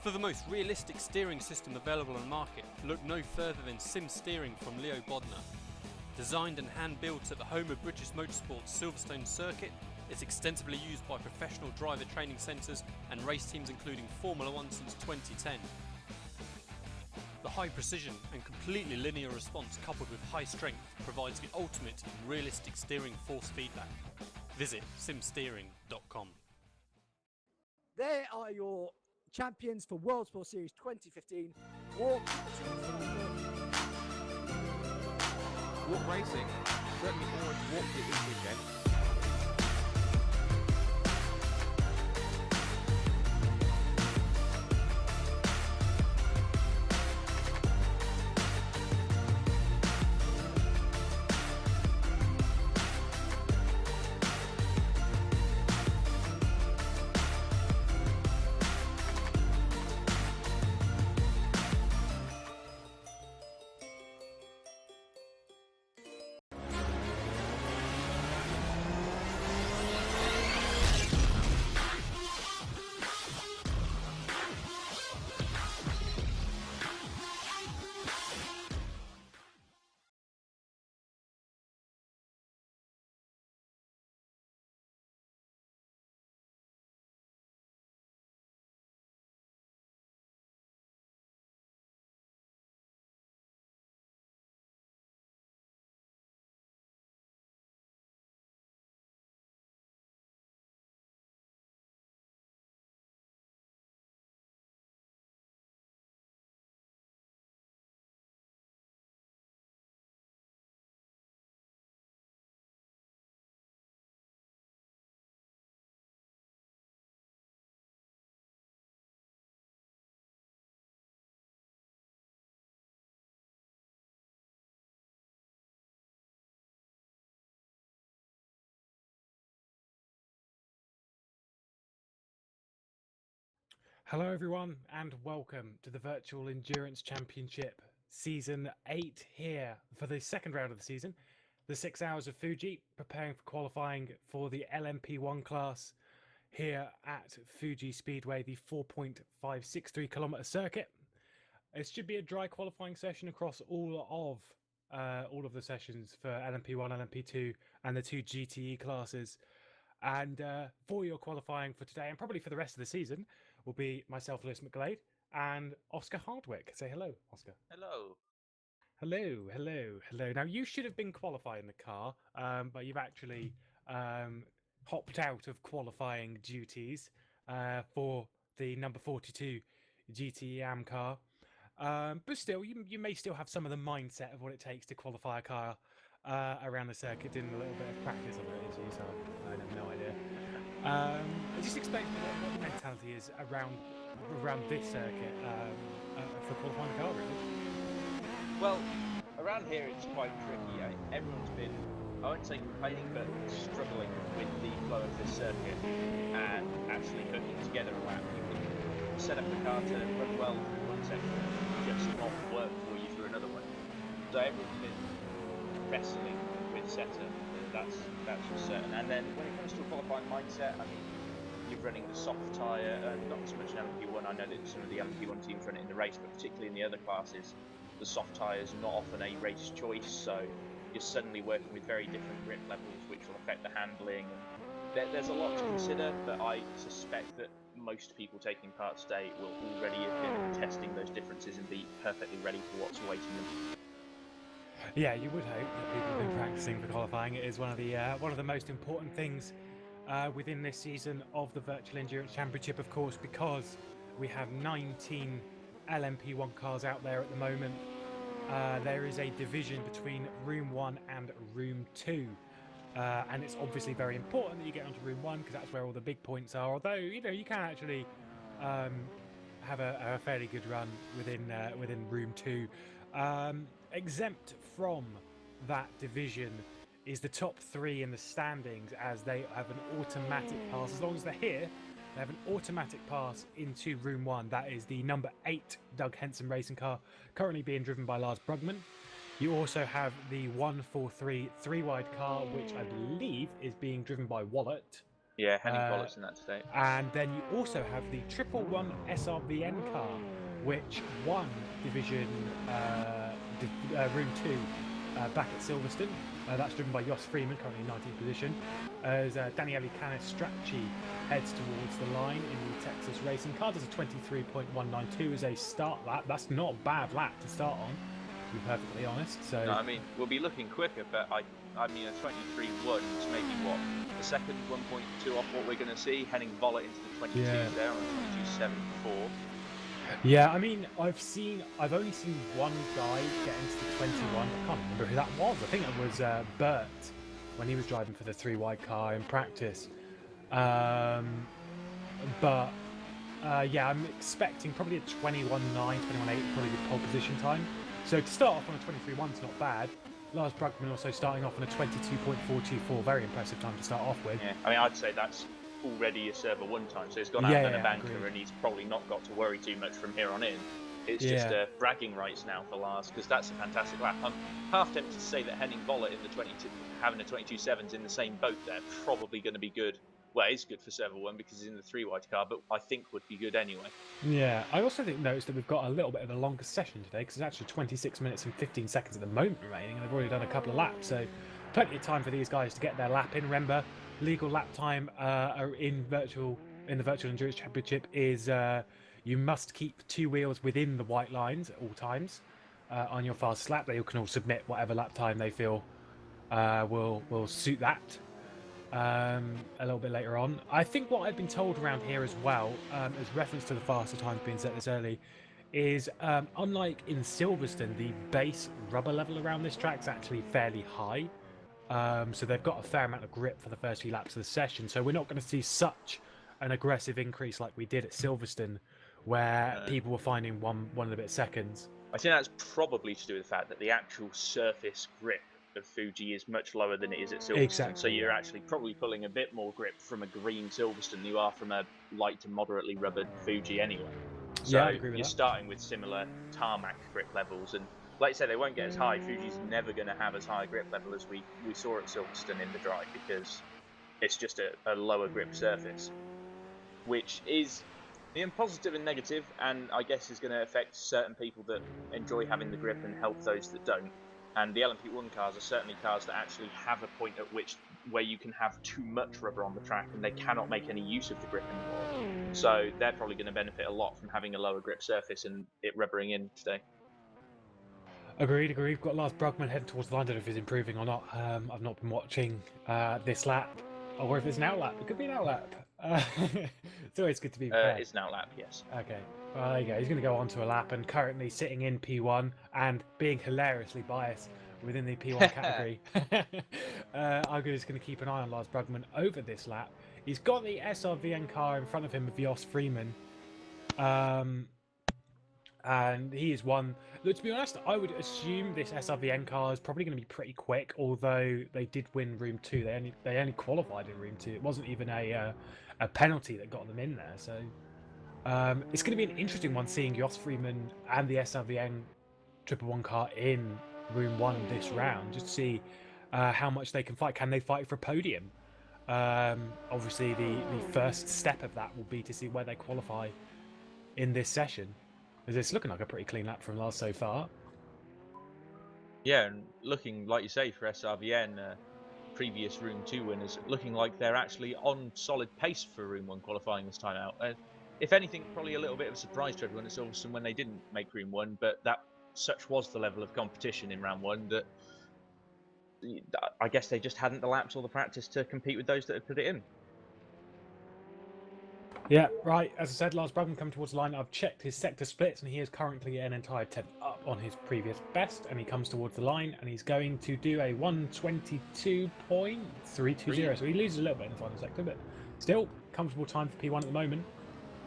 For the most realistic steering system available on the market, look no further than Sim Steering from Leo Bodnar. Designed and hand-built at the home of British Motorsport's Silverstone circuit, it's extensively used by professional driver training centres and race teams including Formula 1 since 2010. The high precision and completely linear response coupled with high strength provides the ultimate in realistic steering force feedback. Visit simsteering.com. There are your champions for World Sport Series 2015. Walk Racing certainly almost walked it this weekend. Hello everyone and welcome to the Virtual Endurance Championship Season 8 here for the second round of the season. The 6 hours of Fuji preparing for qualifying for the LMP1 class here at Fuji Speedway, the 4.563 kilometer circuit. It should be a dry qualifying session across all of the sessions for LMP1, LMP2 and the 2 GTE classes. And for your qualifying for today, and probably for the rest of the season, will be myself, Lewis McGlade, and Oscar Hardwick. Say hello, Oscar. Hello. Hello, hello, hello. Now, you should have been qualifying the car, but you've actually hopped out of qualifying duties for the number 42 GTE AM car. But still, you may still have some of the mindset of what it takes to qualify a car around the circuit, doing a little bit of practice on it, so I have no idea. Just explain what the mentality is around this circuit for qualifying a car, really. Well, around here it's quite tricky. Everyone's been, I won't say complaining, but struggling with the flow of this circuit and actually hooking together a lap. You can set up a car to run well through one section, just not work for you through another one. So everyone's been wrestling with setup, that's for certain. And then when it comes to a qualifying mindset, I mean, you're running the soft tyre, not so much in LMP1. I know that some of the LMP1 teams run it in the race, but particularly in the other classes, the soft tyre is not often a race choice, so you're suddenly working with very different grip levels, which will affect the handling. And there's a lot to consider, but I suspect that most people taking part today will already have been testing those differences and be perfectly ready for what's awaiting them. Yeah, you would hope that people have been practicing for qualifying. It is one of the most important things within this season of the Virtual Endurance Championship, of course, because we have 19 LMP1 cars out there at the moment. There is a division between Room 1 and Room 2. And it's obviously very important that you get onto Room 1 because that's where all the big points are. Although, you can actually have a fairly good run within Room 2. Exempt from that division is the top 3 in the standings, as they have an automatic pass. As long as they're here, they have an automatic pass into Room 1. That is the number 8 Doug Henson racing car, currently being driven by Lars Brugman. You also have the 143 3-wide car, which I believe is being driven by Wallet. Yeah, Henning Bollett's in that today. And then you also have the 111 SRVN car, which won Division Room 2 back at Silverstone. That's driven by Jos Freeman, currently in 19th position, as Daniele Canestracci heads towards the line in the Texas racing car. Does a 23.192 as a start lap. That's not a bad lap to start on, to be perfectly honest. So No, I mean, we'll be looking quicker, but I mean, a 23.1 is maybe what, the second 1.2 off what we're going to see. Henning Vollett into the 22s there on 22.74. Yeah, I mean, I've only seen one guy get into the 21. I can't remember who that was. I think it was Bert when he was driving for the 3 wide car in practice. Yeah, I'm expecting probably a 21.9, 21.8, probably the pole position time. So to start off on a 23.1 is not bad. Lars Brugman also starting off on a 22.424, very impressive time to start off with. Yeah, I mean, I'd say that's already a server 1 time, so he's gone out on a banker, and he's probably not got to worry too much from here on in. It's just bragging rights now for Lars, because that's a fantastic lap. I'm half tempted to say that Henning Vollett in the 22, having a 22.7's in the same boat there, probably going to be good. Well, it's good for server 1 because he's in the 3 wide car, but I think would be good anyway. Yeah, I also noticed that we've got a little bit of a longer session today, because it's actually 26 minutes and 15 seconds at the moment remaining, and they've already done a couple of laps, so plenty of time for these guys to get their lap in. Remember, legal lap time in the Virtual Endurance Championship is you must keep 2 wheels within the white lines at all times on your fastest lap. They can all submit whatever lap time they feel will suit that. A little bit later on. I think what I've been told around here as well, as reference to the faster times being set this early, is unlike in Silverstone, the base rubber level around this track is actually fairly high. So they've got a fair amount of grip for the first few laps of the session. So we're not going to see such an aggressive increase like we did at Silverstone, where people were finding one and a bit seconds. I think that's probably to do with the fact that the actual surface grip of Fuji is much lower than it is at Silverstone. Exactly. So you're actually probably pulling a bit more grip from a green Silverstone than you are from a light to moderately rubbered Fuji anyway. So Yeah, I agree with you're that. starting with similar tarmac grip levels, and like I said, they won't get as high. Fuji's never going to have as high a grip level as we saw at Silverstone in the drive, because it's just a lower grip surface, which is positive and negative, and I guess is going to affect certain people that enjoy having the grip and help those that don't. And the LMP1 cars are certainly cars that actually have a point at which where you can have too much rubber on the track and they cannot make any use of the grip anymore. So they're probably going to benefit a lot from having a lower grip surface and it rubbering in today. Agreed. We've got Lars Brugman heading towards the line. I don't know if he's improving or not. I've not been watching this lap, or if it's an outlap. It could be an outlap. It's always good to be prepared. It's an outlap, yes. Okay. Well, there you go. He's going to go on to a lap and currently sitting in P1 and being hilariously biased within the P1 category. I'm just going to keep an eye on Lars Brugman over this lap. He's got the SRVN car in front of him with Jos Freeman. And he is one. Look, to be honest, I would assume this SRVN car is probably going to be pretty quick, although they did win Room 2. They only qualified in Room 2. It wasn't even a penalty that got them in there. So it's going to be an interesting one seeing Jos Freeman and the SRVN 111 car in Room 1 this round, just to see how much they can fight. Can they fight for a podium? Obviously, the first step of that will be to see where they qualify in this session. Because it's looking like a pretty clean lap from Lars so far. Yeah, and looking, like you say, for SRVN, previous Room 2 winners, looking like they're actually on solid pace for Room 1 qualifying this time out. If anything, probably a little bit of a surprise to everyone at Silverstone when they didn't make Room 1, but such was the level of competition in Round 1 that I guess they just hadn't the laps or the practice to compete with those that had put it in. Yeah, right. As I said, Lars Brugman coming towards the line. I've checked his sector splits, and he is currently an entire 10th up on his previous best. And he comes towards the line, and he's going to do a 122.320. So he loses a little bit in the final sector, but still comfortable time for P1 at the moment.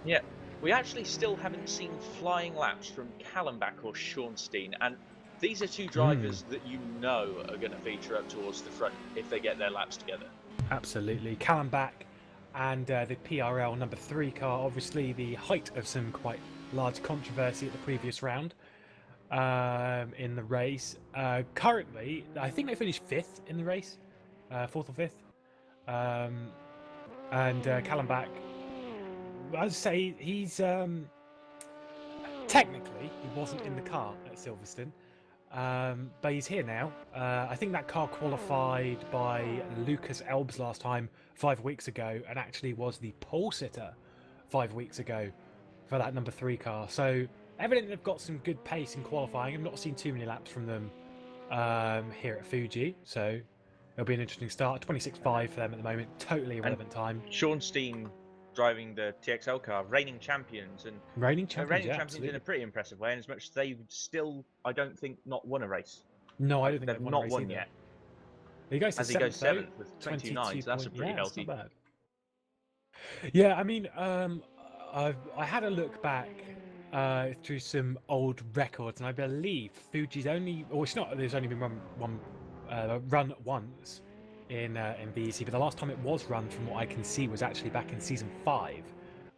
Yeah, we actually still haven't seen flying laps from Kallenbach or Schornstein, and these are two drivers that you know are going to feature up towards the front if they get their laps together. Absolutely. Kallenbach and the PRL number 3 car, obviously the height of some quite large controversy at the previous round in the race. Currently, I think they finished 5th in the race, 4th or 5th. And Callenbach, I'd say he's technically he wasn't in the car at Silverstone, but he's here now. I think that car qualified by Lucas Elbs last time 5 weeks ago, and actually was the pole sitter 5 weeks ago for that number 3 car. So evidently they've got some good pace in qualifying. I've not seen too many laps from them here at Fuji, so it'll be an interesting start. 26.5 for them at the moment, totally irrelevant time. Sean Steen driving the TXL car, reigning champions, and Reigning champions, yeah, champions in a pretty impressive way. And as much as they've still, I don't think, not won a race. No, I don't think they've won a not race won either. yet. He goes to As he goes seventh with 29, so that's a pretty yeah, healthy. Not bad. Yeah, I mean, I had a look back through some old records, and I believe Fuji's only, or it's not. There's only been one run once in VEC, but the last time it was run, from what I can see, was actually back in season 5,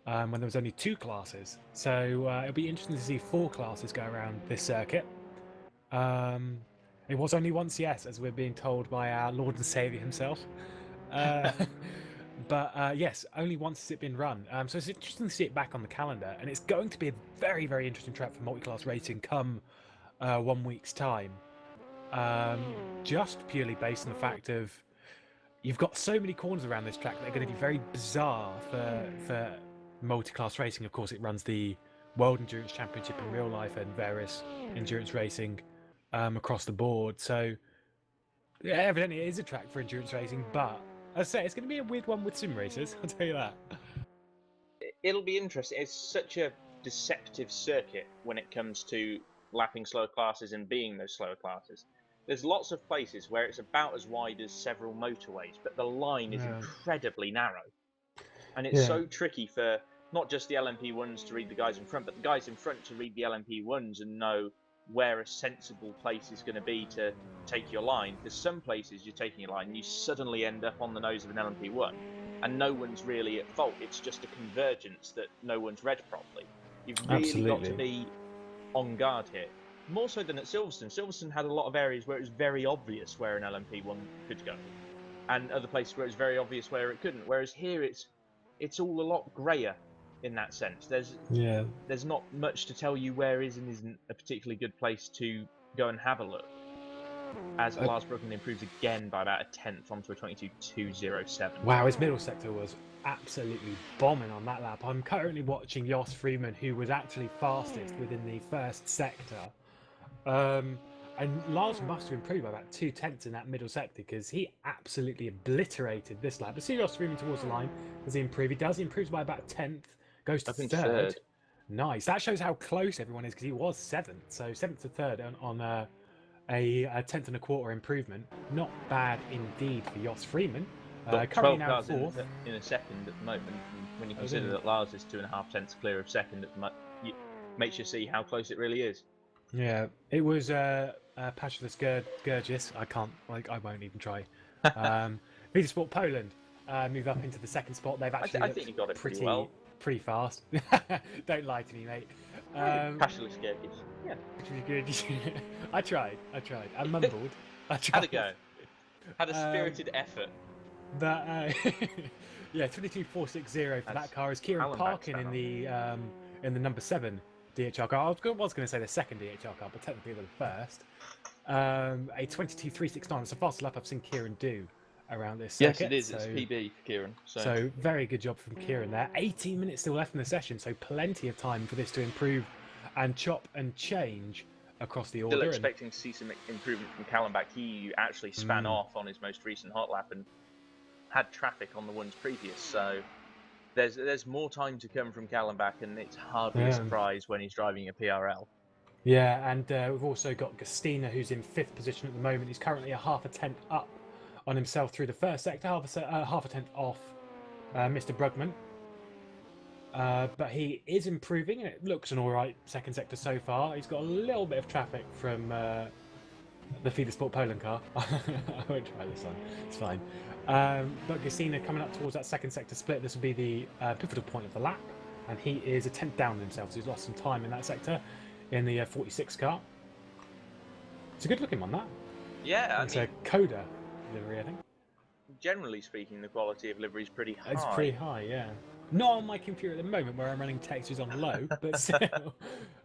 when there was only 2 classes. So it'll be interesting to see 4 classes go around this circuit. It was only once, yes, as we're being told by our Lord and Saviour himself. But yes, only once has it been run. So it's interesting to see it back on the calendar, and it's going to be a very, very interesting track for multi-class racing come 1 week's time. Just purely based on the fact of you've got so many corners around this track that are going to be very bizarre for multi-class racing. Of course, it runs the World Endurance Championship in real life and various endurance racing across the board. So yeah, evidently it is a track for endurance racing, but as I say, it's going to be a weird one with sim races, I'll tell you that. It'll be interesting. It's such a deceptive circuit when it comes to lapping slower classes and being those slower classes. There's lots of places where it's about as wide as several motorways, but the line is incredibly narrow. And it's so tricky for not just the LMP1s to read the guys in front, but the guys in front to read the LMP1s and know where a sensible place is going to be to take your line. Because some places you're taking your line and you suddenly end up on the nose of an LMP1 and no one's really at fault. It's just a convergence that no one's read properly. You've really got to be on guard here. More so than at Silverstone. Silverstone had a lot of areas where it was very obvious where an LMP1 could go, and other places where it was very obvious where it couldn't. Whereas here it's all a lot greyer in that sense. There's not much to tell you where is and isn't a particularly good place to go and have a look. As Lars Brooklyn improves again by about a tenth onto a 22.207. Wow, his middle sector was absolutely bombing on that lap. I'm currently watching Jos Freeman, who was actually fastest within the first sector. And Lars must have improved by about 2 tenths in that middle sector, because he absolutely obliterated this lap. But see Jos Freeman towards the line. Does he improve? He does. He improves by about 10th. Goes to third. Nice. That shows how close everyone is, because he was 7th. So 7th to 3rd on a 10th and a quarter improvement. Not bad indeed for Jos Freeman. Currently now 4th. In a second at the moment. And when you consider that Lars is 2.5 tenths clear of second at the moment, makes you see how close it really is. Yeah, it was Pashless Gurgis. I won't even try. VEC Sport Poland move up into the 2nd spot. They've actually I think he got it pretty well. Pretty fast. Don't lie to me, mate. Pashless Gurgis. Yeah. I tried. I mumbled. I tried. Had a go. Had a spirited effort. That yeah, 22.460 for that car is Kieran Parkin in the number 7 DHR car. I was going to say the 2nd DHR car, but technically the first. A 22.369. It's the fastest lap I've seen Kieran do around this circuit. Yes, it is. So, it's PB for Kieran. So very good job from Kieran there. 18 minutes still left in the session, so plenty of time for this to improve and chop and change across the order. Still expecting to see some improvement from Callenbach. He actually span off on his most recent hot lap and had traffic on the ones previous. So there's more time to come from Callenbach, and it's hardly a surprise when he's driving a PRL. Yeah, and we've also got Gustina, who's in 5th position at the moment. He's currently a half a tenth up on himself through the first sector, half a tenth off Mr. Brugman. But he is improving, and it looks an alright 2nd sector so far. He's got a little bit of traffic from the VEC Sport Poland car. I won't try this one, it's fine. But Gustina coming up towards that 2nd sector split. This will be the pivotal point of the lap, and he is a tenth down on himself, so he's lost some time in that sector in the 46 car. It's a good looking one, that. Yeah, it's a Coda livery, I think. generally speaking, the quality of livery is pretty high. It's pretty high, yeah. Not on my computer at the moment where I'm running textures on low, but still,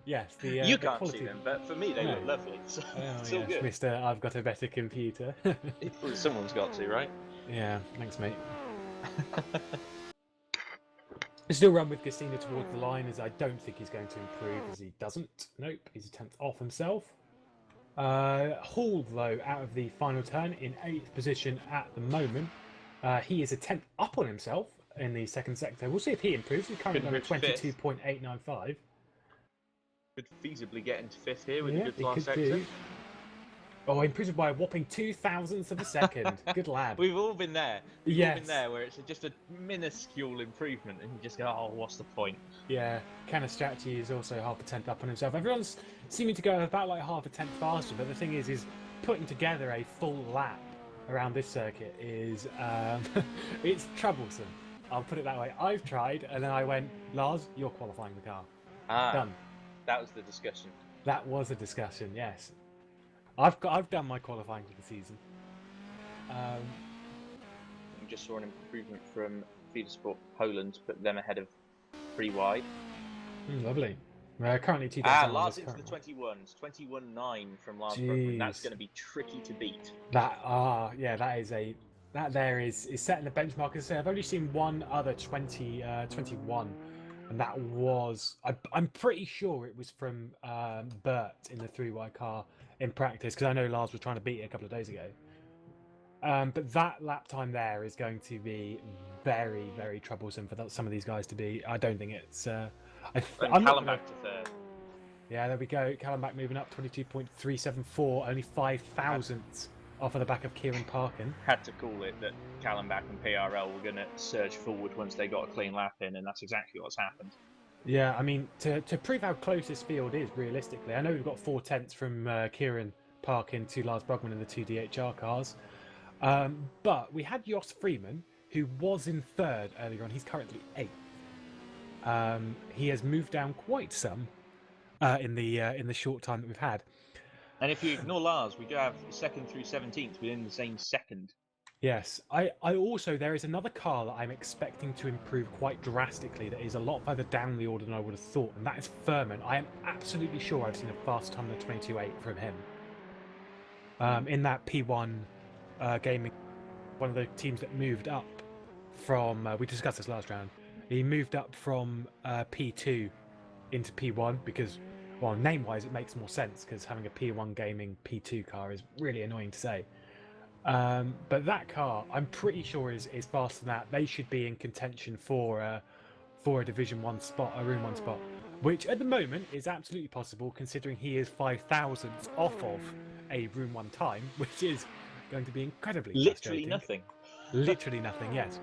yes. You the can't quality... see them, but for me they No. look lovely. So Oh, it's all yes, good. Mister, I've got a better computer. Well, someone's got to, right? Yeah, thanks, mate. I still run with Gastina towards the line, as I don't think he's going to improve, as he doesn't. Nope, he's a 10th off himself. Hall, though, out of the final turn in 8th position at the moment. He is a 10th up on himself in the second sector. We'll see if he improves. He's currently on a 22.895. Could feasibly get into 5th here with Yeah, a good he last could sector. do. Oh, improved by a whopping 0.002 of a second. Good lad. We've all been there. We've all Yes. been there where it's just a minuscule improvement and you just go, oh, what's the point? Yeah, Canastracci is also half a 10th up on himself. Everyone's seeming to go about like half a 10th faster, but the thing is putting together a full lap around this circuit is it's troublesome. I'll put it that way. I've tried, and then I went, Lars, you're qualifying the car. Done. That was the discussion. That was a discussion, yes. I've done my qualifying for the season. We just saw an improvement from Feeder Sport Poland, put them ahead of 3 wide. Lovely. Currently 2,000. Lars into the 21s. 21.9 from Lars Brookman. That's going to be tricky to beat. Yeah, that there is setting the benchmark. As I say, I've only seen one other 21, and that was I'm pretty sure it was from Bert in the 3Y car in practice, because I know Lars was trying to beat it a couple of days ago. But that lap time there is going to be very, very troublesome for some of these guys to be. I don't think it's. I'm Callum back to 3rd. Yeah, there we go. Callum back moving up 22.374, only 5 thousandths off of the back of Kieran Parkin. Had to call it that Callum back and PRL were going to surge forward once they got a clean lap in, and that's exactly what's happened. Yeah, I mean, to prove how close this field is, realistically, I know we've got 4 tenths from Kieran Parkin to Lars Brugman in the 2 DHR cars. But we had Jos Freeman, who was in 3rd earlier on. He's currently 8th. He has moved down quite some in the short time that we've had. And if you ignore Lars, we do have 2nd through 17th within the same second. Yes, I also, there is another car that I'm expecting to improve quite drastically that is a lot further down the order than I would have thought, and that is Furman. I am absolutely sure I've seen a fast time than 22.8 from him. In that P1 gaming, one of the teams that moved up from, we discussed this last round, he moved up from P2 into P1 because, well, name-wise it makes more sense because having a P1 gaming P2 car is really annoying to say. But that car, I'm pretty sure is faster than that. They should be in contention for a Division 1 spot, a Room 1 spot, which at the moment is absolutely possible considering he is 5 thousandths off of a Room 1 time, which is going to be incredibly Literally nothing. Literally nothing, yes.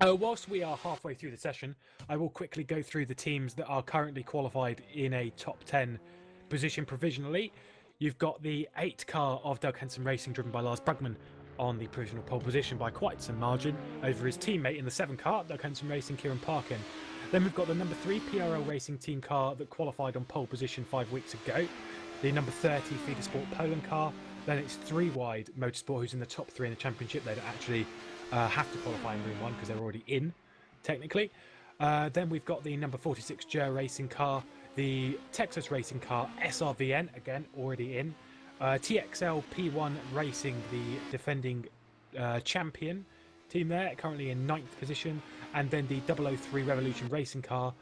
Whilst we are halfway through the session, I will quickly go through the teams that are currently qualified in a top 10 position provisionally. You've got the 8 car of Doug Henson Racing, driven by Lars Brugman, on the provisional pole position by quite some margin over his teammate in the 7 car, Doug Henson Racing, Kieran Parkin. Then we've got the number 3 PRL Racing team car that qualified on pole position 5 weeks ago, the number 30 Feeder Sport Poland car. Then it's 3 wide Motorsport, who's in the top 3 in the championship. They don't actually have to qualify in Room 1 because they're already in, technically. Then we've got the number 46 Jer Racing car, the Texas Racing car, SRVN, again, already in. TXL P1 Racing, the defending champion team there, currently in 9th position. And then the 003 Revolution Racing car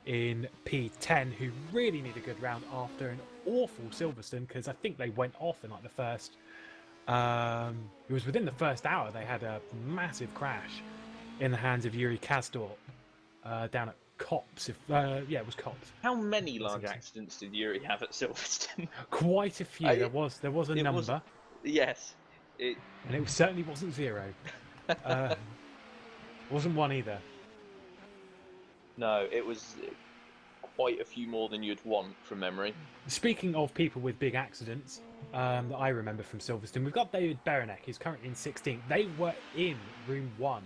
in P10, who really need a good round after an awful Silverstone, because I think they went off in like the first... it was within the first hour they had a massive crash in the hands of Yuri Kasdorp down at Cops. It was Cops. How many large accidents did Yuri have at Silverstone? Quite a few. There was a number. Yes. And it certainly wasn't 0. Wasn't 1 either. No, it was quite a few more than you'd want from memory. Speaking of people with big accidents that I remember from Silverstone, we've got David Berenek, who's currently in 16th. They were in Room 1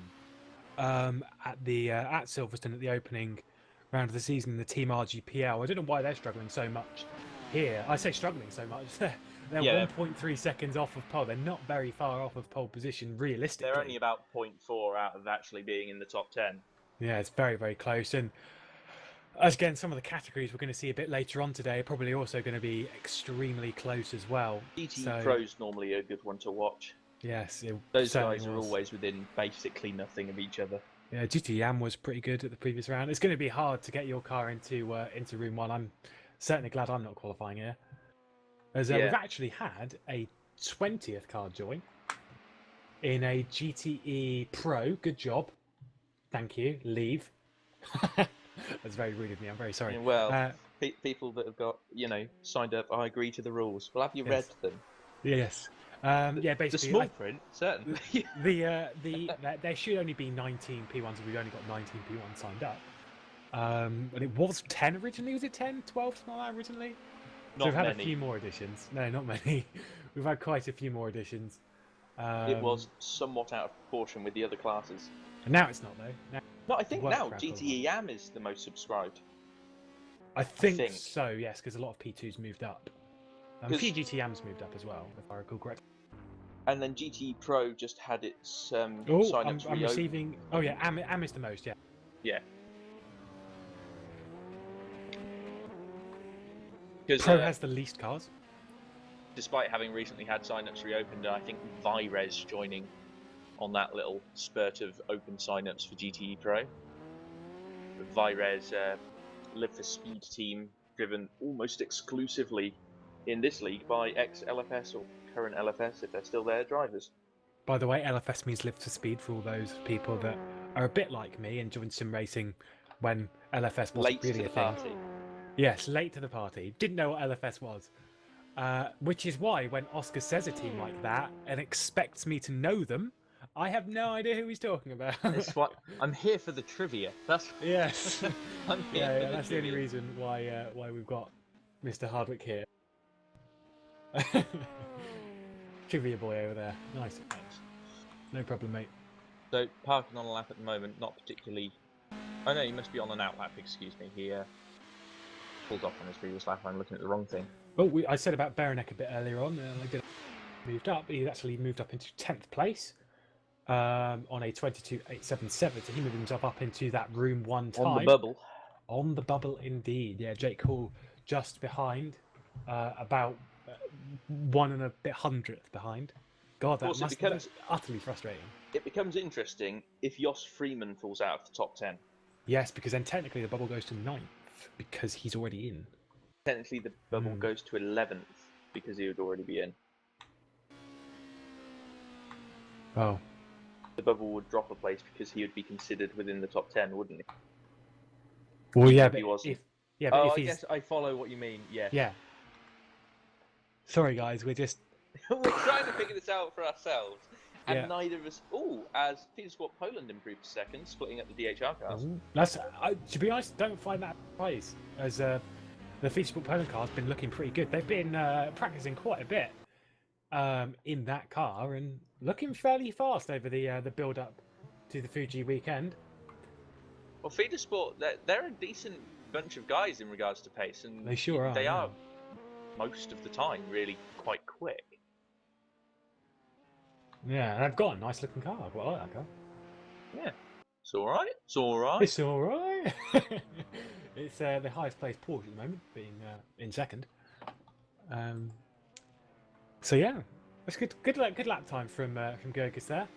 at Silverstone at the opening round of the season in the Team RGPL. I don't know why they're struggling so much here. I say struggling so much. They're Yeah. 1.3 seconds off of pole. They're not very far off of pole position, realistically. They're only about 0.4 out of actually being in the top 10. Yeah, it's very, very close. And as again, some of the categories we're going to see a bit later on today are probably also going to be extremely close as well. GT Pro's normally a good one to watch. Yes, those guys are always within basically nothing of each other. Yeah, GT Yam was pretty good at the previous round. It's going to be hard to get your car into room 1. I'm certainly glad I'm not qualifying here. As we've actually had a 20th car join in a GTE Pro. Good job. Thank you. Leave. That's very rude of me. I'm very sorry. Yeah, well, people that have got, signed up, I agree to the rules. Well, have you read them? Yes. Basically, the small print, certainly. There should only be 19 P1s. We've only got 19 P1s signed up. And it was 10 originally. Was it 10, 12, something like that originally? So we've had a few more additions. No, not many. We've had quite a few more additions. It was somewhat out of proportion with the other classes. And now it's not, though. I think now GTE Yam is the most subscribed. I think so, yes, because a lot of P2s moved up. A few GT Yams moved up as well, if I recall correctly. And then GTE Pro just had its sign-ups I'm receiving... Oh, yeah, Am is the most, yeah. Yeah. Pro has the least cars. Despite having recently had sign-ups reopened, I think Vires joining on that little spurt of open sign-ups for GTE Pro. Vires Live for Speed team, driven almost exclusively in this league by ex-LFS or current LFS, if they're still there, drivers. By the way, LFS means Live for Speed for all those people that are a bit like me and joined sim racing when LFS wasn't really a thing. Party. Yes, late to the party. Didn't know what LFS was. Which is why when Oscar says a team like that and expects me to know them, I have no idea who he's talking about. That's what I'm here for the trivia. That's yes. I'm here for that's the only reason why we've got Mr. Hardwick here. Trivia boy over there. Nice. No problem, mate. So parking on a lap at the moment, not particularly. Oh no, he must be on an out lap. Excuse me. He pulled off on his previous lap. I'm looking at the wrong thing. Well, I said about Berenek a bit earlier on. Moved up. He actually moved up into 10th place. On a 22.877, so he moved himself up into that room 1 time. On the bubble. On the bubble, indeed. Yeah, Jake Hall just behind, about 1 and a bit hundredth behind. God, that must be utterly frustrating. It becomes interesting if Jos Freeman falls out of the top 10. Yes, because then technically the bubble goes to 9th, because he's already in. Technically the bubble goes to 11th, because he would already be in. Oh. The bubble would drop a place because he would be considered within the top 10, wouldn't he? Well, yeah, but he wasn't. I guess I follow what you mean. Yeah. Yeah. Sorry, guys, we're just we're trying to figure this out for ourselves, and neither of us. As Feeder Sport Poland improved a second, splitting up the DHR cars. That's to be honest, don't find that surprise, as the Feeder Sport Poland car's been looking pretty good. They've been practicing quite a bit in that car and looking fairly fast over the build up to the Fuji weekend. Well, Feeder Sport, they're a decent bunch of guys in regards to pace, and they sure are. They are most of the time really quite quick. Yeah, they've got a nice looking car. I quite like that car. Yeah, it's all right. It's all right. It's all right. It's the highest placed Porsche at the moment, being in second. So yeah, that's good. Good lap time from Gergis there.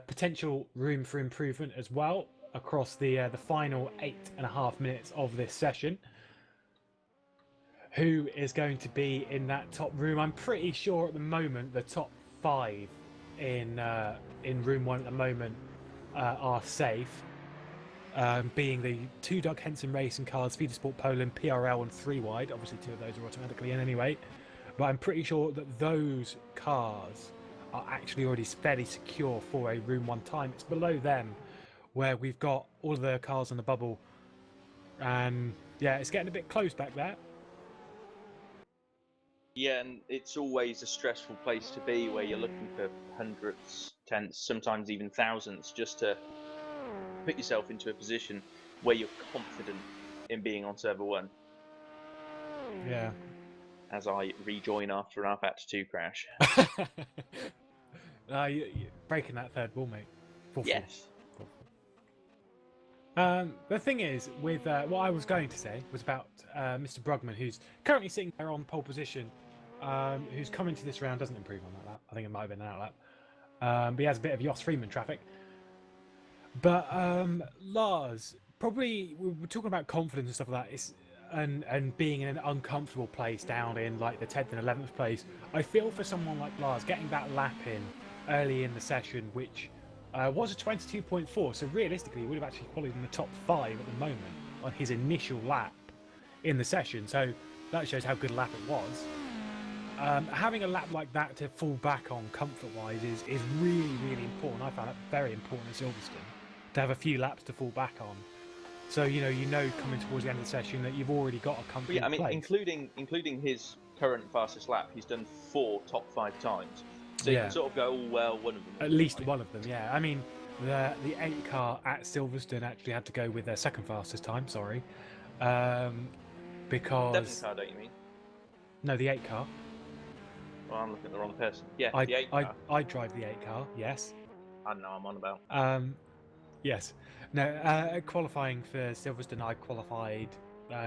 Potential room for improvement as well across the final 8.5 minutes of this session. Who is going to be in that top room? I'm pretty sure at the moment the top 5 in room 1 at the moment are safe. Being the 2 Doug Henson Racing cars, Feeder Sport Poland, PRL and 3 Wide. Obviously 2 of those are automatically in anyway. But I'm pretty sure that those cars are actually already fairly secure for a room 1 time. It's below them where we've got all of the cars on the bubble. And yeah, it's getting a bit close back there. Yeah, and it's always a stressful place to be where you're looking for hundredths, tenths, sometimes even thousandths, just to put yourself into a position where you're confident in being on server 1. Yeah. as I rejoin after our Fat 2 crash. You're breaking that third wall, mate. Fourth wall. Yes. The thing is, with what I was going to say was about Mr. Brugman, who's currently sitting there on pole position, who's come into this round, doesn't improve on that lap. I think it might have been an outlap. But he has a bit of Jos Freeman traffic. But Lars, probably, we were talking about confidence and stuff like that, and being in an uncomfortable place down in like the 10th and 11th place. I feel for someone like Lars, getting that lap in early in the session, which was a 22.4, so realistically he would have actually qualified in the top 5 at the moment on his initial lap in the session, so that shows how good a lap it was. Having a lap like that to fall back on comfort-wise is really, really important. I found that very important in Silverstone, to have a few laps to fall back on. So, you know coming towards the end of the session that you've already got a comfortable Yeah, I mean, place. including his current fastest lap, he's done 4 top 5 times. So you can sort of go, oh, well, one of them. At least one of them, yeah. I mean, the 8 car at Silverstone actually had to go with their second fastest time, sorry. Because... 7 car, don't you mean? No, the 8 car. Well, I'm looking at the wrong person. Yeah, I, the 8 car. I drive the 8 car, yes. I know I'm on about. Yes. No, qualifying for Silverstone, I qualified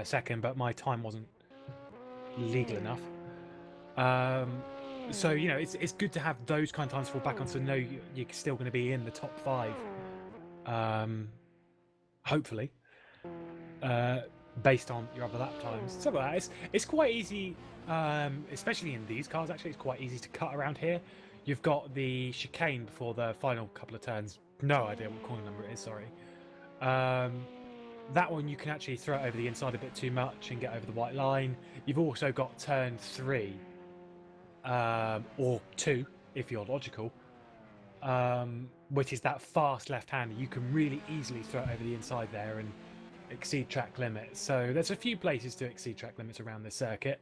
second, but my time wasn't legal enough. So, it's good to have those kind of times to fall back on, so know you're still going to be in the top 5. Hopefully. Based on your other lap times. So that it's quite easy, especially in these cars, actually, it's quite easy to cut around here. You've got the chicane before the final couple of turns. No idea what corner number it is, sorry. That one you can actually throw it over the inside a bit too much and get over the white line. You've also got turn 3, or 2, if you're logical, which is that fast left-hander. You can really easily throw it over the inside there and exceed track limits. So there's a few places to exceed track limits around this circuit.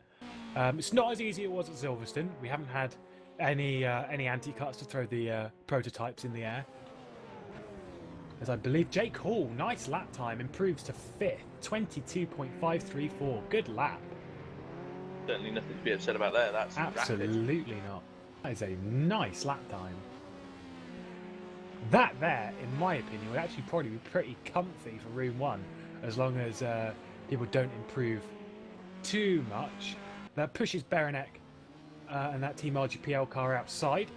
It's not as easy as it was at Silverstone. We haven't had any anti-cuts to throw the prototypes in the air. As I believe Jake Hall, nice lap time, improves to 5th, 22.534. Good lap. Certainly nothing to be upset about there. That's absolutely rapid. Not. That is a nice lap time. That there, in my opinion, would actually probably be pretty comfy for Room 1, as long as people don't improve too much. That pushes Berenek and that Team RGPL car outside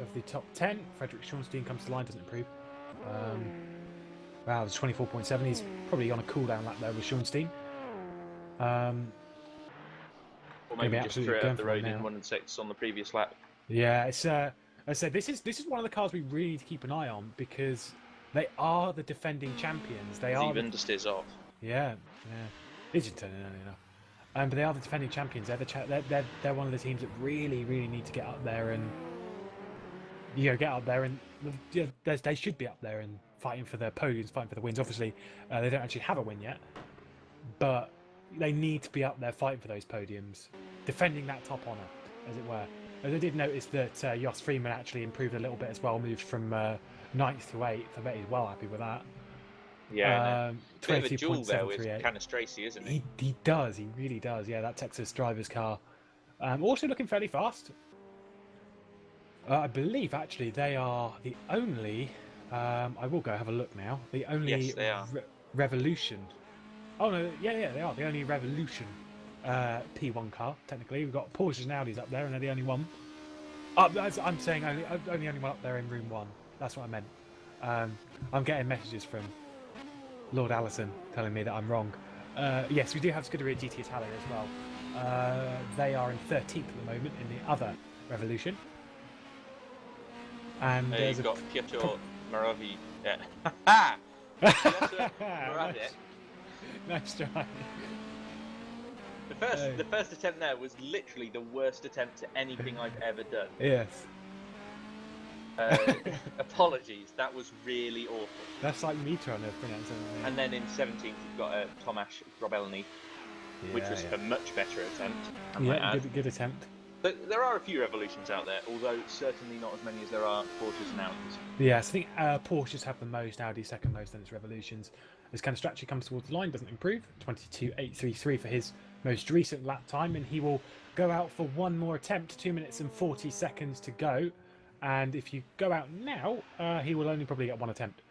of the top 10. Frederick Schornstein comes to the line, doesn't improve. Wow, it's 24.7. He's probably on a cooldown lap there with Schornstein. Or maybe just threw it up the road in 1 and 6 on the previous lap. Yeah, it's I said this is one of the cars we really need to keep an eye on, because they are the defending champions. They are even just is off. Yeah. It's just turning early enough. But they are the defending champions. They're one of the teams that really, really need to get up there and get up there and they should be up there and fighting for their podiums, fighting for the wins. Obviously, they don't actually have a win yet, but they need to be up there fighting for those podiums, defending that top honour, as it were. As I did notice that Jos Freeman actually improved a little bit as well, moved from 9th to 8th. I bet he's well happy with that. Yeah, bit of a duel there with Canestracey, isn't he? He does, he really does. Yeah, that Texas driver's car. Also looking fairly fast. I believe actually they are the only. I will go have a look now. The only yes, they are. Revolution. Oh no, yeah, they are the only Revolution P1 car. Technically, we've got Porsches and Audis up there, and they're the only one. I'm saying only one up there in Room 1. That's what I meant. I'm getting messages from Lord Allison telling me that I'm wrong. Yes, we do have Scuderia GT Italia as well. They are in 13th at the moment in the other Revolution. And you've got Pietro Moravi. Yeah. Pietro Moravi. Nice try. The first attempt there was literally the worst attempt to anything I've ever done. Yes. Apologies, that was really awful. That's like me trying to pronounce it. And then in 17th you've got Tomasz Grobelny, which was a much better attempt. Yeah, good attempt. But there are a few Revolutions out there, although certainly not as many as there are Porsches and Audis. Yes, I think Porsches have the most, Audi second most, then it's Revolutions. As Canestracey comes towards the line, doesn't improve. 22.833 for his most recent lap time, and he will go out for one more attempt. 2 minutes and 40 seconds to go. And if you go out now, he will only probably get one attempt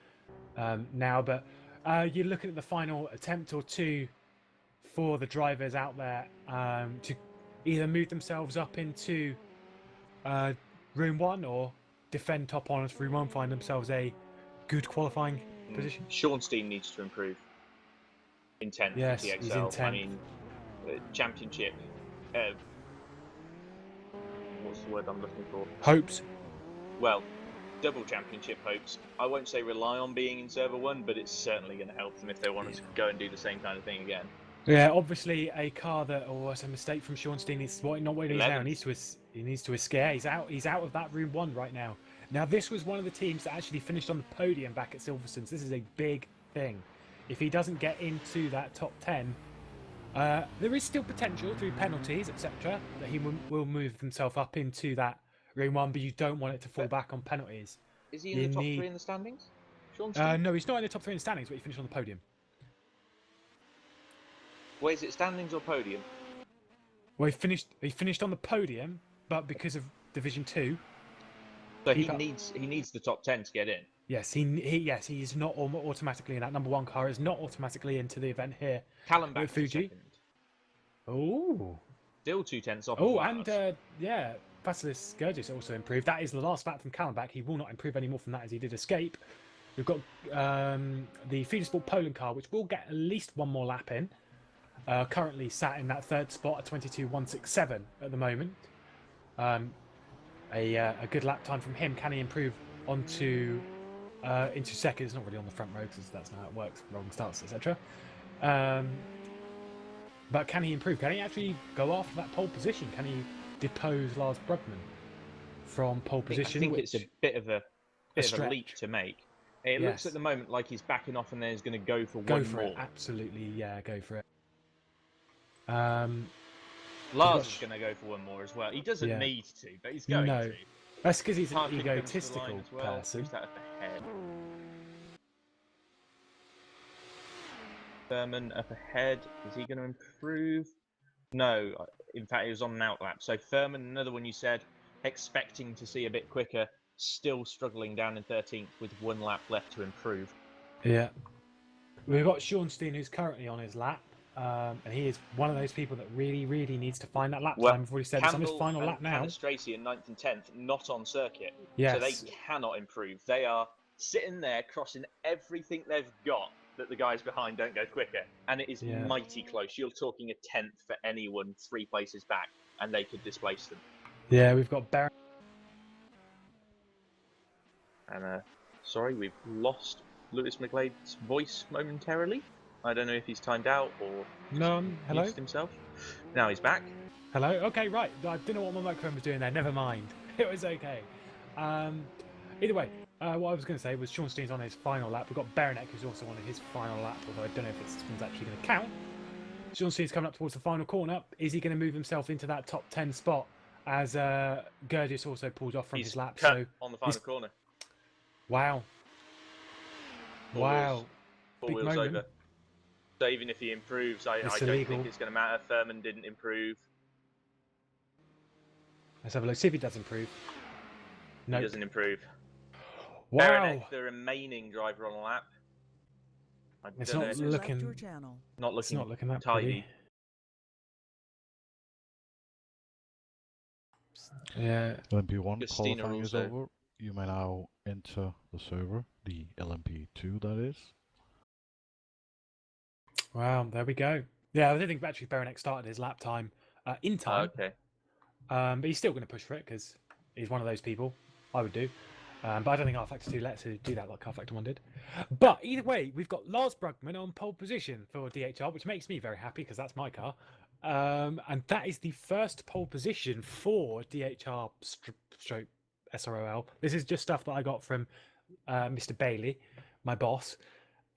now. But you're looking at the final attempt or two for the drivers out there to either move themselves up into room 1 or defend top honours for room 1, find themselves a good qualifying position. Schornstein needs to improve in 10th Yes, for TXL. he's in 10th. I mean, championship. What's the word I'm looking for? Hopes. Well, double championship hopes. I won't say rely on being in server 1, but it's certainly going to help them if they want to go and do the same kind of thing again. Yeah, obviously a car that was a mistake from Schornstein. He's not where he is now. He needs to escape. He's out of that room 1 right now. Now this was one of the teams that actually finished on the podium back at Silverstone. So this is a big thing. If he doesn't get into that top 10, there is still potential through penalties, etc., that he will move himself up into that room 1. But you don't want it to fall back on penalties. Is he in the top 3 in the standings? No, he's not in the top 3 in the standings, but he finished on the podium. Where is it, standings or podium? Well, he finished on the podium, but because of Division 2. So he needs the top 10 to get in. Yes, he is not automatically in that number 1 car. Is not automatically into the event here. Callum back with Fuji. Second. Oh, Still 2/10 off. Oh, and Vasilis Gergis also improved. That is the last lap from Callum back. He will not improve any more from that as he did escape. We've got the Fuji Sport Poland car, which will get at least one more lap in. Currently sat in that 3rd spot at 22.167 at the moment. A good lap time from him. Can he improve into 2nd? It's not really on the front row because that's not how it works. Rolling starts, etc. But can he improve? Can he actually go after that pole position? Can he depose Lars Brugman from pole position? I think it's a bit of a leap to make. It looks at the moment like he's backing off and then he's going to go for one more. It. Absolutely, yeah, go for it. Lars is going to go for one more as well. He doesn't need to, but he's going to. That's because he's an egotistical person. That up ahead. Furman up ahead. Is he going to improve? No. In fact, he was on an outlap. So Furman, another one you said, expecting to see a bit quicker, still struggling down in 13th with 1 lap left to improve. Yeah. We've got Schornstein, who's currently on his lap. And he is one of those people that really, really needs to find that lap time. I've already said it's on his final lap now. Tracy in 9th and 10th, not on circuit. Yes. So they cannot improve. They are sitting there crossing everything they've got that the guys behind don't go quicker. And it is mighty close. You're talking a 10th for anyone 3 places back, and they could displace them. Yeah, we've got Baron. And sorry, we've lost Lewis McGlade's voice momentarily. I don't know if he's timed out or hello? muted himself. Now he's back. Hello? Okay, right. I didn't know what my microphone was doing there. Never mind. It was okay. Either way, what I was going to say was Schornstein's on his final lap. We've got Berenek, who's also on his final lap, although I don't know if this one's actually going to count. Schornstein's coming up towards the final corner. Is he going to move himself into that top 10 spot as Gergis also pulled off from his lap? So on the final corner. Wow. Four Big wheels moment. over. So even if he improves, I don't think it's going to matter. Furman didn't improve. Let's have a look. See if he does improve. No, He doesn't improve. Wow. Berenek, the remaining driver on the lap. It's not looking that tidy. Pretty. Yeah. LMP1 Christina qualifying is also. over. You may now enter the server, the LMP2 that is. Wow, there we go. Yeah, I don't think actually Berenek started his lap time in time. Okay. But he's still going to push for it because he's one of those people. I would do. But I don't think R-Factor 2 lets you do that like R-Factor 1 did. But either way, we've got Lars Brugman on pole position for DHR, which makes me very happy because that's my car. And that is the first pole position for DHR stroke SROL. This is just stuff that I got from Mr. Bailey, my boss.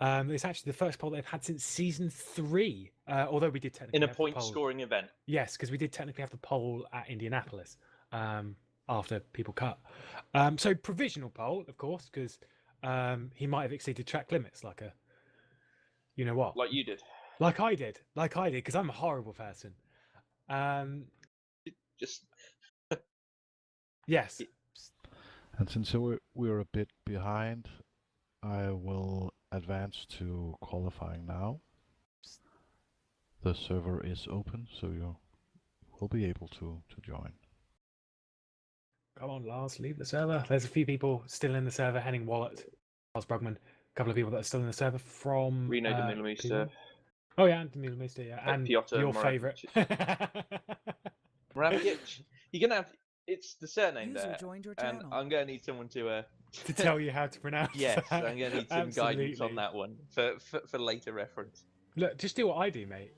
It's actually the first poll they've had since season 3. Although we did technically In a have point the poll. scoring event. Yes, because we did technically have the poll at Indianapolis after people cut. So provisional poll, of course, because he might have exceeded track limits, like a, you know what? Like you did. Like I did, because I'm a horrible person. Just Yes. And since we're a bit behind, I will advance to qualifying now. The server is open, so you will be able to join. Come on, Lars, leave the server. There's a few people still in the server. Henning Wallet, Lars Brugman, a couple of people that are still in the server from Reno de Milamista. P1. Oh yeah, Anthony Milamista, yeah, and Piotr your Morakic. favourite. Morakic. You're gonna have. It's the surname User there, joined your and channel. I'm gonna need someone to. To tell you how to pronounce. Yes, that. I'm gonna need some guidance on Absolutely. that one for later reference. Look, just do what I do, mate.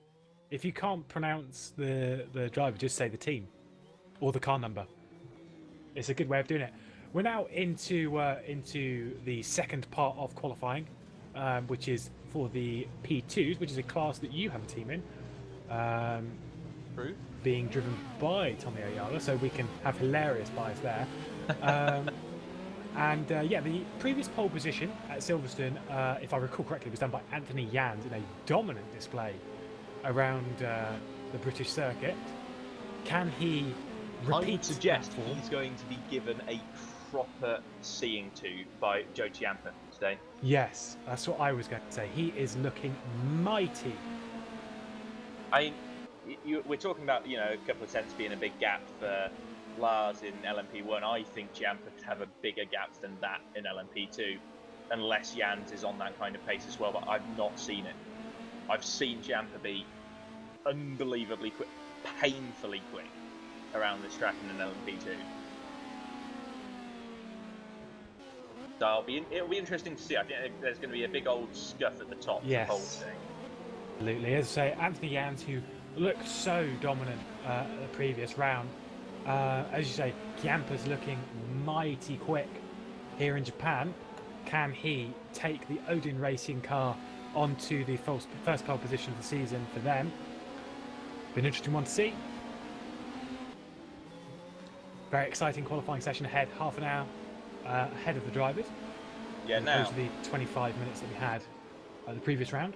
If you can't pronounce the driver, just say the team or the car number. It's a good way of doing it. We're now into the second part of qualifying, which is for the P2s, which is a class that you have a team in, True. being driven by Tommy Ayala, so we can have hilarious bias there. And yeah, the previous pole position at Silverstone, if I recall correctly, was done by Anthony Jans in a dominant display around the British circuit. Can he I repeat would suggest that form? he's going to be given a proper seeing to by Joe Ciampa today. Yes, that's what I was going to say. He is looking mighty. We're talking about a couple of cents being a big gap for Lars in LMP1. I think Ciampa could have a bigger gap than that in LMP2, unless Jans is on that kind of pace as well. But I've not seen it. I've seen Ciampa be unbelievably quick, painfully quick around this track in an LMP2. So it'll be interesting to see. I think there's going to be a big old scuff at the top. Yes. The whole thing. Absolutely. As I say, Anthony Jans, who looked so dominant at the previous round, as you say, Ciampa's looking mighty quick here in Japan. Can he take the Odin Racing car onto the first pole position of the season for them? Been an interesting one to see. Very exciting qualifying session ahead, half an hour ahead of the drivers. Yeah, as now, opposed to the 25 minutes that we had at the previous round.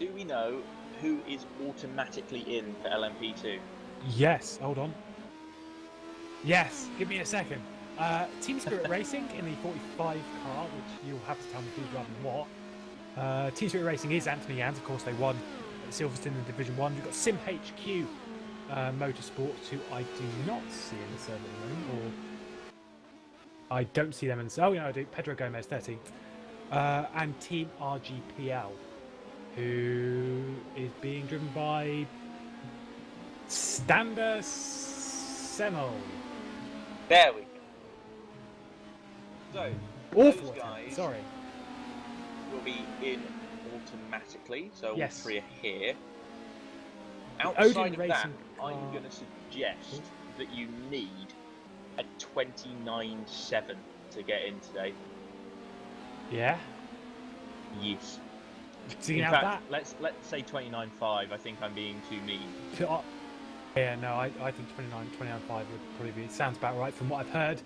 do we know who is automatically in for LMP2? Yes, hold on. Yes, give me a second. Team Spirit Racing in the 45 car, which you'll have to tell me who's driving what. Team Spirit Racing is Anthony Jans, of course they won at Silverstone in Division 1. We've got Sim HQ Motorsports, who I do not see in the server at the moment, or I don't see them in the... Oh, yeah, I do. Pedro Gomez, 30. And Team RGPL, who is being driven by Stander Semmel. There we go. So, Awful. those guys Sorry. will be in automatically, so Yes. all three are here. Odin Outside of that, Racing I'm car- going to suggest that you need a 29.7 to get in today. Yeah. Yes. So you In can have fact, let's say 29.5. I think I'm being too mean. that. Yeah, no, I think 29.5 would probably be. Sounds about right from what I've heard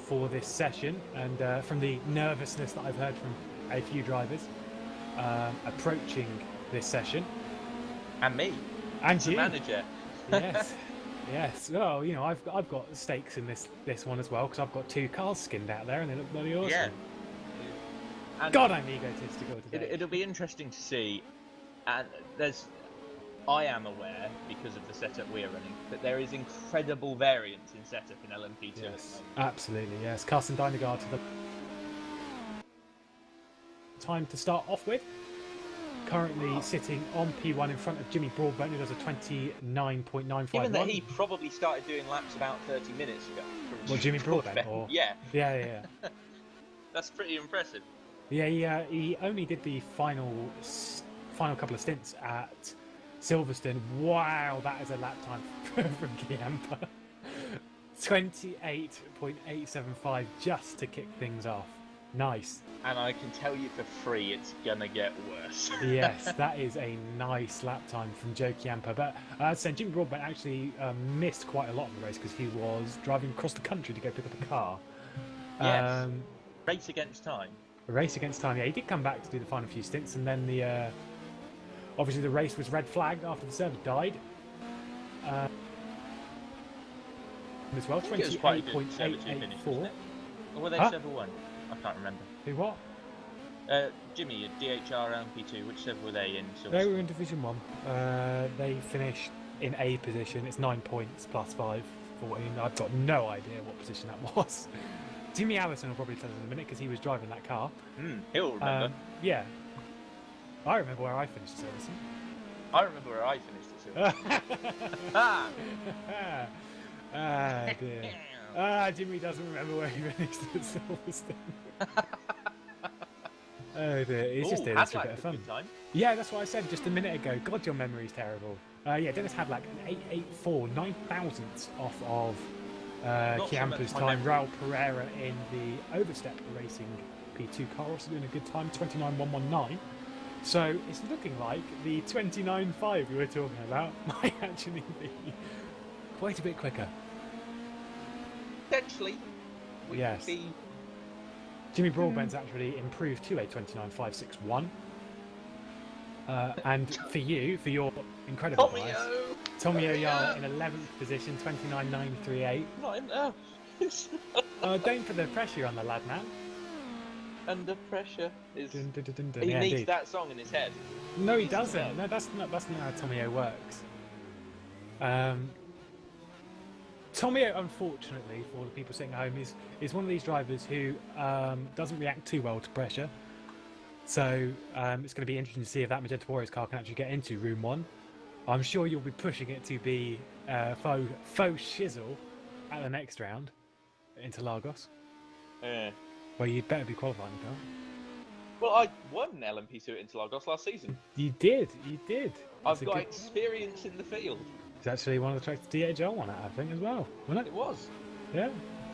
for this session, and from the nervousness that I've heard from a few drivers approaching this session. And me, And as a you. manager. Yes. Yes. Well, you know, I've got stakes in this one as well, because I've got 2 cars skinned out there, and they look bloody awesome. Yeah. And God, I'm egotistical today. it'll be interesting to see, and I am aware, because of the setup we're running, that there is incredible variance in setup in LMP2 at the Yes, moment. absolutely. Yes, Carsten Dynegard to the time to start off with. Currently sitting on P1 in front of Jimmy Broadbent, who does a 29.951. Given that he probably started doing laps about 30 minutes ago. Well, Jimmy Broadbent, or Yeah, yeah. that's pretty impressive. Yeah, he only did the final couple of stints at Silverstone. Wow, that is a lap time from Ciampa. 28.875 just to kick things off. Nice. And I can tell you for free, it's gonna get worse. Yes, that is a nice lap time from Joe Ciampa. But as I said, Jimmy Broadbent actually missed quite a lot of the race because he was driving across the country to go pick up a car. Yes. Race against time. A race against time. Yeah, he did come back to do the final few stints, and then the Obviously, the race was red flagged after the server died. As well, I think it was quite a good server 2 finish, 28.884. wasn't it? Or were they Huh? server 1? I can't remember. Who what? Jimmy, at DHR LMP2, which server were they in? They were in Division 1. They finished in A position. It's 9 points plus 5, 14. I've got no idea what position that was. Jimmy Allison will probably tell us in a minute because he was driving that car. He'll remember. Yeah. I remember where I finished the service. I remember where I finished the server. Dear. Jimmy doesn't remember where he finished at Silverstone. Oh dear, he's just doing this for a bit of fun. Yeah, that's what I said just a minute ago. God, your memory's terrible. Yeah, Dennis had like an 884, 9,000ths off of Chiampa's time. Raul Pereira in the Overstep Racing P2 car also doing a good time, 29.119. So it's looking like the 29.5 we were talking about might actually be quite a bit quicker. Potentially. Yes. Jimmy Broadbent's actually improved to a 29.561. And for you, for your incredible price, Tomio Yar in 11th position, 29.938. Not enough. Don't put the pressure on the lad, man. Under pressure is. Dun, dun, dun, dun, dun. He Yeah, needs indeed. that song in his head. No, he doesn't. No, that's not how Tomio works. Tomio, unfortunately, for the people sitting at home, is one of these drivers who doesn't react too well to pressure. So it's going to be interesting to see if that Magenta Warriors car can actually get into Room 1. I'm sure you'll be pushing it to be faux shizzle at the next round into Lagos. Yeah. Well, you'd better be qualifying, car. Well, I won LMP2 at Interlagos last season. You did. I've got experience in the field. It's actually one of the tracks DHL won it, I think, as well, wasn't it? It was. Yeah.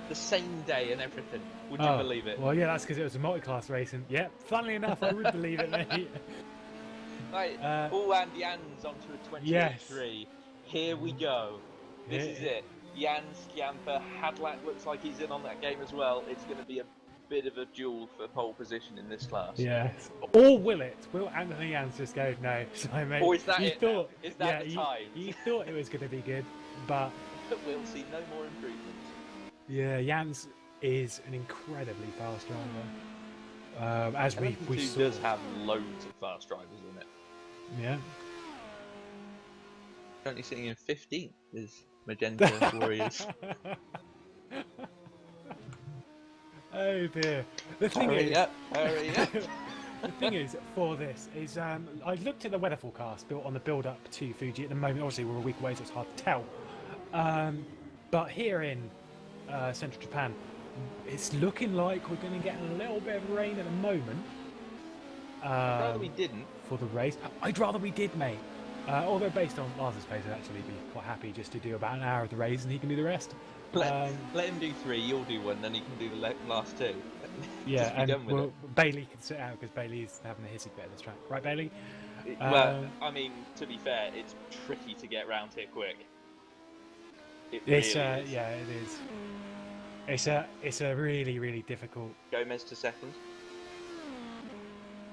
The same day and everything. Would you believe it? Well, yeah, that's because it was a multi-class racing. Yeah, funnily enough, I would believe it, mate. Right, and Jans onto a 28.3. Yes. Here we go. This is it. Jans, Chiampa, Hadlack looks like he's in on that game as well. It's going to be a bit of a duel for pole position in this class. Yes. Or will it? Will Anthony Jans just go, no, sorry, mate. Or is that you it? Thought, is that the time? You thought it was going to be good, but we'll see no more improvements. Yeah, Jans is an incredibly fast driver. As we saw. does have loads of fast drivers in it. Yeah. Currently sitting in 15th is Magenta Warriors. Oh dear. The thing Hurry is, up, hurry up. the thing is, for this, is I looked at the weather forecast built on the build-up to Fuji. At the moment, obviously, we're a week away, so it's hard to tell. But here in central Japan, it's looking like we're going to get a little bit of rain at the moment. I'd rather we didn't. For the race. I'd rather we did, mate. Although based on Lars's pace, I'd actually be quite happy just to do about an hour of the race and he can do the rest. Let him do 3, you'll do 1, then he can do the last 2. Yeah, and done with Bailey can sit out because Bailey's having a hissy fit at this track. Right, Bailey? Well, I mean, to be fair, it's tricky to get round here quick. It really is. Yeah, it is. It's a really, really difficult. Gomez to second.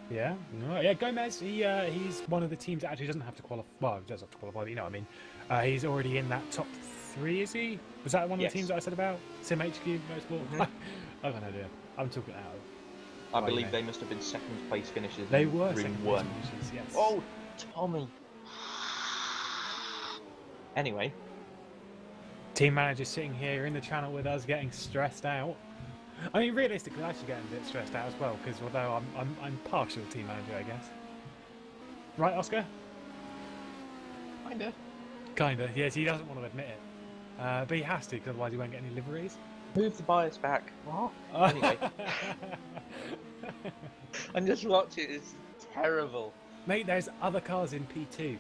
Yeah, no, yeah. Gomez, he's one of the teams that actually doesn't have to qualify. Well, he does have to qualify, but you know what I mean. He's already in that top 3, is he? Was that one of the teams that I said about? Sim HQ, Motorsport? I have no idea. I'm talking out of. I believe they must have been second place finishers. They in were Room second 1. place finishers, yes. Oh, Tommy. Anyway. Team manager sitting here in the channel with us, getting stressed out. I mean, realistically, I should get a bit stressed out as well, because although I'm partial team manager, I guess. Right, Oscar? Kinda. Yes, he doesn't want to admit it, but he has to, because otherwise he won't get any liveries. Move the bias back. What? Anyway. I'm just watching. It's terrible. Mate, there's other cars in P2,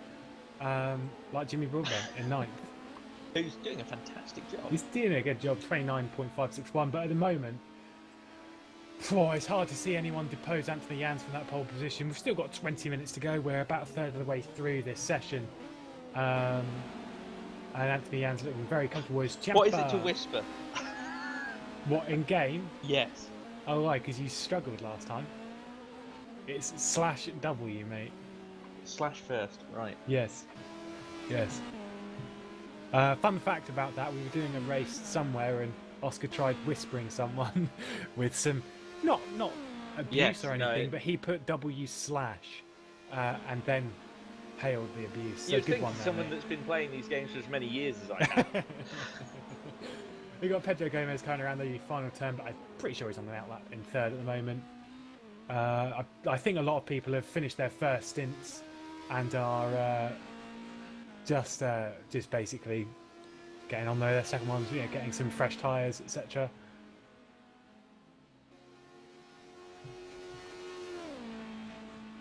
like Jimmy Broadbent in 9th. Who's doing a fantastic job. He's doing a good job, 29.561, but at the moment, it's hard to see anyone depose Anthony Jans from that pole position. We've still got 20 minutes to go. We're about a third of the way through this session. And Anthony Jans looking very comfortable with his What is it to whisper? What, in game? Yes. Oh, right, because you struggled last time. It's /W, mate. Slash first, right. Yes. Yes. Fun fact about that, we were doing a race somewhere and Oscar tried whispering someone with some, not abuse Yes, or no, anything, but he put W/ and then hailed the abuse. So You'd good think one there, someone mate. that's been playing these games for as many years as I have. We got Pedro Gomez kind of around the final turn, but I'm pretty sure he's on the outlap in third at the moment. I think a lot of people have finished their first stints and are just basically getting on their second ones, getting some fresh tyres, etc.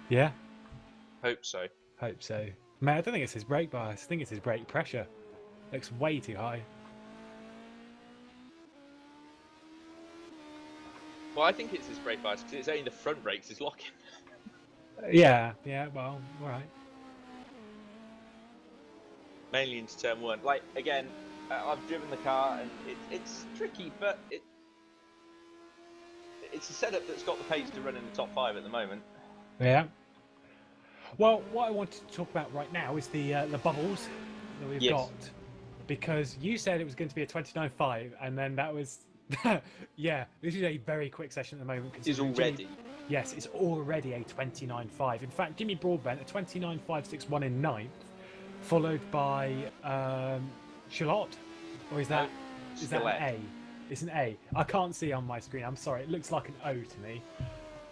Yeah, Hope so. hope so. Mate, I don't think it's his brake bias. I think it's his brake pressure. Looks way too high. Well, I think it's his brake bias because it's only the front brakes is locking. Yeah, well, all right. Mainly into turn one. Like, again, I've driven the car and it's tricky, but it's a setup that's got the pace to run in the top 5 at the moment. Yeah. Well, what I wanted to talk about right now is the bubbles that we've got, because you said it was going to be a 29.5, and then that was, yeah. This is a very quick session at the moment. Is already. Yes, it's already a 29.5. In fact, Jimmy Broadbent a 29.561 in 9th, followed by Charlotte, or is that an A? It's an A. I can't see on my screen. I'm sorry. It looks like an O to me.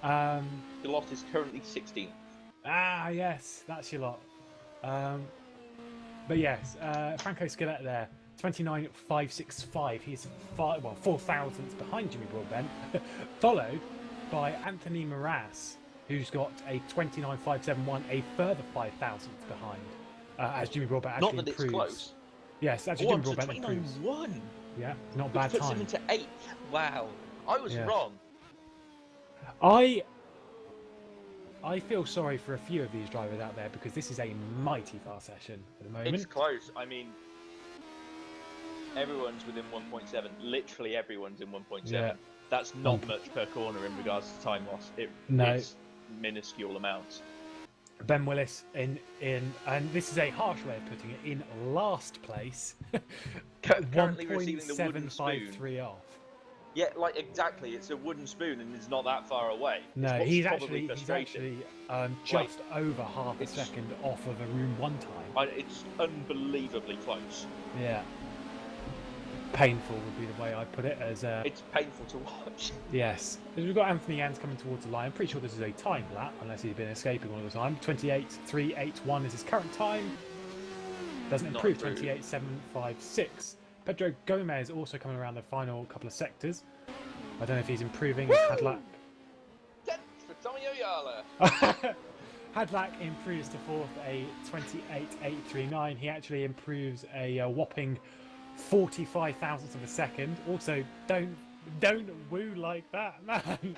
Charlotte is currently 16th. Ah, yes, that's your lot. But yes, Franco Scaletta there, 29.565. He's 4 thousandths behind Jimmy Broadbent, followed by Anthony Morass, who's got a 29.571, a further 5 thousandths behind. As Jimmy Broadbent actually Not that improves. it's close. Yes, actually Jimmy Broadbent improves. 29.1. Yeah, not bad Which puts time. him into 8th. Wow. I was wrong. I feel sorry for a few of these drivers out there because this is a mighty fast session at the moment. It's close. I mean, everyone's within 1.7. Literally everyone's in 1.7. Yeah. That's not much per corner in regards to time loss. It's minuscule amounts. Ben Willis in and this is a harsh way of putting it, in last place. Currently receiving the wooden spoon. 1.753 off. Yeah, like exactly. It's a wooden spoon and it's not that far away. No, It's he's probably actually frustrating. just over half a second off of a room 1 time. It's unbelievably close. Yeah. Painful would be the way I put it. As It's painful to watch. yes, as we've got Anthony Yans coming towards the line. I'm pretty sure this is a time lap, unless he's been escaping all the time. 28.381 is his current time. Doesn't improve. 28.756. Pedro Gomez also coming around the final couple of sectors. I don't know if he's improving. Hadlack. 10th for Tommy Oyala. Hadlack improves to 4th, a 28.839. He actually improves a whopping 45 thousandths of a second. Also, don't woo like that, man.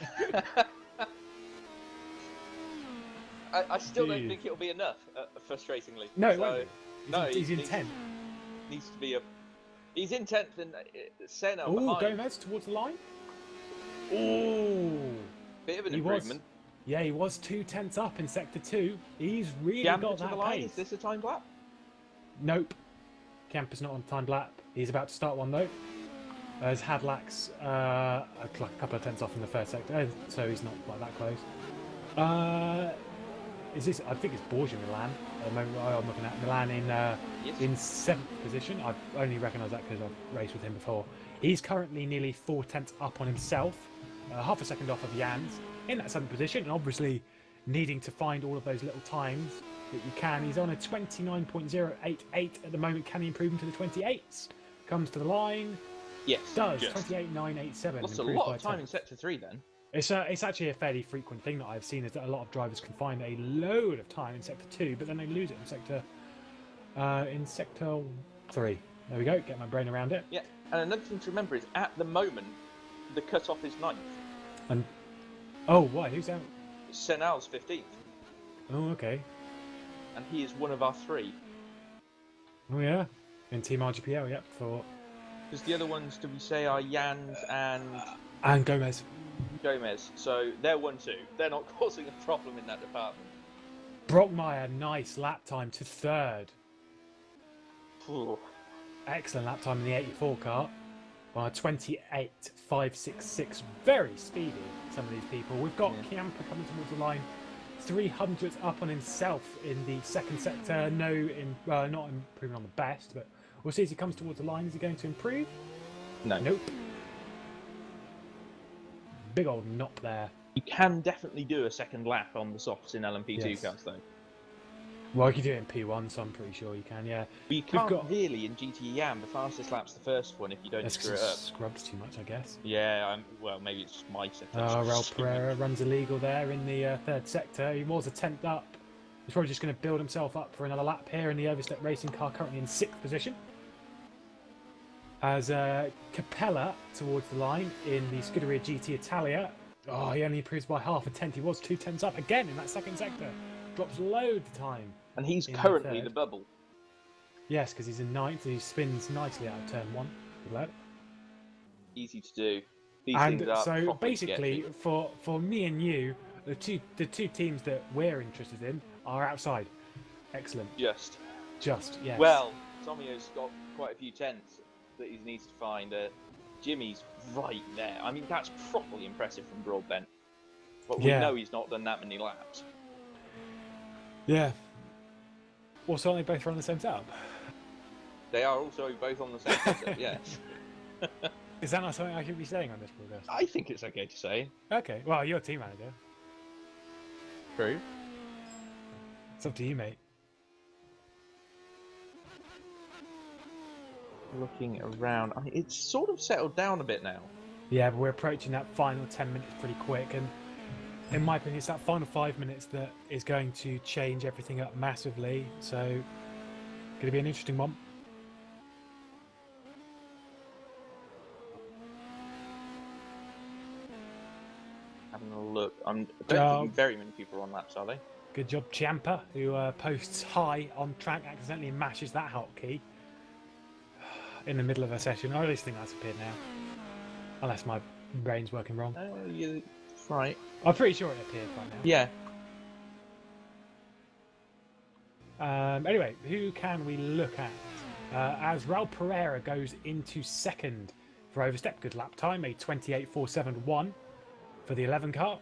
I still don't think it'll be enough, frustratingly. No, it won't be. He's in 10th. Needs to be a. He's in 10th and Senna Oh, behind. Gomez towards the line. Oh, Bit of an he improvement. Yeah, he was 2/10 up in sector 2. He's really Gamper got to that the line. pace. Is this a time lap? Nope. Camper's not on timed lap. He's about to start one though. As Hadlack's a couple of tenths off in the first sector, so he's not like that close. Is this? I think it's Borgia Milan. At the moment, I'm looking at Milan in 7th position. I've only recognised that because I've raced with him before. He's currently nearly 4 tenths up on himself, half a second off of Jans in that 7th position, and obviously needing to find all of those little times that you can. He's on a 29.088 at the moment. Can he improve into the 28s? Comes to the line. Yes. Does. Just. 28.987. That's a lot of time in sector 3 then. It's actually a fairly frequent thing that I've seen, is that a lot of drivers can find a load of time in sector 2, but then they lose it in sector 3. There we go. Get my brain around it. Yeah. And another thing to remember is at the moment the cut-off is 9th. And why? Who's out? Senal's 15th. Oh, okay. And he is one of our 3. Oh yeah, in Team RGPL. Yep. For Because the other ones, do we say, are Jans and Gomez. Gomez. So they're 1-2. They're not causing a problem in that department. Brockmeyer, nice lap time to third. Ooh. Excellent lap time in the 84 car. On a 28.566. Very speedy, some of these people. We've got Chiampa coming towards the line. 300 up on himself in the second sector. Not improving on the best, but we'll see as he comes towards the line. Is he going to improve? No. Nope. Big old knock there. You can definitely do a second lap on the softs in LMP2 Yes. cars, though. Well, you can do it in P1, so I'm pretty sure you can, yeah. But you can't really in GT Yam. The fastest lap's the first one if you don't That's screw it because up. it scrubs too much, I guess. Yeah, well, maybe it's just my setup. Raul Pereira runs illegal there in the third sector. He was a 10th up. He's probably just going to build himself up for another lap here in the Overstep Racing car, currently in 6th position. As Capella towards the line in the Scuderia GT Italia. Oh, he only improves by half a tenth. He was 2 tenths up again in that second sector. Drops loads of time. And he's in currently third. the bubble. Yes, because he's in 9th. He spins nicely out of turn 1. Good lad. Easy to do. These And things are so properly to get basically, to. for me and you, the two teams that we're interested in are outside. Excellent. Just. Yes. Well, Tomio's got quite a few tenths that he needs to find. Jimmy's right there. I mean, that's properly impressive from Broadbent. But we know he's not done that many laps. Yeah. Also, aren't they both run the same setup? They are also both on the same setup, yes. Is that not something I should be saying on this podcast? I think it's okay to say. Okay, well, you're team manager. True. It's up to you, mate. Looking around, it's sort of settled down a bit now. Yeah, but we're approaching that final 10 minutes pretty quick, and in my opinion, it's that final 5 minutes that is going to change everything up massively. So, going to be an interesting one. Having a look, I don't think very many people are on laps, are they? Good job, Ciampa, who posts high on track, accidentally mashes that hotkey in the middle of a session. I at least think that's appeared now, unless my brain's working wrong. You're right. I'm pretty sure it appeared by now. Yeah. Anyway, who can we look at? As Raul Pereira goes into second for Overstep. Good lap time, a 28.471 for the 11 car.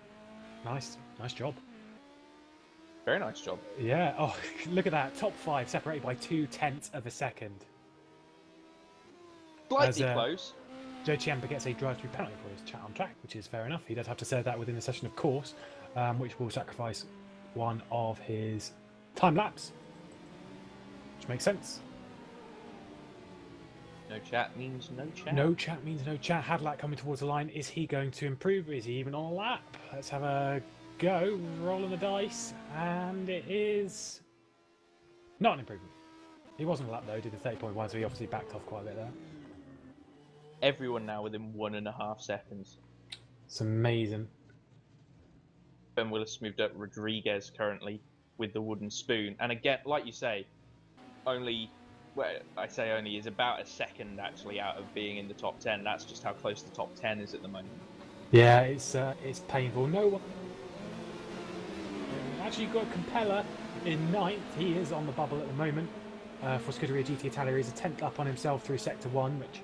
Nice job. Very nice job. Yeah, oh, look at that. Top 5 separated by 0.2 of a second. Slightly close. Joe Ciampa gets a drive-through penalty for his chat on track, which is fair enough. He does have to serve that within the session, of course, which will sacrifice one of his time laps, which makes sense. No chat means no chat. No chat means no chat. Hadlack coming towards the line. Is he going to improve? Is he even on a lap? Let's have a go. Rolling the dice. And it is not an improvement. He wasn't a lap though, did the 30.1, so he obviously backed off quite a bit there. Everyone now within 1.5 seconds. It's amazing. Ben Willis moved up Rodriguez currently with the wooden spoon. And again, like you say, only, well, I say only, is about a second actually out of being in the top 10. That's just how close the top 10 is at the moment. Yeah, it's painful. No one. Actually, you've got Capella in 9th. He is on the bubble at the moment. For Scuderia GT Italia, he's a 10th up on himself through Sector 1, which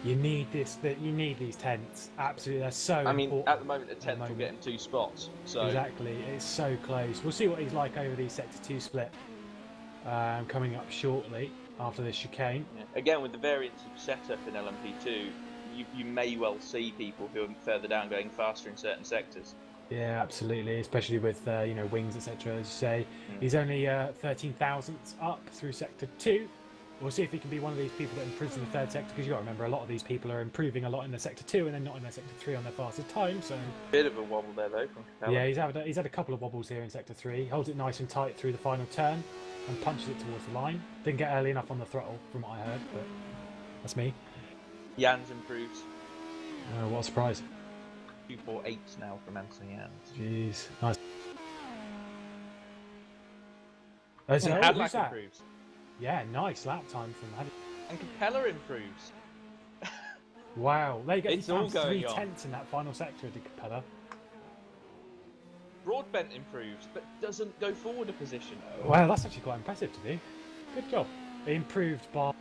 you need you need these 10ths. Absolutely, they're so important. I mean, at the moment, a 10th will get him 2 spots. So exactly, it's so close. We'll see what he's like over the Sector 2 split coming up shortly after this chicane. Yeah. Again, with the variance of setup in LMP2, you may well see people who are further down going faster in certain sectors. Yeah, absolutely, especially with wings, etc. As you say, he's only 13 thousandths up through Sector 2. We'll see if he can be one of these people that improves in the third sector, because you've got to remember a lot of these people are improving a lot in the Sector 2 and then not in their Sector 3 on their fastest time. So bit of a wobble there though from Capella. Yeah, he's had a couple of wobbles here in Sector 3. Holds it nice and tight through the final turn and punches it towards the line. Didn't get early enough on the throttle from what I heard, but that's me. Jans improves. What a surprise. 2.48 now from Anthony Jans. Jeez, nice. Hadlack improves. Yeah, nice lap time from Hadlack. And Capella improves. Wow, there you go. It's all going 3 on. tenths in that final sector, did Capella. Broadbent improves, but doesn't go forward a position. Well, that's actually quite impressive to do. Good job. It improved by...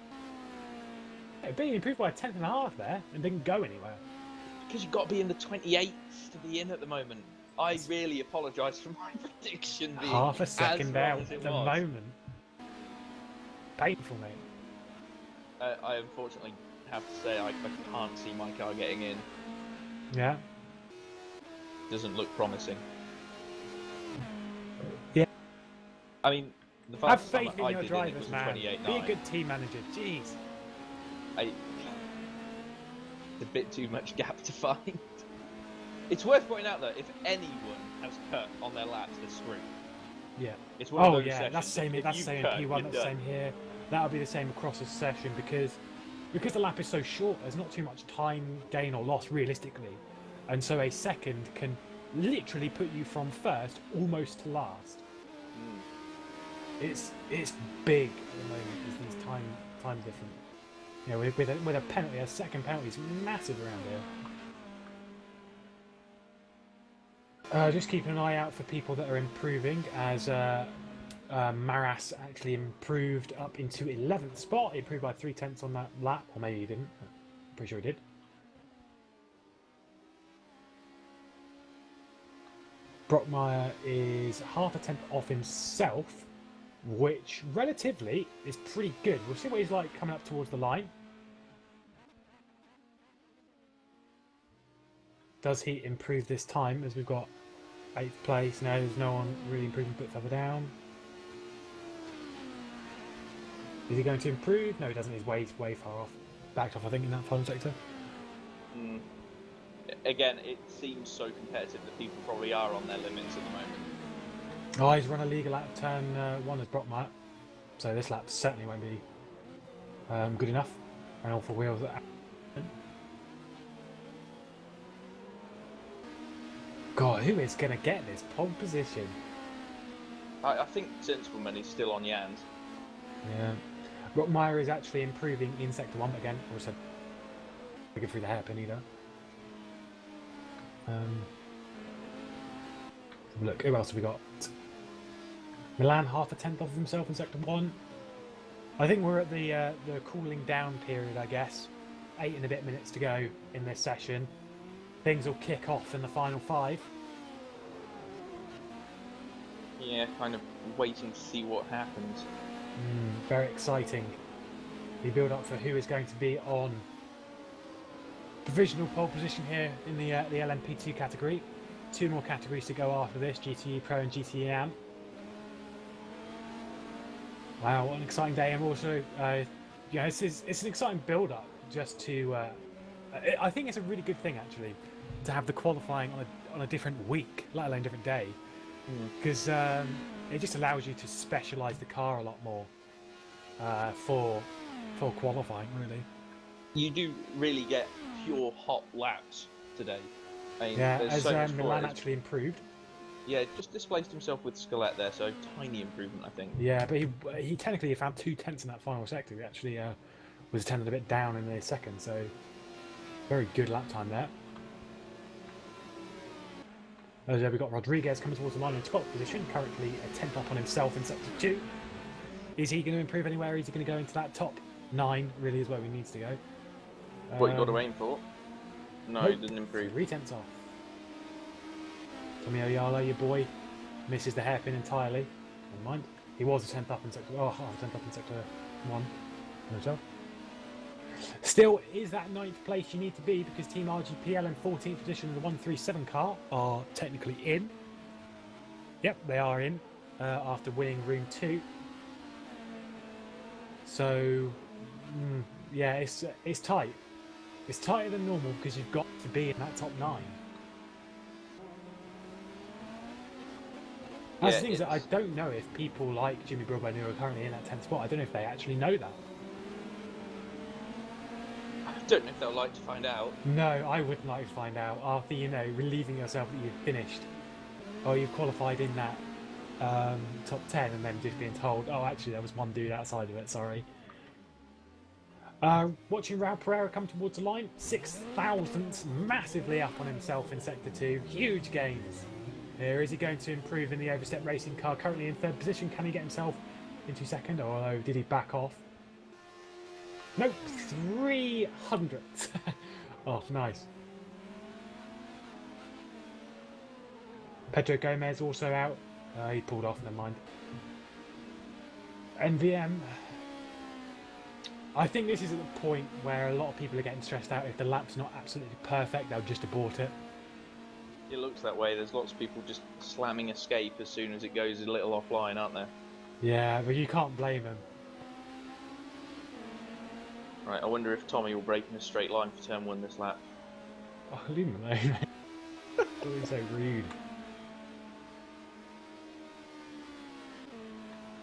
It being improved by a tenth and a half there and didn't go anywhere. Because you've got to be in the 28th to be in at the moment. I really apologise for my prediction being Half a as second wrong out as it at the was. moment. Painful, mate. I unfortunately have to say I can't see my car getting in. Yeah. Doesn't look promising. Yeah. I mean, the Have first time faith in I your did it, it was drivers, a man. 28.9. Be a good team manager. Jeez. It's a bit too much gap to find. It's worth pointing out that if anyone has cut on their laps, they're screwed. Yeah. It's one of Oh those yeah, sessions that's the same. if That's the you same cut, in P1. you're That's the done. same here. That'll be the same across the session because the lap is so short. There's not too much time gain or loss realistically, and so a second can literally put you from first almost to last. It's big at the moment. Is these time different. You know, with a penalty, a second penalty is massive around here. Just keeping an eye out for people that are improving, as Maras actually improved up into 11th spot. He improved by 0.3 on that lap, or maybe he didn't. I'm pretty sure he did. Brockmeyer is half a tenth off himself, which relatively is pretty good. We'll see what he's like coming up towards the line. Does he improve this time, as we've got 8th place? No, there's no one really improving a bit further down. Is he going to improve? No, he doesn't. He's way far off. Backed off, I think, in that final sector. Again, it seems so competitive that people probably are on their limits at the moment. Oh, he's run a legal lap turn 1 as Brockmeyer. So this lap certainly won't be good enough. And all 4 wheels. God, who is going to get this pole position? I think Sensible Money's still on Jan's. Yeah. Brockmeyer is actually improving in Sector 1, but again, also looking through the hairpin either. Look, who else have we got? Milan half a tenth off himself in Sector 1. I think we're at the cooling down period, I guess. 8 and a bit minutes to go in this session. Things will kick off in the final 5. Yeah, kind of waiting to see what happens. Very exciting. The build up for who is going to be on provisional pole position here in the LMP2 category. 2 more categories to go after this, GTE Pro and GTE Am. Wow, what an exciting day. And also, yeah, it's an exciting build up just to... I think it's a really good thing, actually, to have the qualifying on a different week, let alone different day. Because it just allows you to specialise the car a lot more for qualifying, really. You do really get pure hot laps today. I mean, Yeah, there's as so much Milan more. actually improved. Yeah, just displaced himself with Skelett there, so tiny improvement, I think. Yeah, but he technically found 2 tenths in that final sector. He actually was tended a bit down in the second, so very good lap time there. We've got Rodriguez coming towards the line in 12th position, currently a 10th up on himself in sector 2. Is he going to improve anywhere? Is he going to go into that top 9? Really is where he needs to go. What you got to aim for? No, Nope. it didn't improve. 3 tenths off. Tommy Oyala, your boy, misses the hairpin entirely. Never mind. He was a 10th up in sector. Oh, half a 10th up in sector 1. No job. Still, is that 9th place you need to be, because Team RGPL in 14th position in the 137 car are technically in. Yep, they are in after winning Room 2. So, yeah, it's tight. It's tighter than normal because you've got to be in that top 9. That's the thing is that I don't know if people like Jimmy Broadbent, who are currently in that 10th spot, I don't know if they actually know that. I don't know if they'll like to find out. No, I wouldn't like to find out after, relieving yourself that you've finished or you've qualified in that top 10 and then just being told, oh, actually, there was one dude outside of it, sorry. Watching Raul Pereira come towards the line, 6 thousandths, massively up on himself in Sector 2, huge gains. Here, is he going to improve in the overstep racing car? Currently in third position. Can he get himself into second? Or did he back off? Nope, 300th. Oh, nice. Pedro Gomez also out. He pulled off, never mind. NVM. I think this is at the point where a lot of people are getting stressed out. If the lap's not absolutely perfect, they'll just abort it. It looks that way. There's lots of people just slamming escape as soon as it goes a little offline, aren't there? Yeah, but you can't blame them. Right, I wonder if Tommy will break in a straight line for turn 1 this lap. Oh, leave him alone. Always so rude.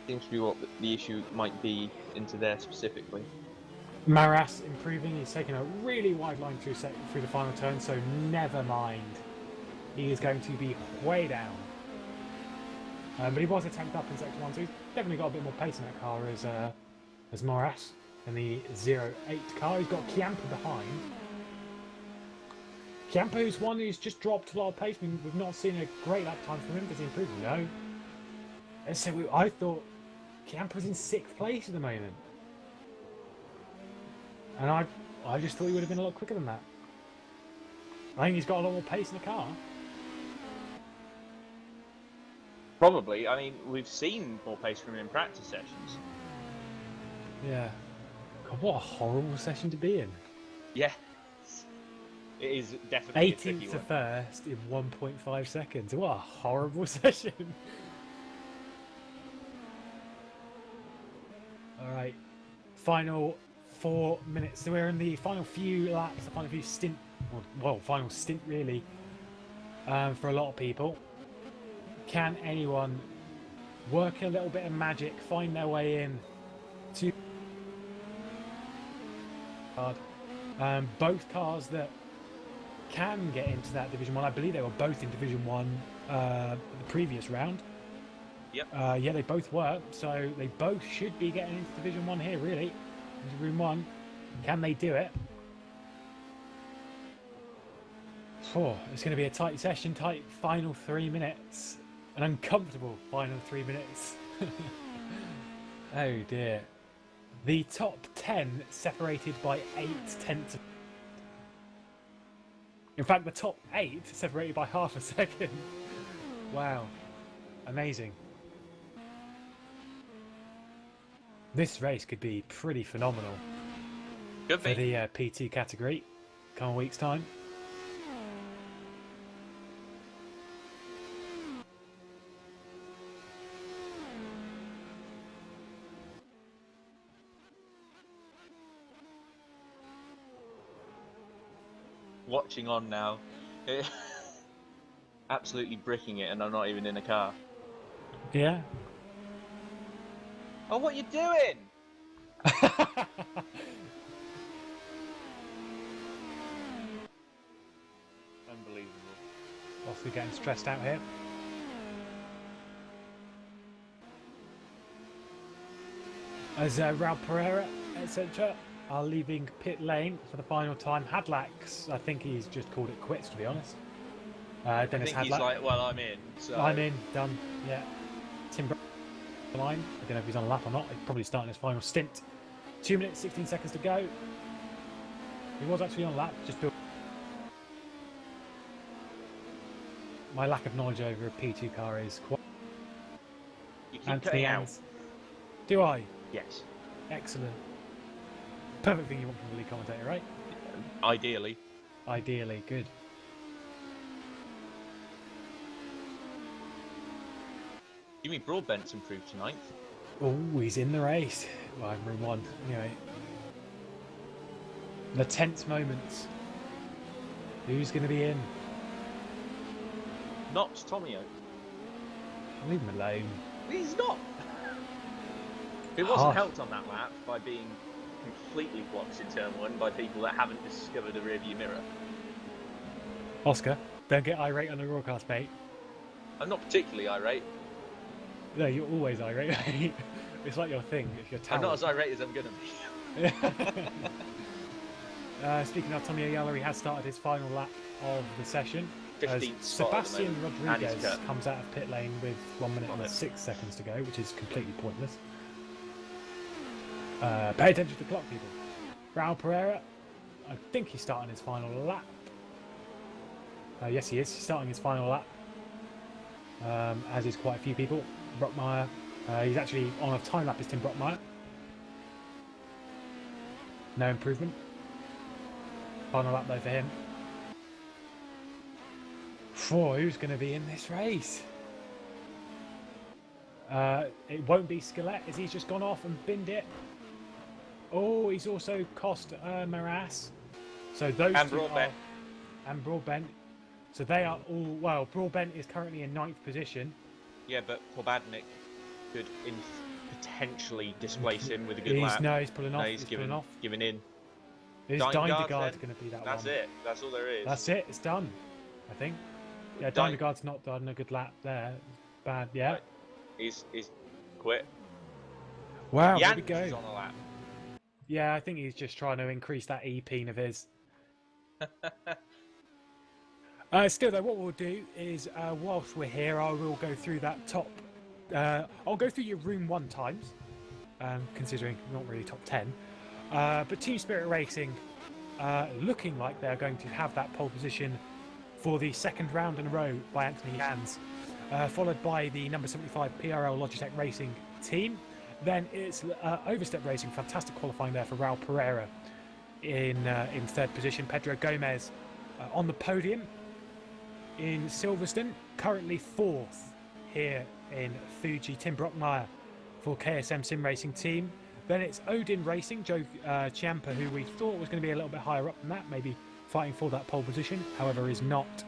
Seems to be what the issue might be into there specifically. Maras improving. He's taken a really wide line through the final turn, so never mind. He is going to be way down. But he was a 10th up in Sector 1, so he's definitely got a bit more pace in that car as Maras in the 08 car. He's got Chiampa behind. Chiampa is one who's just dropped a lot of pace. We've not seen a great lap time from him. Does he improve? No. And so I thought Chiampa was in 6th place at the moment. And I just thought he would have been a lot quicker than that. I think he's got a lot more pace in the car. Probably. I mean, we've seen more pace from him in practice sessions. Yeah. God, what a horrible session to be in. Yeah. It is definitely a tricky 18th one. to first in 1.5 seconds. What a horrible session. Alright. Final 4 minutes. So we're in the final few laps, the final few stint. Well, final stint really. For a lot of people. Can anyone work a little bit of magic, find their way in to both cars that can get into that Division 1? I believe they were both in Division 1 the previous round. Yep. Yeah, they both were, so they both should be getting into Division 1 here, really. Into Room 1. Can they do it? Oh, it's going to be a tight session, tight final 3 minutes. An uncomfortable final 3 minutes. Oh dear. The top 10 separated by 8/10. In fact, the top 8 separated by half a second. Wow. Amazing. This race could be pretty phenomenal Could for be. the PT category. Come a week's time. Watching on now. Absolutely bricking it, and I'm not even in a car. Yeah. Oh, what are you doing? Unbelievable. Also getting stressed out here. As Raul Pereira, etc., are leaving pit lane for the final time. Hadlax, I think he's just called it quits, to be honest. I Dennis think he's Hadlack. like, well, I'm in. So. I'm in, done. Yeah. Tim the line. I don't know if he's on a lap or not. He's probably starting his final stint. 2 minutes, 16 seconds to go. He was actually on a lap, just built. My lack of knowledge over a P2 car is quite. You keep cutting out. Ans. Do I? Yes. Excellent. Perfect thing you want from the lead commentator, right? Ideally. Ideally, good. Jimmy Broadbent's improved tonight. Oh, he's in the race. Well, I'm room 1. Anyway. The tense moments. Who's going to be in? Not Tomio. Leave him alone. He's not. It wasn't Harsh. helped on that lap by being completely blocked in turn 1 by people that haven't discovered a rearview mirror. Oscar, don't get irate on the broadcast, mate. I'm not particularly irate. No, you're always irate, mate. It's like your thing. It's your I'm talent. not as irate as I'm going to be. Speaking of Tommy Ayala, he has started his final lap of the session. 15th spot at the Sebastian moment, and he's Rodriguez cut. comes out of pit lane with 1 minute On and it. 6 seconds to go, which is completely pointless. Pay attention to the clock, people. Raul Pereira, I think he's starting his final lap. Yes, he is. He's starting his final lap, as is quite a few people. Brockmeyer, he's actually on a time lap, is Tim Brockmeyer. No improvement. Final lap though for him. Who's going to be in this race? It won't be Skillet, as he's just gone off and binned it. Oh, he's also cost Maras. So those And two Broadbent. and Broadbent. So they are all, well, Broadbent is currently in 9th position. Yeah, but Pobadnik could potentially displace him with a good lap. No, he's pulling off. No, he's pulling off. giving in. Is Dynegard Dynegard's then? going to be that That's one? it. That's all there is. That's it. It's done, I think. Yeah, Dyn- Dynegard's not done a good lap there. Bad, yeah. Right. He's quit. Wow, there Jans we go. is on a lap. Yeah, I think he's just trying to increase that EP of his. Still though, what we'll do is, whilst we're here, I will go through that top. I'll go through your room 1 times, considering not really top 10. But Team Spirit Racing, looking like they're going to have that pole position for the 2nd round in a row by Anthony Jans, followed by the number 75 PRL Logitech Racing team. Then it's Overstep Racing, fantastic qualifying there for Raul Pereira in 3rd position. Pedro Gomez on the podium in Silverstone, currently 4th here in Fuji. Tim Brockmeyer for KSM Sim Racing team. Then it's Odin Racing, Joe Ciampa, who we thought was going to be a little bit higher up than that, maybe fighting for that pole position, however is not.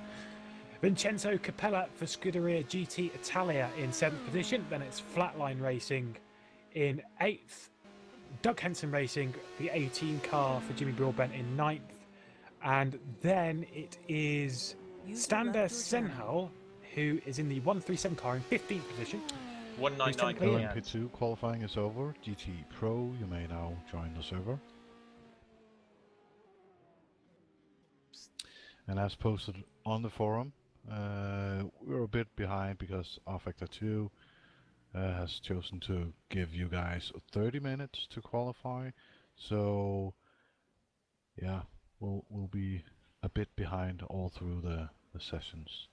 Vincenzo Capella for Scuderia GT Italia in 7th position. Then it's Flatline Racing in 8th. Doug Henson Racing, the 18 car for Jimmy Broadbent in 9th. And then it is Stander Senhal, who is in the 137 car in 15th position. 199 LMP2 Jans. qualifying is over. GT Pro, you may now join the server. And as posted on the forum, we're a bit behind because R-Factor 2 has chosen to give you guys 30 minutes to qualify. So yeah, we'll be a bit behind all through the sessions.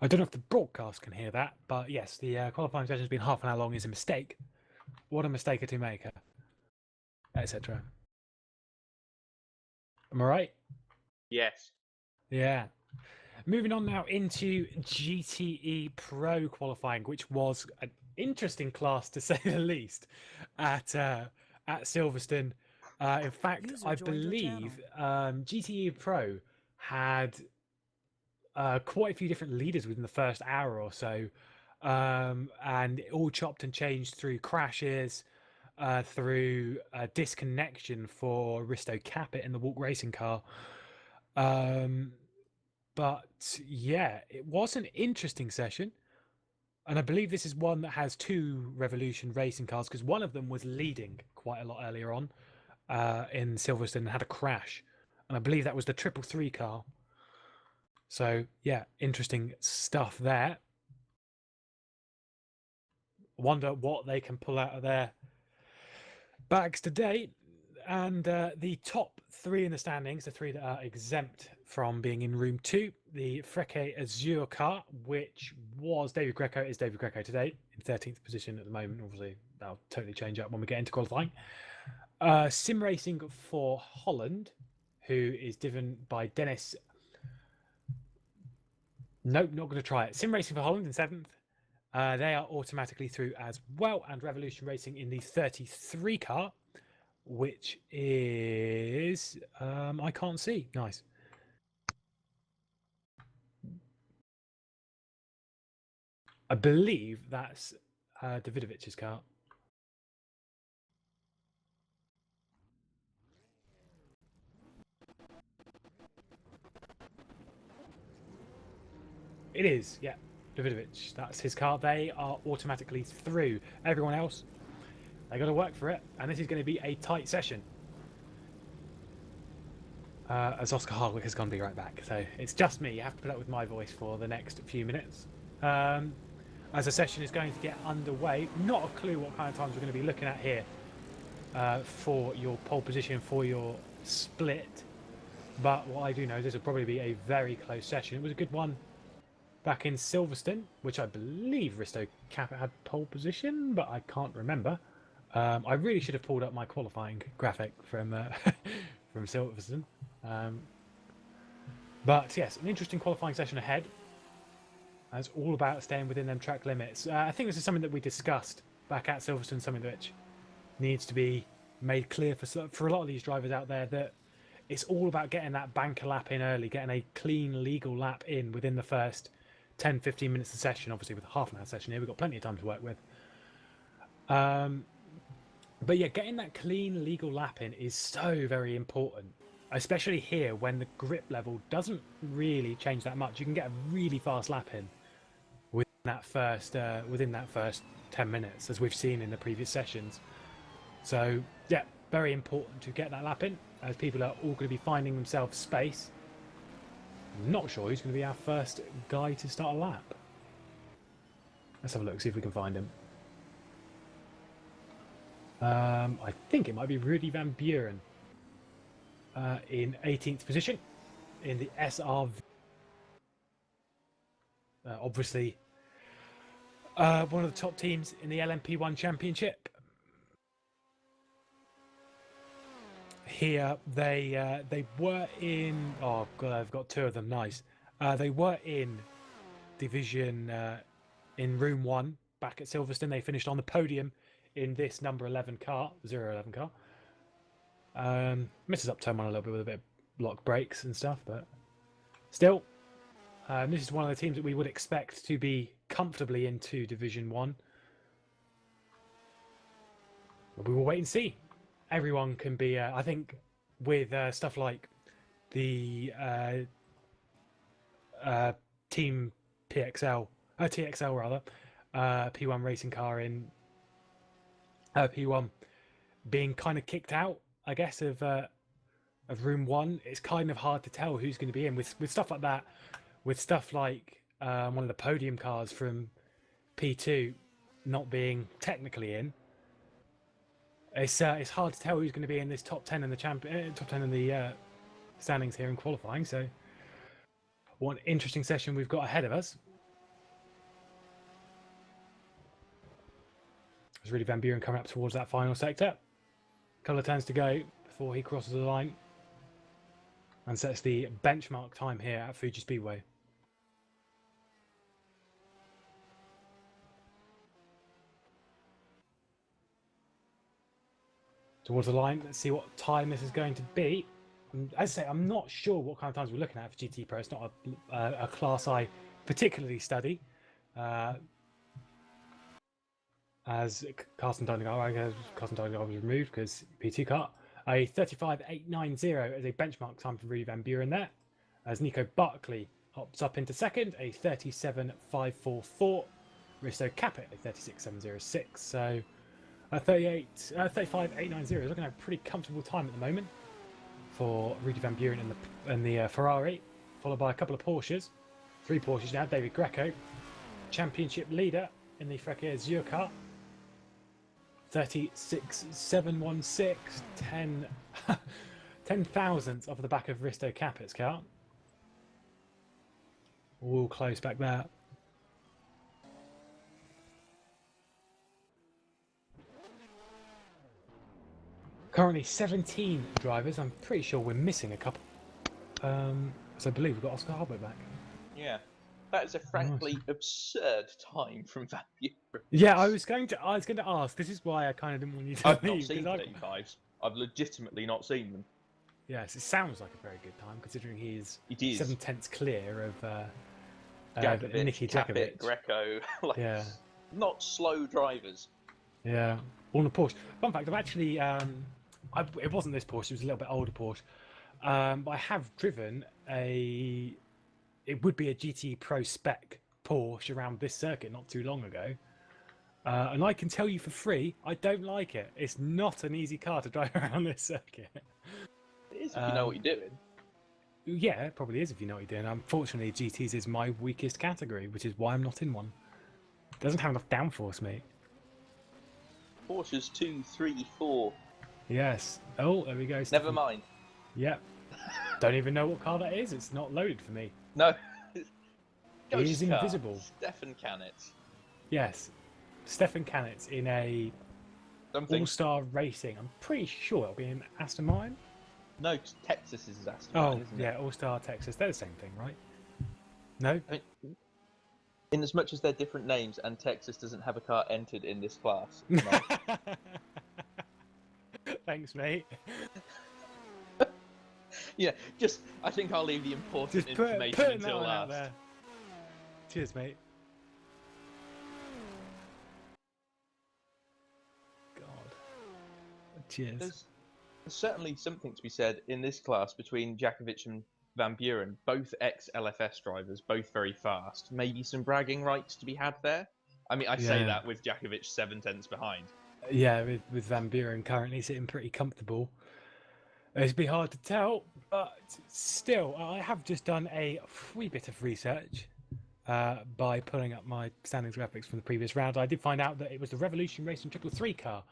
I don't know if the broadcast can hear that, but yes, the qualifying session has been half an hour long is a mistake. What a mistake to make, etc. Am I right? Yes. Yeah. Moving on now into GTE Pro qualifying, which was an interesting class to say the least at Silverstone. In fact, User I joined your believe GTE Pro had quite a few different leaders within the first hour or so, and it all chopped and changed through crashes, through disconnection for Risto Capit in the Walk Racing car. But yeah, it was an interesting session. And I believe this is one that has 2 Revolution racing cars, because one of them was leading quite a lot earlier on in Silverstone and had a crash. And I believe that was the 333 car. So yeah, interesting stuff there. Wonder what they can pull out of their bags today. And the top 3 in the standings, the 3 that are exempt from being in room 2, the Freche Azure car, which was David Greco, is David Greco today in 13th position at the moment. Obviously, that'll totally change up when we get into qualifying. Sim Racing for Holland, who is driven by Dennis. Nope, not going to try it. Sim Racing for Holland in 7th. They are automatically through as well. And Revolution Racing in the 33 car, which is I can't see. Nice. I believe that's Davidovic's car. It is, yeah. Davidovic, that's his car. They are automatically through. Everyone else, they got to work for it. And this is going to be a tight session. as Oscar Hardwick has gone to be right back. So it's just me. You have to put up with my voice for the next few minutes. As the session is going to get underway, not a clue what kind of times we're going to be looking at here for your pole position, for your split. But what I do know is this will probably be a very close session. It was a good one back in Silverstone, which I believe Risto Capit had pole position, but I can't remember. I really should have pulled up my qualifying graphic from from Silverstone. But yes, an interesting qualifying session ahead. It's all about staying within them track limits. I think this is something that we discussed back at Silverstone, something which needs to be made clear for a lot of these drivers out there, that it's all about getting that banker lap in early, getting a clean, legal lap in within the first 10-15 minutes of session. Obviously, with a half an hour session here, we've got plenty of time to work with. But yeah, getting that clean, legal lap in is so very important, especially here when the grip level doesn't really change that much. You can get a really fast lap in within that first 10 minutes, as we've seen in the previous sessions. So yeah, very important to get that lap in, as people are all going to be finding themselves space. I'm not sure who's going to be our first guy to start a lap. Let's have a look, see if we can find him. I think it might be Rudy Van Buren in 18th position in the SRV. Obviously, one of the top teams in the LMP1 Championship. Here, they were in. Oh god, I've got two of them. Nice. They were in Division in Room 1 back at Silverstone. They finished on the podium in this number 11 car, 011 car. Misses up turn 1 a little bit with a bit of block brakes and stuff, but still, this is one of the teams that we would expect to be comfortably into Division 1. But we will wait and see. Everyone can be, I think, with stuff like the Team TXL rather, P1 racing car in P1 being kind of kicked out, I guess, of Room 1. It's kind of hard to tell who's going to be in with stuff like that. With stuff like one of the podium cars from P2 not being technically in, it's hard to tell who's going to be in this top 10 in the top 10 in the standings here in qualifying. So, what an interesting session we've got ahead of us. There's Rudy Van Buren coming up towards that final sector. A couple of turns to go before he crosses the line and sets the benchmark time here at Fuji Speedway. Towards the line, let's see what time this is going to be. As I say, I'm not sure what kind of times we're looking at for GT Pro. It's not a class I particularly study. As Carsten Deininger was removed because P2 car. A 35.890 as a benchmark time for Rudy Van Buren there. As Nico Barkley hops up into second, a 37.544. Risto Capit, a 36.706. So a 35.890 is looking at a pretty comfortable time at the moment for Rudy Van Buren in the Ferrari, followed by a couple of Porsches. 3 Porsches now. David Greco, championship leader in the Freccia Azure car. 36.716, 10 thousandths off the back of Risto Capit's car. All close back there. Currently 17 drivers. I'm pretty sure we're missing a couple. So I believe we've got Oscar Hardwick back. Yeah. That is a frankly absurd time from Van Buren. Yeah, I was going to ask. This is why I kind of didn't want you to I've leave. not seen P5s. I've legitimately not seen them. Yes, it sounds like a very good time considering he is It is 7/10 clear of Nicky Capit, Djokovic. Greco, Yeah, not slow drivers. yeah. All in a Porsche. Fun fact: I've actually it wasn't this Porsche. It was a little bit older Porsche. But I have driven it would be a GT Pro spec Porsche around this circuit not too long ago. And I can tell you for free, I don't like it. It's not an easy car to drive around this circuit. It is if you know what you're doing. Yeah, it probably is if you know what you're doing. Unfortunately, GTs is my weakest category, which is why I'm not in one. Doesn't have enough downforce, mate. Porsche's 2, 3, 4. Yes. Oh, there we go. Never Stefan. mind. Yep. Don't even know what car that is. It's not loaded for me. No. He Ghost is car. invisible. Stefan Canitz. Yes. Stefan Canitz in a Something. All-Star Racing. I'm pretty sure it'll be in Aston Martin. No, Texas is Aston Oh, Martin, isn't yeah, it? All-Star Texas. They're the same thing, right? No? I mean, in as much as they're different names, and Texas doesn't have a car entered in this class. No. Thanks, mate. Yeah, I think I'll leave the important Just information putting that until one out last. there. Cheers, mate. God. Cheers. There's certainly something to be said in this class between Jakovic and Van Buren, both ex-LFS drivers, both very fast. Maybe some bragging rights to be had there. I mean, I say Yeah. that with Jakovic 7 tenths behind. Yeah, with Van Buren currently sitting pretty comfortable. It'd be hard to tell, but still, I have just done a wee bit of research by pulling up my standings graphics from the previous round. I did find out that it was the Revolution Racing 333 car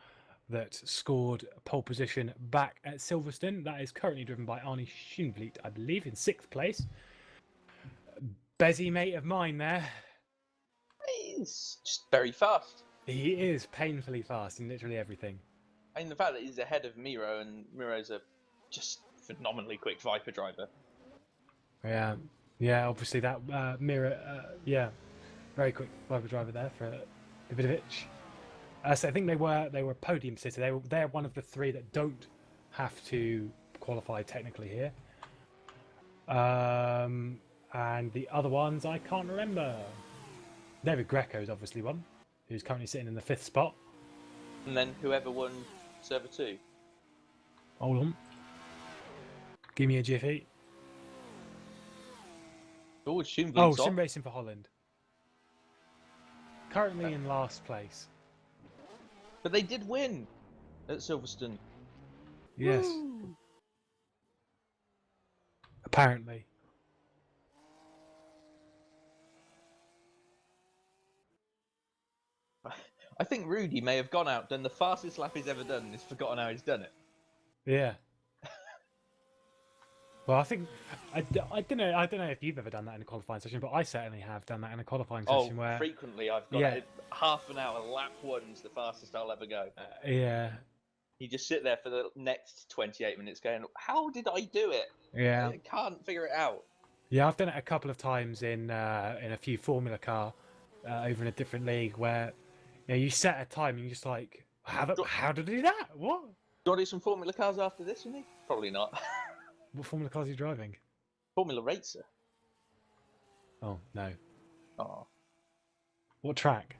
that scored pole position back at Silverstone. That is currently driven by Arnie Schoenvliet, I believe, in 6th place. Bezzy mate of mine there. He's just very fast. He is painfully fast in literally everything. I mean, the fact that he's ahead of Miro, and Miro's a just phenomenally quick Viper driver. Yeah, obviously that Mira, very quick Viper driver there for Davidovic. So I think they were podium sitter. They're one of the 3 that don't have to qualify technically here. And the other ones I can't remember. David Greco is obviously one, who's currently sitting in the 5th spot. And then whoever won Server 2. Hold on. Give me a jiffy. Oh, Schoenvliet's Oh, off. Sim Racing for Holland. Currently in last place. But they did win at Silverstone. Yes. Woo! Apparently. I think Rudy may have gone out, done the fastest lap he's ever done, and he's forgotten how he's done it. Yeah. Well, I think I don't know if you've ever done that in a qualifying session, but I certainly have done that in a qualifying session where Frequently I've got it, half an hour, lap 1's the fastest I'll ever go. yeah. You just sit there for the next 28 minutes going, how did I do it? Yeah. I can't figure it out. Yeah, I've done it a couple of times in a few Formula Car over in a different league where you set a time and you're just like, how did I do that? What? Do you want to do some Formula Cars after this with me? Probably not. What Formula Cars are you driving? Formula Racer. Oh, no. Oh, What track?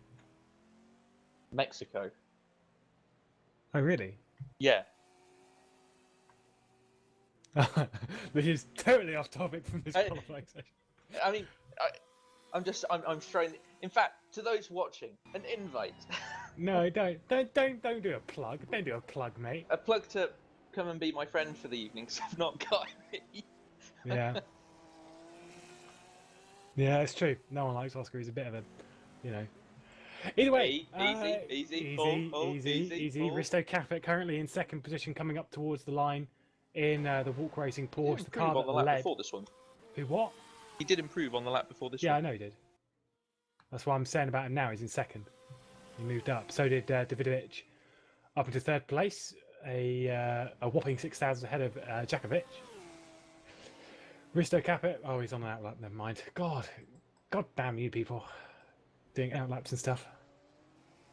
Mexico. Oh, really? Yeah. This is totally off topic from this I- qualifying session. I mean, I'm throwing. In fact, to those watching, an invite. No, don't do a plug. Don't do a plug, mate. A plug to come and be my friend for the evening, because I've not got any. Yeah. Yeah, it's true. No one likes Oscar. He's a bit of a, Either way, Easy. easy. Oh. Risto Capet currently in 2nd position, coming up towards the line in the Walk Racing Porsche. The car on the lap led. before this one. Who? What? He did improve on the lap before this Yeah, I one. know he did. That's why I'm saying about him now. He's in 2nd. He moved up. So did Davidovic, up into 3rd place, a whopping 6,000 ahead of Jakovic. Risto Capet. Oh, he's on an outlap. Never mind. God damn you people, doing outlaps and stuff.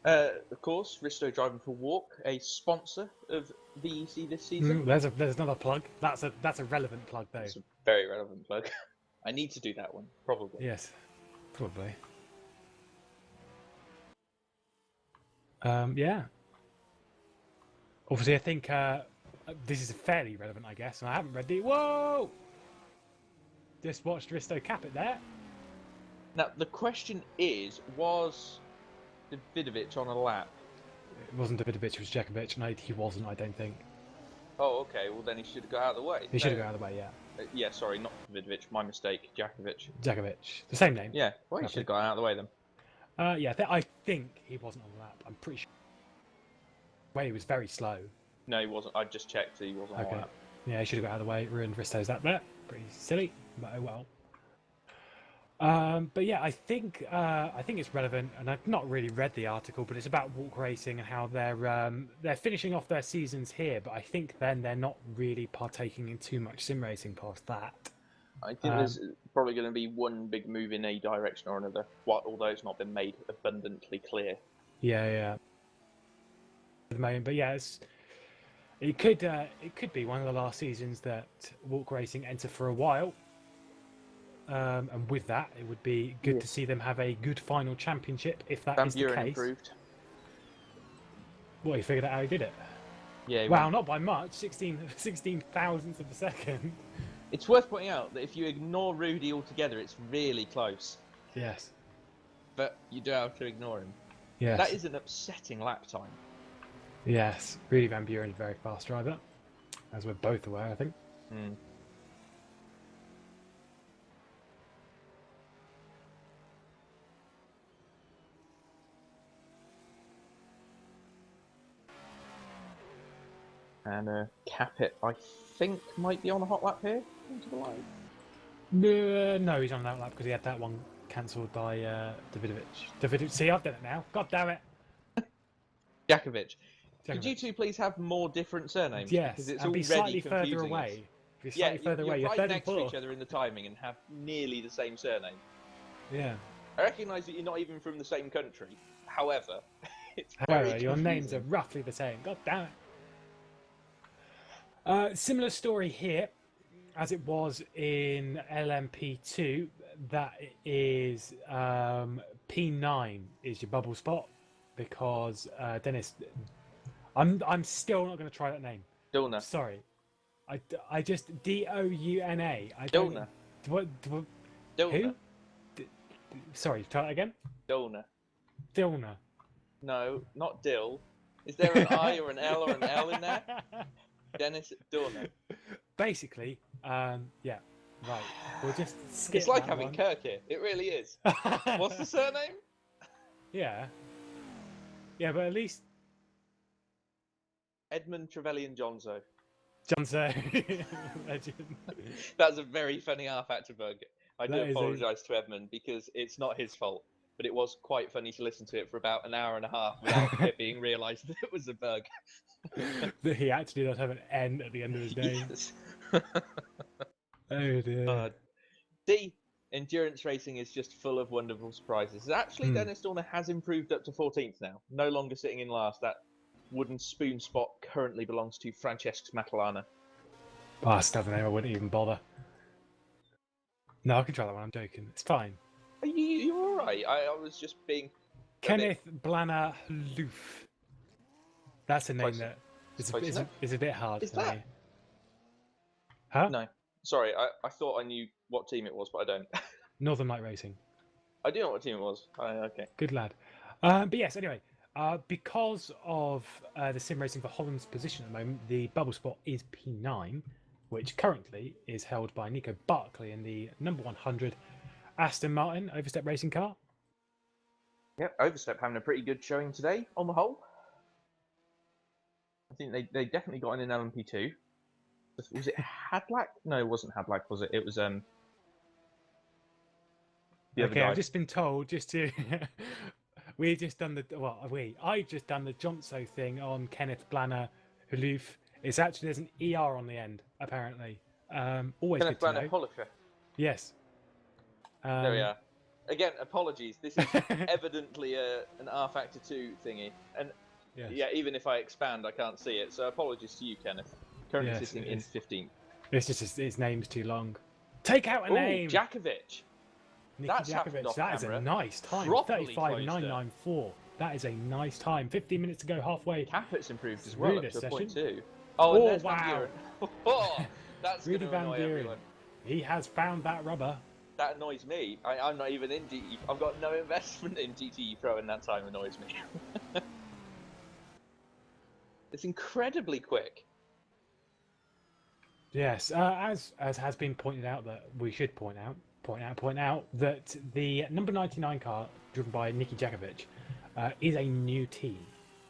Of course, Risto driving for Walk, a sponsor of VEC this season. There's another plug. That's a relevant plug though. It's a very relevant plug. I need to do that one, probably. Yes, probably. Yeah. Obviously, I think this is fairly relevant, I guess. And I haven't read the. Whoa! Just watched Risto Capet there. Now, the question is, was Davidovic on a lap? It wasn't Davidovic, it was Jakovic. No, he wasn't, I don't think. Oh, okay, well then he should have got out of the way. He should have gone out of the way, yeah. Yeah, sorry, not Vidovic. My mistake. Jakovic. Djokovic, the same name. Yeah. Well, you Roughly. should have got out of the way then. Yeah, I think he wasn't on the lap. I'm pretty sure. Well, he was very slow. No, he wasn't. I just checked. He wasn't on Okay. that. Yeah, he should have got out of the way. Ruined Risto's that there. Pretty silly, but oh well. But yeah, I think it's relevant, and I've not really read the article, but it's about walk racing and how they're finishing off their seasons here. But I think then they're not really partaking in too much sim racing past that. I think there's probably going to be one big move in a direction or another. Although it's not been made abundantly clear. Yeah. At the moment, but yeah, it could be one of the last seasons that walk racing enter for a while. And with that, it would be good to see them have a good final championship if that Van is the Buren case. improved. Well, he figured out how he did it. Yeah. he Wow, went- not by much. 16 thousandths of a second. It's worth pointing out that if you ignore Rudy altogether, it's really close. Yes. But you do have to ignore him. Yes. That is an upsetting lap time. Yes. Rudy Van Buren is a very fast driver, as we're both aware, I think. Hmm. And Capit, I think, might be on a hot lap here. Into the line. No, he's on that lap because he had that one cancelled by Davidovic. See, I've done it now. God damn it. Jakovic. Could Djokovic. you two please have more different surnames? Yes, Because it's and be already slightly further confusing us. away. Be slightly further away. You're You're right third and next to fourth. each other in the timing and have nearly the same surname. Yeah. I recognise that you're not even from the same country. However, it's However, very your names are confusing. roughly the same. God damn it. Similar story here, as it was in LMP2. That is P9 is your bubble spot because Dennis. I'm still not going to try that name. Dulna. Sorry, I just Douna. I don't. Dulna. What? Dulna. Who? Sorry, try that again. Dulna. Dilna. No, not Dill. Is there an I or an L or an L in there? Dennis Dulna. Basically, yeah, right. We'll just skip. It's like that having one. Kirk here. It really is. What's the surname? Yeah. Yeah, but at least Edmund Trevelyan Jonzo. Johnson. Legend. That's a very funny half actor bug. I do That is a- apologise to Edmund because it's not his fault, but it was quite funny to listen to it for about an hour and a half without it being realised that it was a bug. That he actually does have an N at the end of his name. Yes. Oh dear. D. Endurance racing is just full of wonderful surprises. Actually, Dennis Dorner has improved up to 14th now. No longer sitting in last. That wooden spoon spot currently belongs to Francesco Matalana. Oh, I still don't know. I wouldn't even bother. No, I can try that one. I'm joking. It's fine. Are you're all right. I was just being. Kenneth Blanner Loof. That's a name Close- that is close enough. a bit hard Is for that- me. Huh? No, sorry. I thought I knew what team it was, but I don't. Northern Light Racing. I do know what team it was. Okay. Good lad. But yes, anyway, because of the sim racing for Holland's position at the moment, the bubble spot is P9, which currently is held by Nico Barkley in the number 100 Aston Martin Overstep racing car. Yep, Overstep having a pretty good showing today on the whole. I think they definitely got in LMP2. Was it Hadlack? No, it wasn't Hadlack, was it? It was the other Okay, guy. I've just been told just to. I've just done the Johnso thing on Kenneth Blanner Huluf. It's actually there's an ER on the end apparently. Always Kenneth good to Branagh know. Polisher. Yes. There we are. Again, apologies. This is evidently an R Factor 2 thingy, and Yes. yeah, even if I expand, I can't see it. So apologies to you, Kenneth. Currently Yes, sitting it in is. 15th. It's just his name's too long. Take out a Ooh, name. Jakovic. Nikki That's happened Jakovic. off That is a camera. nice time. Properly 35.994. That is a nice time. 15 minutes to go halfway. Capit's improved as It's well really up to a this point session. too. Oh, and Oh, there's Van wow. Buren. Oh, that's going Rudy to Van annoy Buren. everyone. He has found that rubber. That annoys me. I'm not even in GT. I've got no investment in GT Pro, and that time annoys me. It's incredibly quick. Yes, as has been pointed out, that we should point out that the number 99 car driven by Niki Jakovic is a new team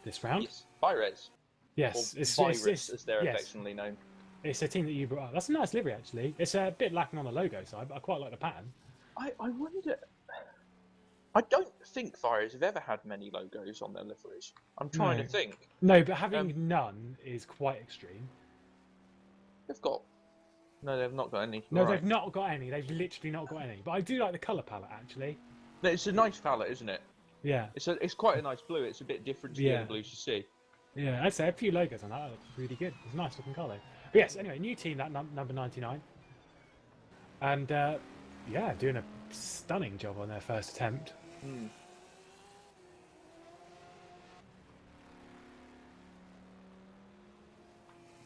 this round. Yes, Byres. Yes, Or Virus, as they're yes, affectionately known. it's a team that you brought up. That's a nice livery, actually. It's a bit lacking on the logo side, but I quite like the pattern. I wonder. I don't think Virus have ever had many logos on their liveries. I'm trying to think. No, but having none is quite extreme. They've got. No, they've not got any. No, Right. they've not got any. They've literally not got any. But I do like the colour palette, actually. No, it's a nice palette, isn't it? Yeah. It's quite a nice blue. It's a bit different to the other blues you see. Yeah, I'd say a few logos on that. That looks really good. It's a nice looking car, though. But yes, anyway, new team, that number 99. And, yeah, doing a stunning job on their first attempt. Hmm.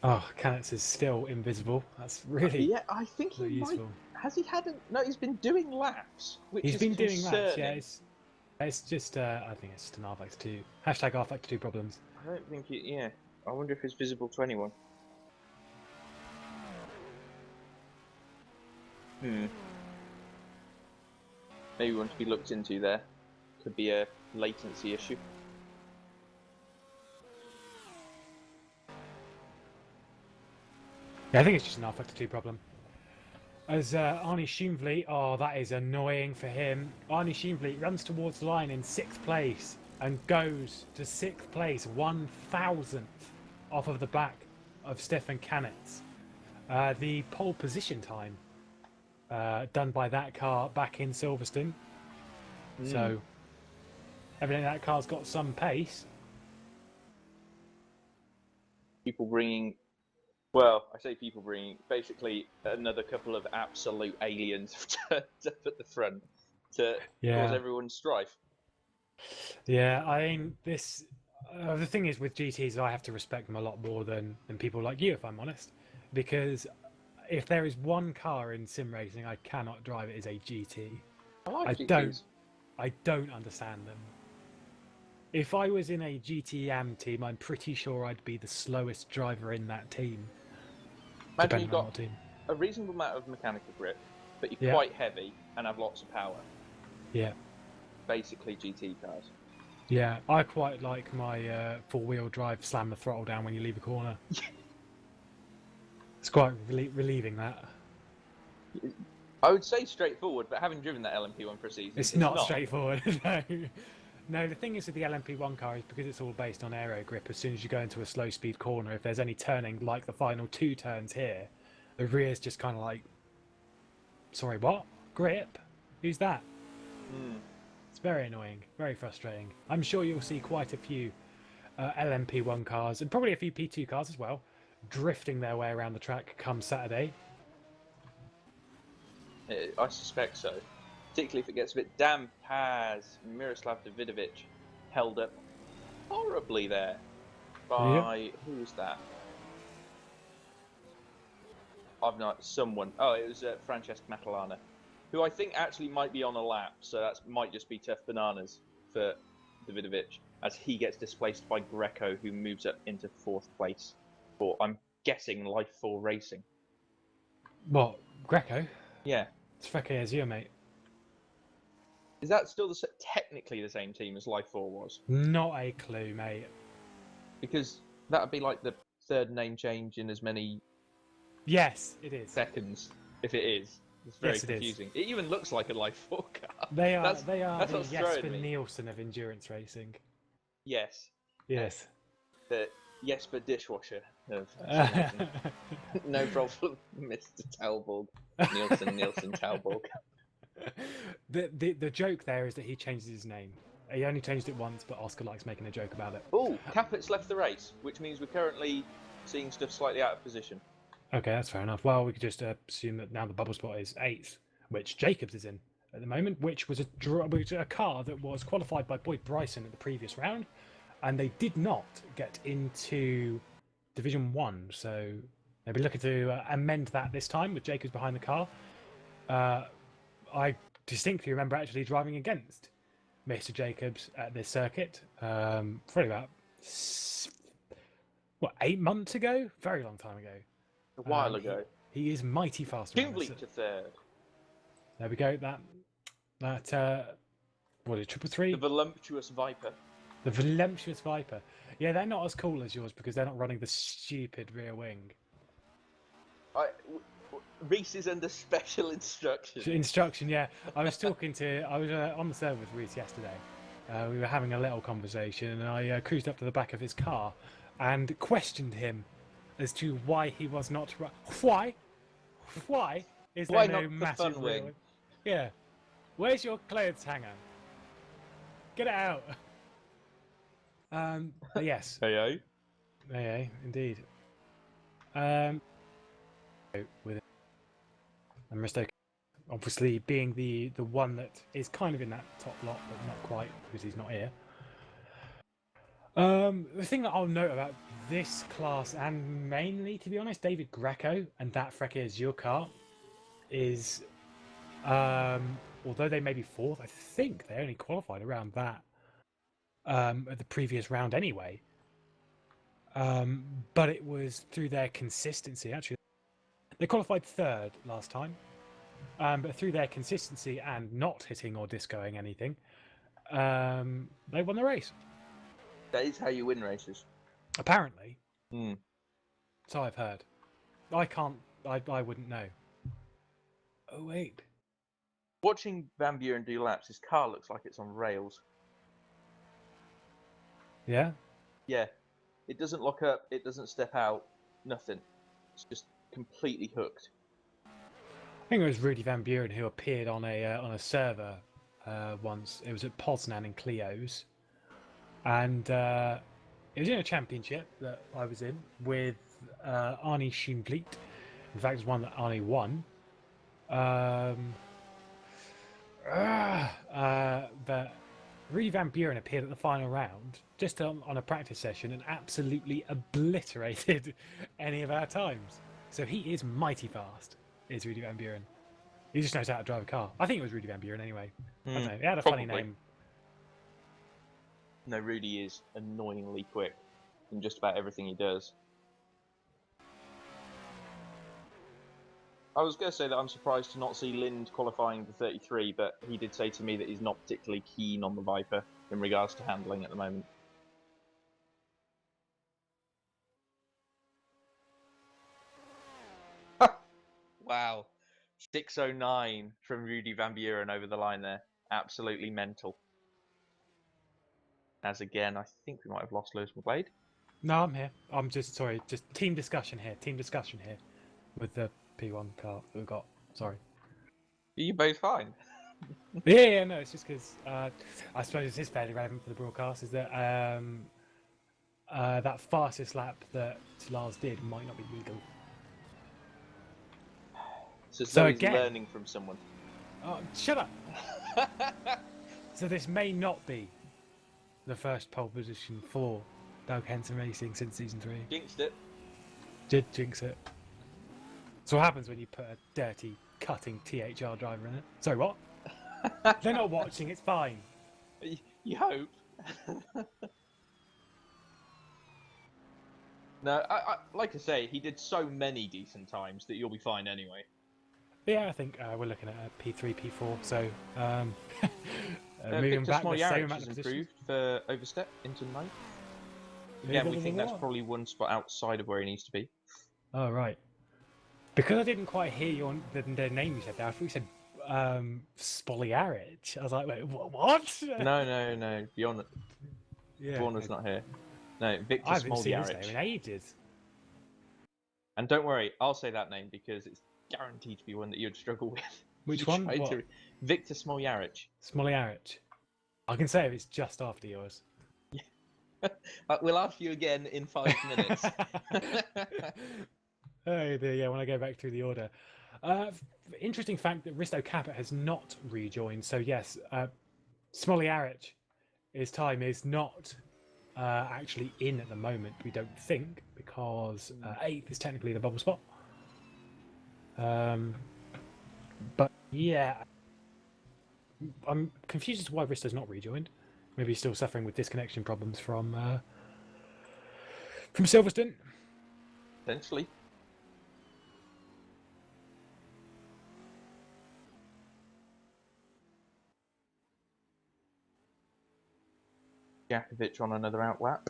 Oh, Canitz is still invisible. That's really Yeah, I think he really might. useful. Has he had? No, he's been doing laps, which He's is been doing laps, yeah. concerning. It's just, I think it's just an RFX2. Hashtag RFX2 problems. I don't think it. Yeah, I wonder if it's visible to anyone. Maybe one to be looked into there. Could be a latency issue. Yeah, I think it's just an RFX2 problem. As Arnie Schoenvliet, oh, that is annoying for him. Arnie Schoenvliet runs towards the line in 6th place and goes to 6th place, 1,000th off of the back of Stefan Canitz. The pole position time done by that car back in Silverstone. So, evidently that car's got some pace. People bringing. Well, I say people bringing. Basically, another couple of absolute aliens turned up at the front to cause everyone's strife. Yeah, I mean, this. The thing is with GTs, I have to respect them a lot more than people like you, if I'm honest. Because if there is one car in sim racing I cannot drive, it is a GT. I like GTs. I don't understand them. If I was in a GTM team, I'm pretty sure I'd be the slowest driver in that team. Imagine you've depending on got what team. a reasonable amount of mechanical grip, but you're quite heavy and have lots of power. Yeah. Basically GT cars. Yeah, I quite like my four-wheel drive slam the throttle down when you leave a corner. It's quite relieving, that. I would say straightforward, but having driven that LMP1 for a season, It's not straightforward. No. No, the thing is with the LMP1 car is because it's all based on aero grip, as soon as you go into a slow speed corner, if there's any turning like the final 2 turns here, the rear's just kind of like, sorry, what? Grip? Who's that? It's very annoying, very frustrating. I'm sure you'll see quite a few LMP1 cars, and probably a few P2 cars as well, drifting their way around the track come Saturday. I suspect so. Particularly if it gets a bit damp, as Miroslav Davidovic held up horribly there by who's that? I've not someone. Oh, it was Francesc Matalana, who I think actually might be on a lap, so that might just be tough bananas for Davidovic as he gets displaced by Greco, who moves up into 4th place for, I'm guessing, Life 4 Racing. What? Greco? Yeah. It's Feke Azure, mate. Is that still technically the same team as Life 4 was? Not a clue, mate. Because that would be like the 3rd name change in as many Yes, it is. seconds, if it is. It's very Yes, it is. confusing. It even looks like a Life 4 car. They are that's the what's throwing Jesper me. Nielsen of endurance racing. Yes. Yes. The Jesper dishwasher of no problem, Mr. Talborg. Nielsen Talborg. The joke there is that he changes his name. He only changed it once, but Oscar likes making a joke about it. Oh, Capit's left the race, which means we're currently seeing stuff slightly out of position. Okay, that's fair enough. Well, we could just assume that now the bubble spot is 8th, which Jacobs is in at the moment, which was a car that was qualified by Boyd Bryson at the previous round, and they did not get into Division 1, so they'll be looking to amend that this time with Jacobs behind the car. I distinctly remember actually driving against Mr. Jacobs at this circuit, probably about 8 months ago? Very long time ago. A while ago. He is mighty fast. around this. Kingley to third. There we go. What is triple three? The voluptuous Viper. The voluptuous Viper. Yeah, they're not as cool as yours because they're not running the stupid rear wing. Reese is under special instruction. Instruction, yeah. I was on the server with Reese yesterday. We were having a little conversation, and I cruised up to the back of his car and questioned him as to why he was not. Why? Why is there Why no not the massive fun rear wing? wing? Yeah. Where's your clothes hanger? Get it out. But yes. Hey, Yeah, indeed. With it. And Risto, obviously being the one that is kind of in that top lot, but not quite because he's not here. The thing that I'll note about this class, and mainly, to be honest, David Greco and that Freckers Azure car is, although they may be fourth, I think they only qualified around that at the previous round anyway. But it was through their consistency. Actually, they qualified third last time, but through their consistency and not hitting or discoing anything, they won the race. that is how you win races. Apparently. Hmm. So I've heard. I wouldn't know. Oh, wait. Watching Van Buren do laps, his car looks like it's on rails. Yeah? Yeah. It doesn't lock up, it doesn't step out, nothing. It's just completely hooked. I think it was Rudy Van Buren who appeared on a server once. It was at Poznan in Clio's. And it was in a championship that I was in with Arnie Schoenvliet. In fact, it was one that Arnie won. But Rudy Van Buren appeared at the final round just on a practice session and absolutely obliterated any of our times. So he is mighty fast, is Rudy Van Buren. He just knows how to drive a car. I think it was Rudy Van Buren anyway. I don't know. He had a funny Probably. name. No, Rudy is annoyingly quick in just about everything he does. I was going to say that I'm surprised to not see Lind qualifying the 33, but he did say to me that he's not particularly keen on the Viper in regards to handling at the moment. Wow. 609 from Rudy Van Buren over the line there. Absolutely mental. As again, I think we might have lost Lewis McGlade. No, I'm here. I'm just sorry. Just team discussion here. Team discussion here with the P1 car that we've got. Sorry. Are you both fine? Yeah, no. It's just because I suppose this is fairly relevant for the broadcast. Is that that fastest lap that Lars did might not be legal. So he's again, learning from someone. Oh, shut up. So this may not be the first pole position for Doug Henson Racing since season 3. Jinxed it. Did jinx it. So what happens when you put a dirty, cutting THR driver in it? Sorry, what? They're not watching, it's fine. You hope. No, I like I say, he did so many decent times that you'll be fine anyway. Yeah, I think we're looking at a P3, P4, so moving Victor back the same Smoljaric amount has of positions. improved for overstep into ninth. Yeah, we think that's probably one spot outside of where he needs to be. Oh, right. Because I didn't quite hear the name you said there, I thought you said Spoliaric. I was like, wait, what? No. Bjorn was not here. No, Victor I haven't seen his name Smoljaric. in ages. And don't worry, I'll say that name because it's guaranteed to be one that you'd struggle with. Which You one? tried What? to- Victor Smoljaric. Smoliaric. I can say if it's just after yours. We'll ask you again in 5 minutes. Oh dear, yeah, when I go back through the order. Interesting fact that Risto Caput has not rejoined. So yes, Smoliaric, his time is not actually in at the moment, we don't think, because 8th is technically the bubble spot. But yeah, I'm confused as to why Risto's not rejoined. Maybe he's still suffering with disconnection problems from Silverstone. Potentially. Jakovic on another outlap.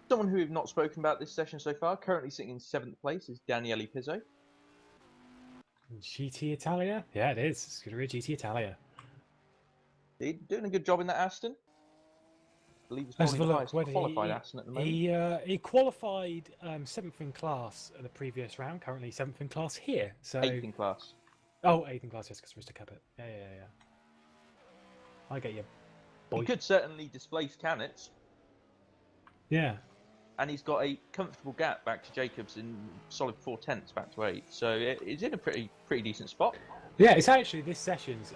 Someone who we've not spoken about this session so far, currently sitting in 7th place, is Daniele Pizzo. GT Italia? Yeah, it is. Scuderia GT Italia. He's doing a good job in that Aston. I believe it's Let's probably have the a highest look. qualified Aston at the moment. He qualified 7th in class at the previous round. Currently 7th in class here. So 8th in class. Oh, 8th in class, yes, because Mr. Cabot. Yeah. I get you, boy. He could certainly displace Canitz. Yeah. And he's got a comfortable gap back to Jacobs in solid 4/10 back to 8th. So he's in a pretty decent spot. Yeah, it's actually, this session's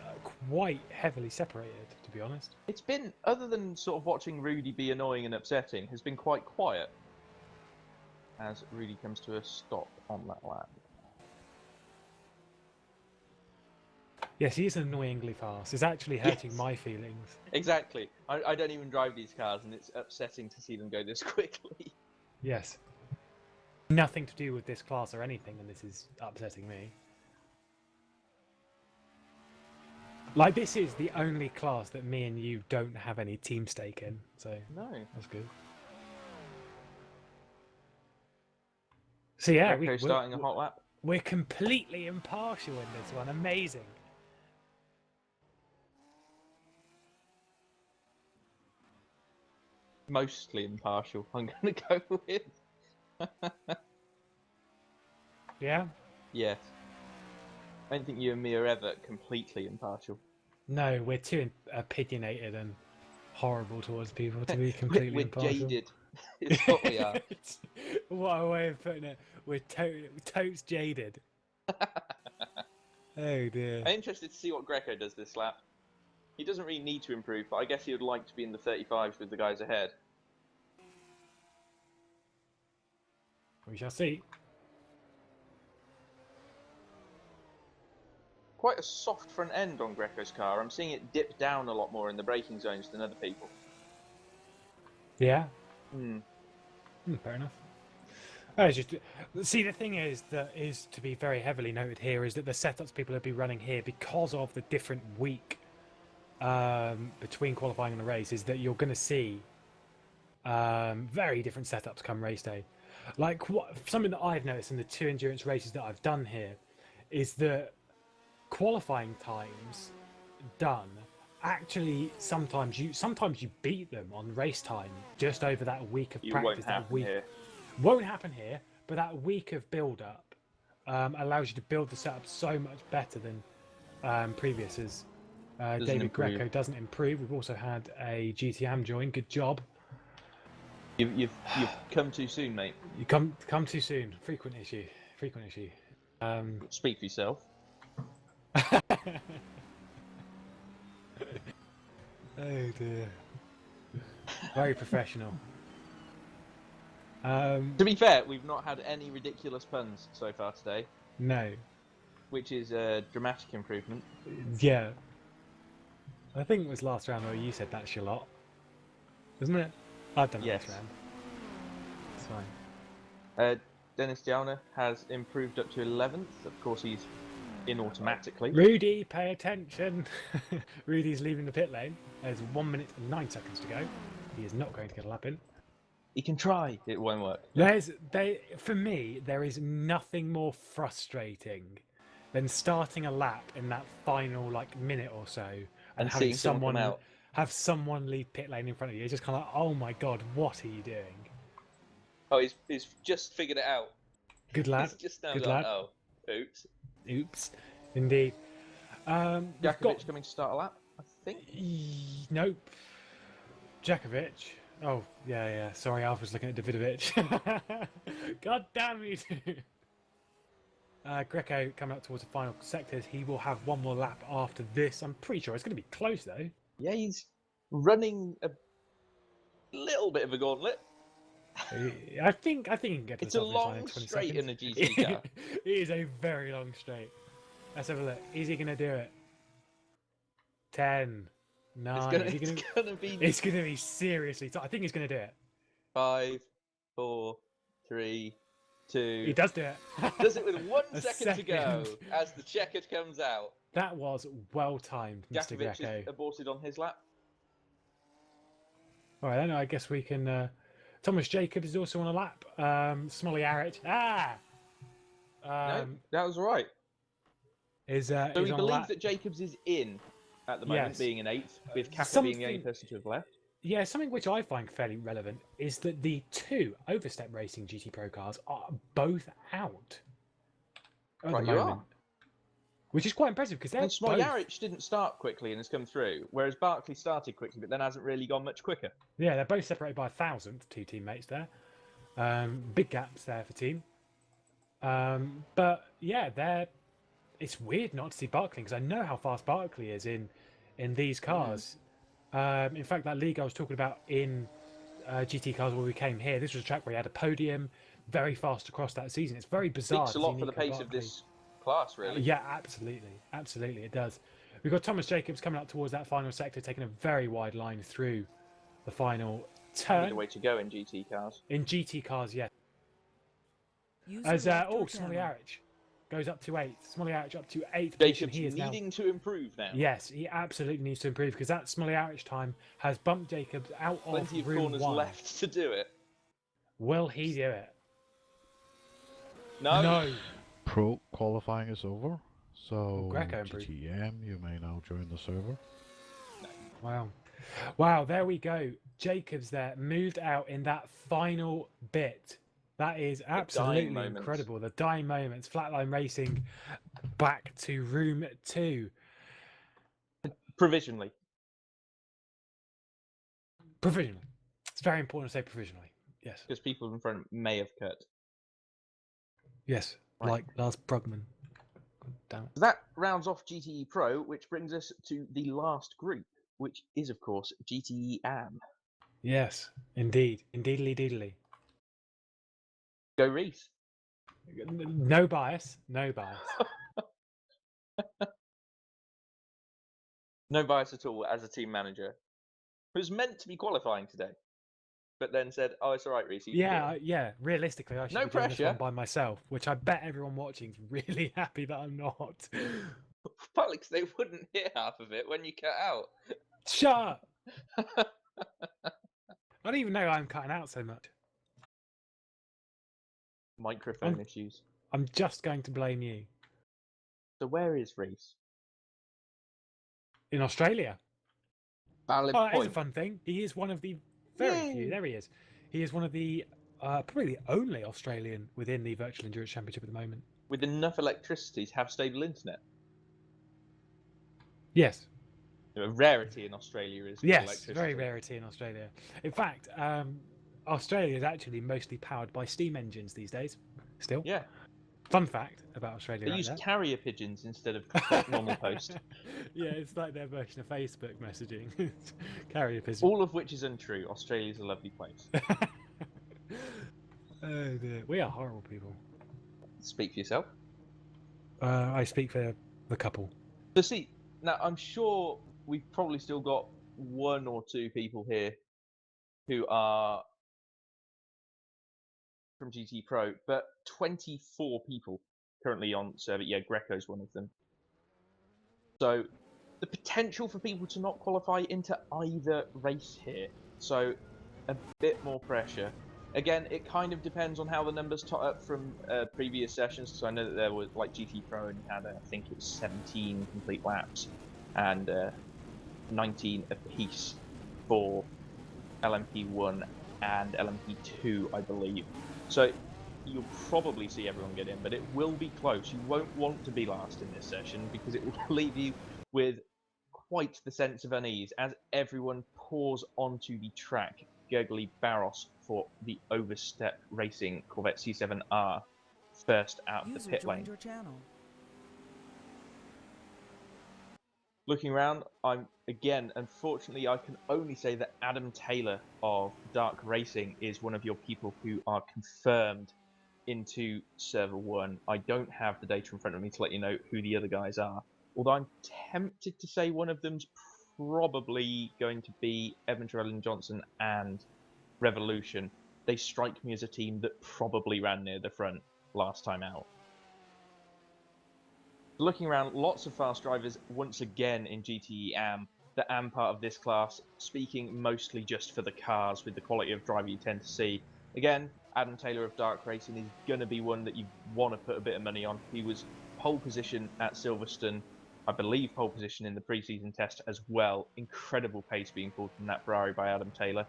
quite heavily separated, to be honest. It's been, other than sort of watching Rudy be annoying and upsetting, has been quite quiet as Rudy comes to a stop on that lap. Yes, he is annoyingly fast. It's actually hurting my feelings. Exactly. I don't even drive these cars, and it's upsetting to see them go this quickly. Yes. Nothing to do with this class or anything, and this is upsetting me. Like, this is the only class that me and you don't have any team stake in, so No. that's good. So yeah, Greco starting a hot lap. We're completely impartial in this one. Amazing. Mostly impartial, I'm going to go with. Yeah? Yes. I don't think you and me are ever completely impartial. No, we're too opinionated and horrible towards people to be completely we're impartial. jaded. It's what we are. What a way of putting it. We're totes jaded. Oh dear. I'm interested to see what Greco does this lap. He doesn't really need to improve, but I guess he would like to be in the 35s with the guys ahead. We shall see. Quite a soft front end on Greco's car. I'm seeing it dip down a lot more in the braking zones than other people. Yeah. Fair enough. It's just, see, the thing is that is to be very heavily noted here is that the setups people will be running here, because of the different week between qualifying and the race, is that you're going to see very different setups come race day. Like something that I've noticed in the 2 endurance races that I've done here is that qualifying times done actually sometimes you beat them on race time just over that week of practice. Won't happen here, but that week of build up allows you to build the setup so much better than previous. As David Greco doesn't improve. We've also had a GTM join. Good job. You've come too soon, mate. You come too soon. Frequent issue. Speak for yourself. Oh dear. Very professional. To be fair, we've not had any ridiculous puns so far today. No. Which is a dramatic improvement. Yeah. I think it was last round where you said that Charlotte. Isn't it? I've done it last round. It's fine. Dennis Dialna has improved up to 11th. Of course, he's in automatically. Rudy, pay attention. Rudy's leaving the pit lane. There's 1 minute and 9 seconds to go. He is not going to get a lap in. He can try. It won't work. For me, there is nothing more frustrating than starting a lap in that final minute or so and having someone leave pit lane in front of you. It's just kind of like, oh my god, what are you doing? Oh, he's just figured it out. Good lad. He's just now Good gone, lad. oh, oops. Oops, indeed. Jakovic coming to start a lap, I think. Nope. Jakovic. Oh, yeah. Sorry, I was looking at Davidovic. God damn you two. Greco coming up towards the final sectors. He will have one more lap after this. I'm pretty sure it's going to be close, though. Yeah, he's running a little bit of a gauntlet. I think he can get to It's the a top of long this line in 20 straight seconds. in a GT car. It is a very long straight. Let's have a look. Is he going to do it? 10, 9. It's going to be seriously. I think he's going to do it. 5, 4, 3, to... He does do it. Does it with 1 A second to go second. as the checkered comes out. That was well timed, Mr. Jakovic Greco. is aborted on his lap. All right, then I guess we can. Thomas Jacobs is also on a lap. Smolly Arich. No, that was right. Is So is we on a believe lap. that Jacobs is in at the moment, Yes. being in 8th, with Kappa Something- being the only person to have left. Yeah, something which I find fairly relevant is that the 2 Overstep Racing GT Pro cars are both out at Right, the you moment, are. which is quite impressive because they're And both. Smoljarich didn't start quickly and has come through, whereas Barkley started quickly but then hasn't really gone much quicker. Yeah, they're both separated by 1,000. 2 teammates there. Big gaps there for team. But yeah, it's weird not to see Barkley because I know how fast Barkley is in these cars. In fact, that league I was talking about in GT cars where we came here, this was a track where he had a podium, very fast across that season. It's very bizarre. Speaks a to see lot for the Nico pace of Barkley. this class, really. Yeah, absolutely, it does. We've got Thomas Jacobs coming up towards that final sector, taking a very wide line through the final Probably turn. the way to go in GT cars. In GT cars, yeah. User As left your Smolly channel. Arich goes up to 8th. Smolly Arich up to 8th position. Jacobs He is now. needing to improve now. Yes, he absolutely needs to improve because that Smolly Arich time has bumped Jacobs out Plenty of of room corners 1. left to do it. Will he do it? No. No. Pro qualifying is over, so Greco improved. GTM, you may now join the server. Wow, there we go. Jacobs there moved out in that final bit. That is absolutely moments. incredible. The dying moments. Flatline Racing back to room 2. Provisionally. Provisionally. It's very important to say provisionally. Yes. Because people in front may have cut. Yes. Right. Like Lars Brugman. Damn it. So that rounds off GTE Pro, which brings us to the last group, which is, of course, GTE AM. Yes, indeed. Indeedly deedly. Go Reese. No bias. No bias. No bias at all as a team manager. Who's meant to be qualifying today, but then said, "Oh, it's all right, Reese." you can do Yeah, it." yeah. Realistically, I should No be doing this pressure. one by myself, which I bet everyone watching is really happy that I'm not. Partly 'cause they wouldn't hear half of it when you cut out. Shut up! I don't even know I'm cutting out so much. Microphone issues. I'm just going to blame you. So where is Reese? In Australia. Valid Oh, that is a point. fun thing. He is one of the very few. Yay. There he is. He is one of the probably the only Australian within the Virtual Endurance Championship at the moment. With enough electricity to have stable internet. Yes. A rarity in Australia is Yes. electricity. Very rarity in Australia. In fact, Australia is actually mostly powered by steam engines these days. Still. Yeah. Fun fact about Australia. They right use there. carrier pigeons instead of normal post. Yeah, it's like their version of Facebook messaging. Carrier pigeon. All of which is untrue. Australia's a lovely place. Oh dear. We are horrible people. Speak for yourself. I speak for the couple. So see, now I'm sure we've probably still got 1 or 2 people here who are from GT Pro, but 24 people currently on server. Yeah, Greco's one of them. So the potential for people to not qualify into either race here. So a bit more pressure. Again, it kind of depends on how the numbers tot up from previous sessions. So I know that there was like GT Pro and had, I think it was 17 complete laps and 19 apiece for LMP1 and LMP2, I believe. So you'll probably see everyone get in, but it will be close. You won't want to be last in this session because it will leave you with quite the sense of unease as everyone pours onto the track. Gergely Barros for the Overstep Racing Corvette C7R first out of the User pit lane. joined your channel. Looking around, unfortunately, I can only say that Adam Taylor of Dark Racing is one of your people who are confirmed into Server 1. I don't have the data in front of me to let you know who the other guys are. Although I'm tempted to say one of them's probably going to be Evan Trellin Johnson and Revolution. they strike me as a team that probably ran near the front last time out. Looking around, lots of fast drivers once again in GTE AM. The AM part of this class, speaking mostly just for the cars with the quality of driver you tend to see. Again, Adam Taylor of Dark Racing is going to be one that you want to put a bit of money on. He was pole position at Silverstone, I believe pole position in the pre-season test as well. Incredible pace being pulled from that Ferrari by Adam Taylor.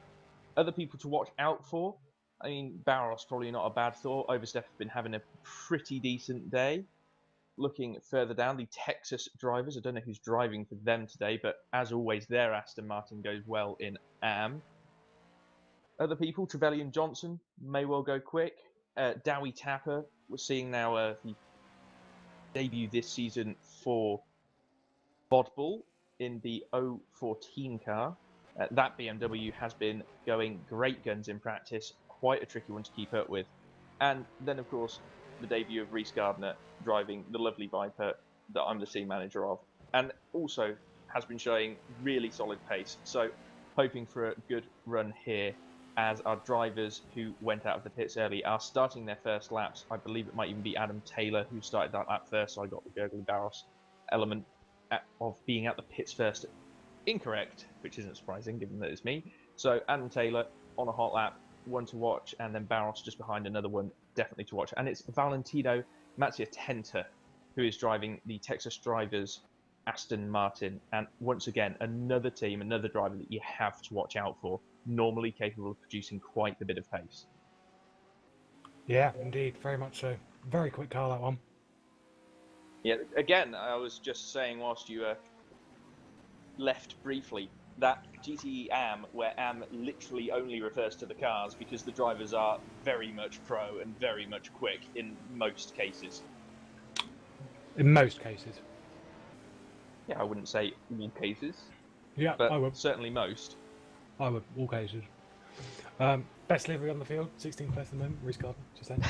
Other people to watch out for, I mean, Barros probably not a bad thought. Overstep have been having a pretty decent day. Looking further down, the Texas drivers, I don't know who's driving for them today, but as always, their Aston Martin goes well in AM. Other people, Trevelyan Johnson may well go quick. Dowie Tapper, we're seeing now the debut this season for Bodbull in the 014 car. That BMW has been going great guns in practice, quite a tricky one to keep up with. And then, of course, the debut of Reece Gardner driving the lovely Viper that I'm the team manager of, and also has been showing really solid pace. So hoping for a good run here as our drivers who went out of the pits early are starting their first laps. I believe it might even be Adam Taylor who started that lap first, so I got the Gurgly Barros element of being at the pits first incorrect, which isn't surprising given that it's me. So Adam Taylor on a hot lap, one to watch, and then Barros just behind another one definitely to watch. And it's Valentino Mazziatenta who is driving the Texas drivers Aston Martin, and once again another team, another driver that you have to watch out for, normally capable of producing quite a bit of pace. Yeah, indeed, very much so. Very quick car, that one. Yeah, again, I was just saying whilst you left briefly, that GTE AM, where AM literally only refers to the cars because the drivers are very much pro and very much quick in most cases. In most cases. Yeah, I wouldn't say all cases. Yeah, but I would. Certainly most. I would, all cases. Best livery on the field, 16th best at the moment, Reece Gardner, just saying.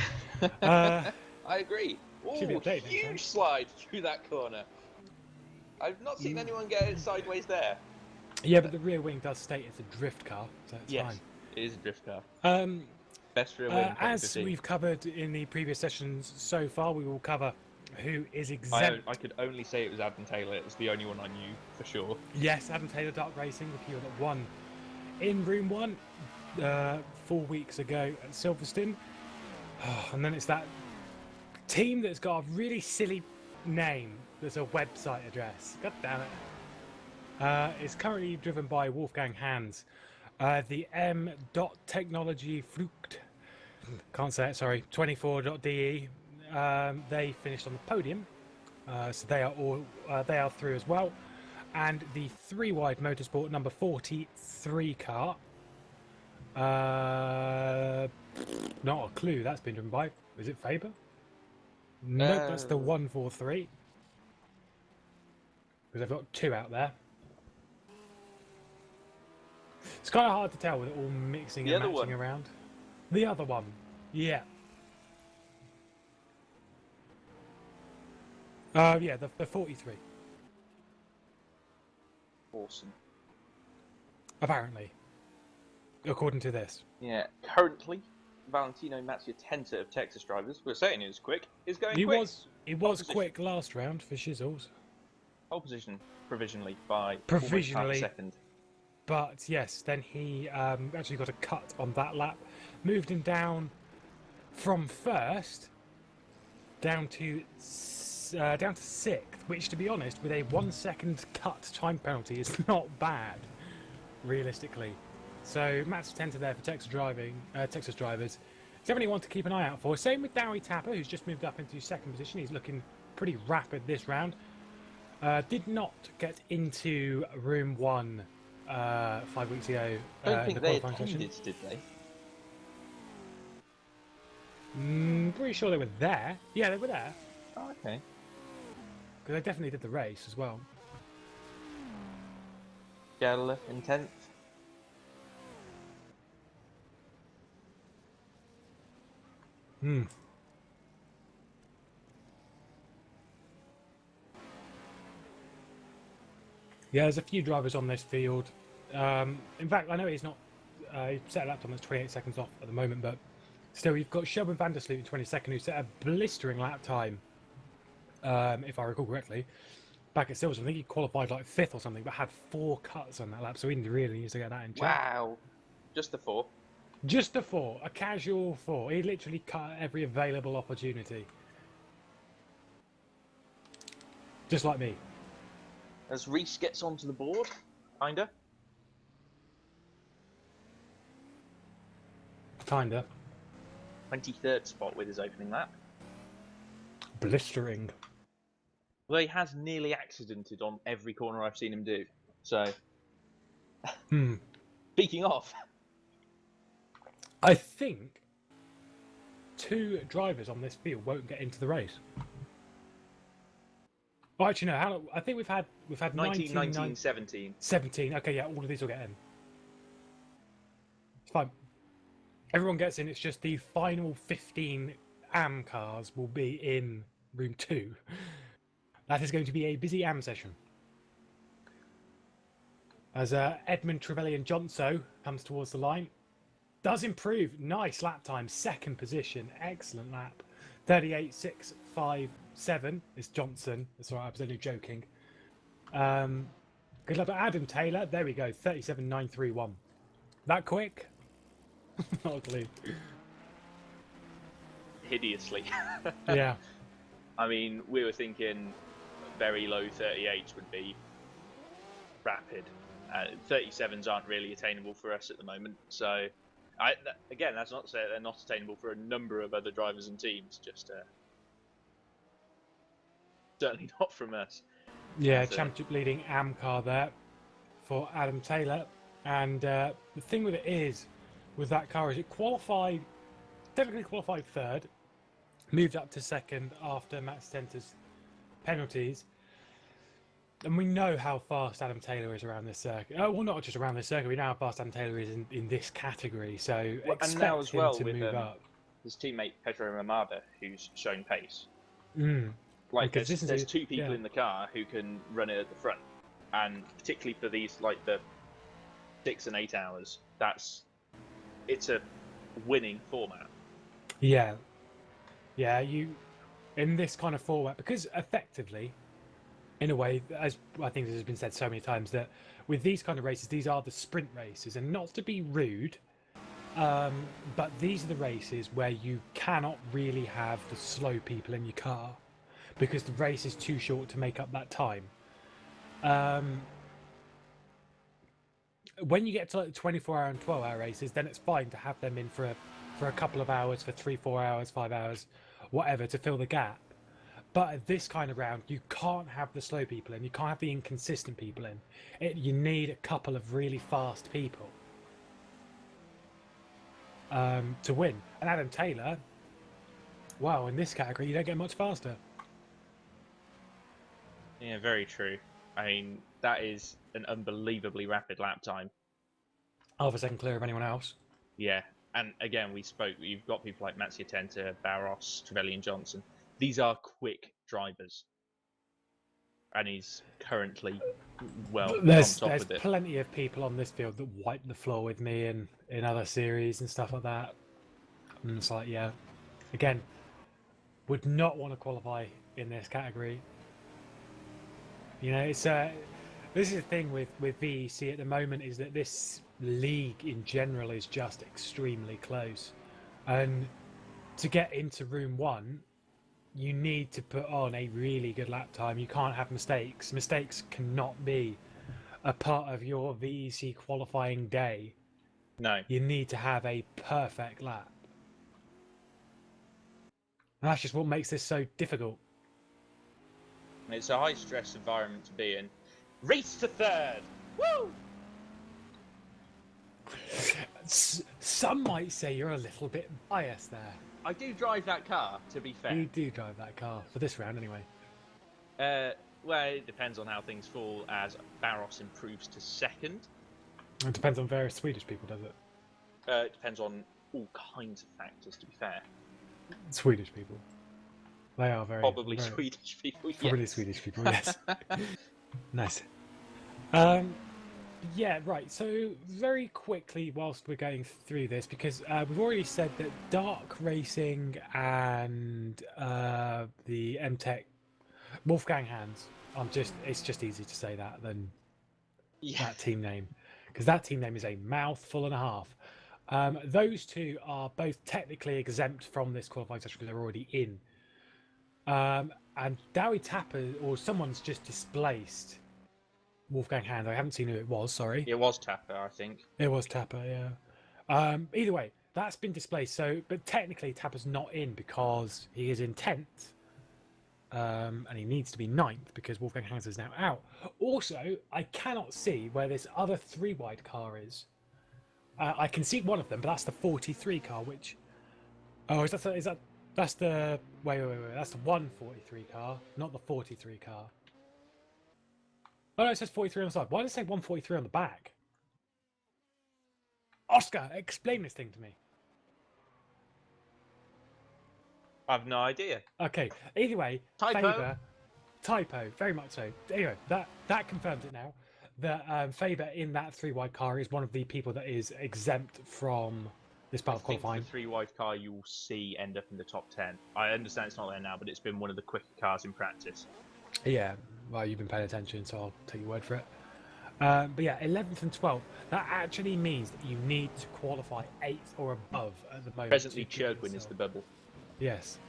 I agree. Should be Ooh, updated, huge right? slide through that corner. I've not seen anyone get it sideways there. Yeah, but the rear wing does state it's a drift car, so it's Yes, fine. it is a drift car. Best rear wing. As we've covered in the previous sessions so far, we will cover who is exempt. I could only say it was Adam Taylor. It was the only one I knew for sure. Yes, Adam Taylor, Dark Racing, the Q that won in Room 1 4 weeks ago at Silverstone. And then it's that team that's got a really silly name that's a website address. God damn it. It's currently driven by Wolfgang Hans. The M. Technology Flucht, can't say it, sorry, 24.de. They finished on the podium, so they are through as well. And the 3-wide motorsport number 43 car, not a clue. That's been driven by. Is it Faber? Nope, that's the 143. Because I've got 2 out there. It's kind of hard to tell with it all mixing and matching around. The other one, yeah. Yeah, the 43. Awesome. Apparently. According to this. Yeah, currently, Valentino Mazziatenta of Texas Drivers, we're saying he was quick, is going quick. He was quick last round for Shizzles. Pole position, provisionally, by Provisionally. almost half a second. But yes, then he actually got a cut on that lap. Moved him down from first down to 6th, which, to be honest, with a 1 second cut time penalty is not bad, realistically. So Mazziatenta there for Texas drivers. Definitely one to keep an eye out for. Same with Dowie Tapper, who's just moved up into 2nd position. He's looking pretty rapid this round. Did not get into Room 1 5 weeks ago. I don't think in the they qualifying attended, session. did they? Pretty sure they were there. Yeah, they were there. Oh, okay. Because they definitely did the race as well. Gala in 10th. Yeah, there's a few drivers on this field. In fact, I know he's not He set a lap time that's 28 seconds off at the moment, but still, you've got Shelburne van der Sloot in 22nd, who set a blistering lap time, if I recall correctly, back at Silverstone. I think he qualified like 5th or something, but had 4 cuts on that lap, so he really needs to get that in check. Wow. Just the 4. Just a 4, a casual 4. He literally cut every available opportunity. Just like me. As Reese gets onto the board, kinda. Kinda. 23rd spot with his opening lap. Blistering. Well, he has nearly accidented on every corner I've seen him do. So, speaking of, I think 2 drivers on this field won't get into the race. Well, actually, no. I think we've had 19, 19, 17. 17. Okay, yeah, all of these will get in. It's fine. Everyone gets in. It's just the final 15 AM cars will be in room 2. That is going to be a busy AM session. As Edmund Trevelyan-Johnson comes towards the line. Does improve. Nice lap time. 2nd position. Excellent lap. 38.657 is Johnson. That's right, I was only joking. Good luck to Adam Taylor. There we go. 37.931. That quick? Not a clue. Hideously. Yeah. I mean, we were thinking very low 38s would be rapid. 37s aren't really attainable for us at the moment. So, again, that's not to say they're not attainable for a number of other drivers and teams. Just certainly not from us. Yeah, championship leading AM car there for Adam Taylor. And the thing with it is, with that car, is it technically qualified 3rd, moved up to 2nd after Matt Stenter's penalties. And we know how fast Adam Taylor is around this circuit. Oh, well, not just around this circuit. We know how fast Adam Taylor is in this category. So expect and now as well him to with move up. His teammate Pedro Mamada, who's shown pace. Like there's 2 people in the car who can run it at the front, and particularly for these like the 6 and 8 hours, it's a winning format. Yeah, you in this kind of format, because effectively, in a way, as I think this has been said so many times, that with these kind of races, these are the sprint races, and not to be rude, but these are the races where you cannot really have the slow people in your car because the race is too short to make up that time. When you get to like the 24-hour and 12-hour races, then it's fine to have them in for a couple of hours, for 3, 4 hours, 5 hours, whatever, to fill the gap. But at this kind of round, you can't have the slow people in. You can't have the inconsistent people in. You need a couple of really fast people to win. And Adam Taylor, wow, in this category, you don't get much faster. Yeah, very true. I mean, that is an unbelievably rapid lap time. Half a second clear of anyone else. Yeah, and again, you've got people like Mattia Tenta, Barros, Trevelyan-Johnson. These are quick drivers. And he's currently There's on top of it. plenty of people on this field that wipe the floor with me in other series and stuff like that. And it's like, yeah, again, would not want to qualify in this category. You know, it's this is the thing with VEC at the moment, is that this league in general is just extremely close, and to get into room 1, you need to put on a really good lap time. You can't have mistakes. Mistakes cannot be a part of your VEC qualifying day. No. You need to have a perfect lap. And that's just what makes this so difficult. It's a high-stress environment to be in. Race to 3rd! Woo! Some might say you're a little bit biased there. I do drive that car, to be fair. You do drive that car, for this round anyway. Well, it depends on how things fall as Barros improves to 2nd. It depends on various Swedish people, does it? It depends on all kinds of factors, to be fair. Swedish people. They are Probably very, Swedish people, probably yes. Swedish people, yes. Nice. Yeah, right. So very quickly, whilst we're going through this, because we've already said that Dark Racing and the MTech Wolfgang Hands. It's just easy to say that than that team name, because that team name is a mouthful and a half. Those two are both technically exempt from this qualifying session because they're already in. And Dowie Tapper, or someone's just displaced Wolfgang Hand. I haven't seen who it was, sorry. It was Tapper, I think. It was Tapper, yeah. Either way, that's been displaced. So, but technically Tapper's not in because he is in 10th. And he needs to be 9th because Wolfgang Hands is now out. Also, I cannot see where this other 3-wide car is. I can see one of them, but that's the 43 car, which... Oh, that's the... Wait. That's the 143 car, not the 43 car. Oh, no, it says 43 on the side. Why does it say 143 on the back? Oscar, explain this thing to me. I've no idea. Okay, either way, Typo. Typo, very much so. Anyway, that confirms it now. That Faber in that 3-wide car is one of the people that is exempt from this part of qualifying. The 3-wide car you will see end up in the top 10. I understand it's not there now, but it's been one of the quicker cars in practice. Yeah, well, you've been paying attention, so I'll take your word for it. But yeah, 11th and 12th, that actually means that you need to qualify 8th or above at the moment. Presently, Churgwin is the bubble. Yes.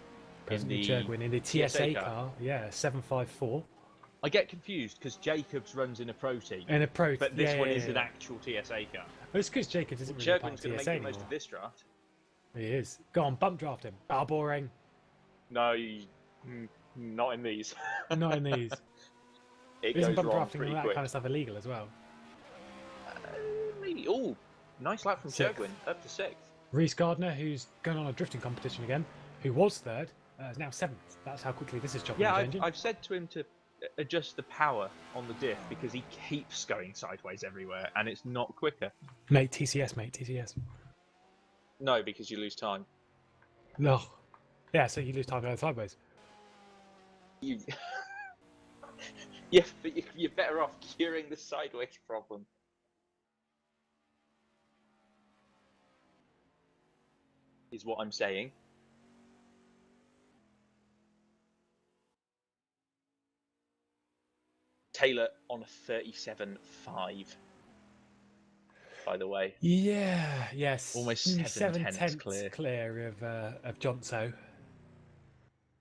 Presently, the Churgwin in the TSA car. car. Yeah, 754. I get confused because Jacobs runs in a pro team. In a pro, but this one is yeah. an actual TSA car. Well, it's because Jacobs isn't really Churgwin's part going of to TSA make the most anymore. of this draft. He is. Go on, bump draft him. Ah, boring. No, not in these. Not in these. It Isn't goes bump wrong drafting pretty and that quick. kind of stuff illegal as well? Maybe. Oh, nice lap from Sixth. Churgwin, up to 6th. Reece Gardner, who's going on a drifting competition again, who was 3rd, is now 7th. That's how quickly this is chopping Yeah, and changing. I've said to him to adjust the power on the diff because he keeps going sideways everywhere and it's not quicker. Mate, TCS. No, because you lose time. No. Yeah, so you lose time going sideways. You... yeah, but you're better off curing the sideways problem. Is what I'm saying. Taylor on a 37.5. By the way. Yeah, yes. Almost 7 tenths tenths clear of Johnso.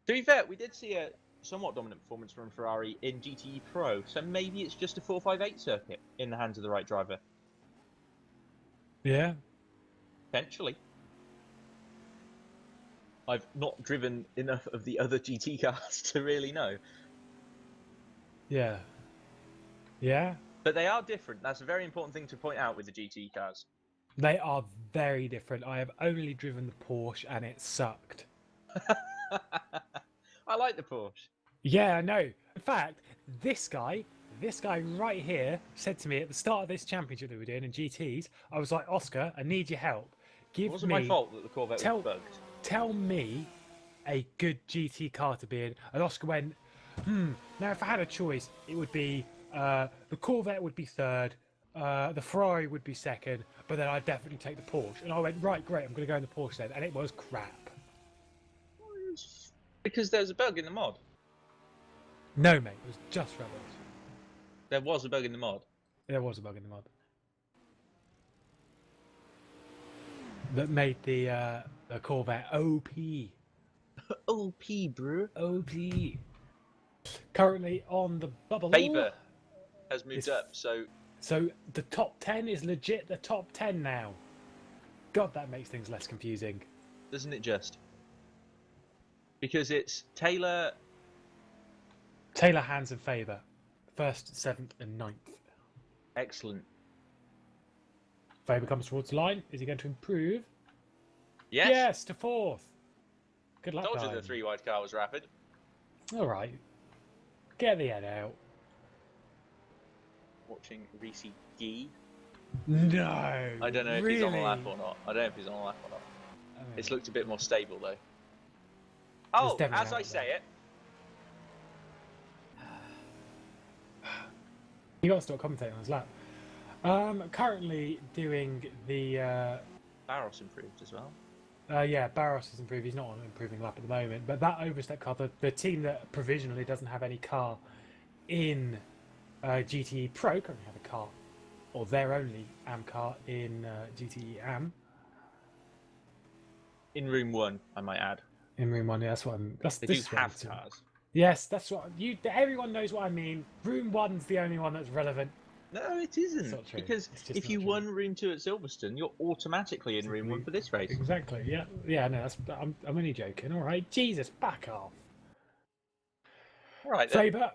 To be fair, we did see a somewhat dominant performance from Ferrari in GTE Pro, so maybe it's just a 458 circuit in the hands of the right driver. Yeah. Potentially. I've not driven enough of the other GT cars to really know. Yeah. Yeah. But they are different. That's a very important thing to point out with the GT cars. They are very different. I have only driven the Porsche and it sucked. I like the Porsche. Yeah, I know. In fact, this guy right here said to me at the start of this championship that we were doing in GTs, I was like, Oscar, I need your help. It wasn't my fault that the Corvette was bugged. Tell me a good GT car to be in. And Oscar went, now if I had a choice, it would be the Corvette would be 3rd, the Ferrari would be 2nd, but then I'd definitely take the Porsche. And I went, right, great, I'm going to go in the Porsche then. And it was crap. Because there's a bug in the mod. No, mate, it was just rubbish. There was a bug in the mod. There was a bug in the mod. That made the Corvette OP. OP, bro. OP. Currently on the bubble. Faber has moved up, so the top 10 is legit the top 10 now. God, that makes things less confusing. doesn't it just? Because it's Taylor, Hands and Faber. 1st, 7th and 9th. excellent. Faber comes towards the line. Is he going to improve? Yes. Yes, to 4th. Good luck, Told you Dime. the 3-wide car was rapid. All right. Get the head out. Watching Reese Gee. No. I don't know if really? he's on the lap or not. It's looked a bit more stable though. Oh, definitely as I out say it, You got to start commentating on his lap. Currently doing the Barros improved as well. yeah, Barros has improved. He's not on an improving lap at the moment, but that overstep car, the team that provisionally doesn't have any car in GTE Pro currently have a car, or their only AM car in GTE AM. In room 1, I might add. In room 1, yeah, that's what I'm. They do have cars. Yes, that's what you. Everyone knows what I mean. Room 1's the only one that's relevant. No, it isn't. not true. Because It's just if not you true. won room 2 at Silverstone, you're automatically in room 1 for this race. Exactly. Yeah. Yeah. No, I'm only joking. All right. Jesus, back off. All right, then. Faber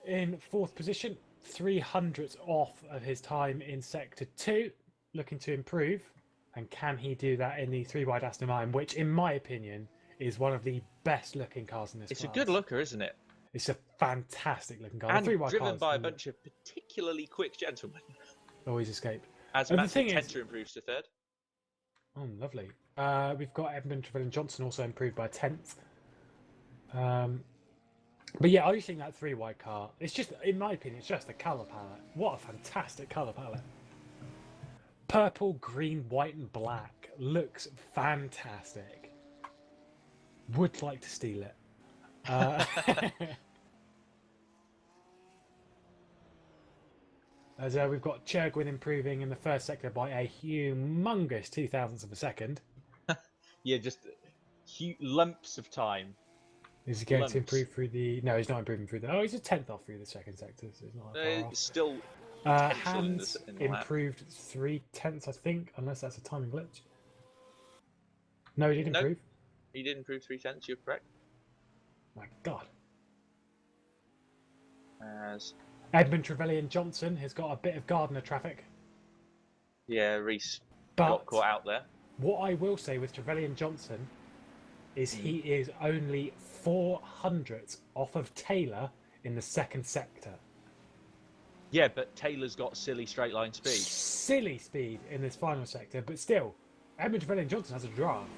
in 4th position, 300th off of his time in Sector 2, looking to improve. And can he do that in the 3-wide Aston Martin, which, in my opinion, is one of the best looking cars in this It's class. a good looker, isn't it? It's a fantastic looking car. And The 3-wide driven cars by a can bunch of particularly quick gentlemen. always escape. As And the Matthew thing is- Tenter improves to 3rd. Oh, lovely. We've got Edmund Trevelyan Johnson also improved by 10th. But yeah, I think that 3-wide car, it's just, in my opinion, it's just a colour palette. What a fantastic colour palette. Purple, green, white and black. Looks fantastic. Would like to steal it. As we've got Chergwin improving in the first sector by a humongous 0.02 of a second. Yeah, just lumps of time. Is he going Lumps. to improve through the... No, he's not improving through the... Oh, he's a 10th off through the second sector, so he's not that far off. Still potential in Hans the lap. improved 0.3, I think, unless that's a timing glitch. No, he did Nope. improve. He did improve 0.3, you're correct. My God. As Edmund Trevelyan Johnson has got a bit of Gardner traffic. yeah, Reese But got caught out there. what I will say with Trevelyan Johnson is he is only 400th off of Taylor in the second sector. Yeah, but Taylor's got silly straight line speed. Silly speed in this final sector, but still, Edmund Trevelyan Johnson has a draft.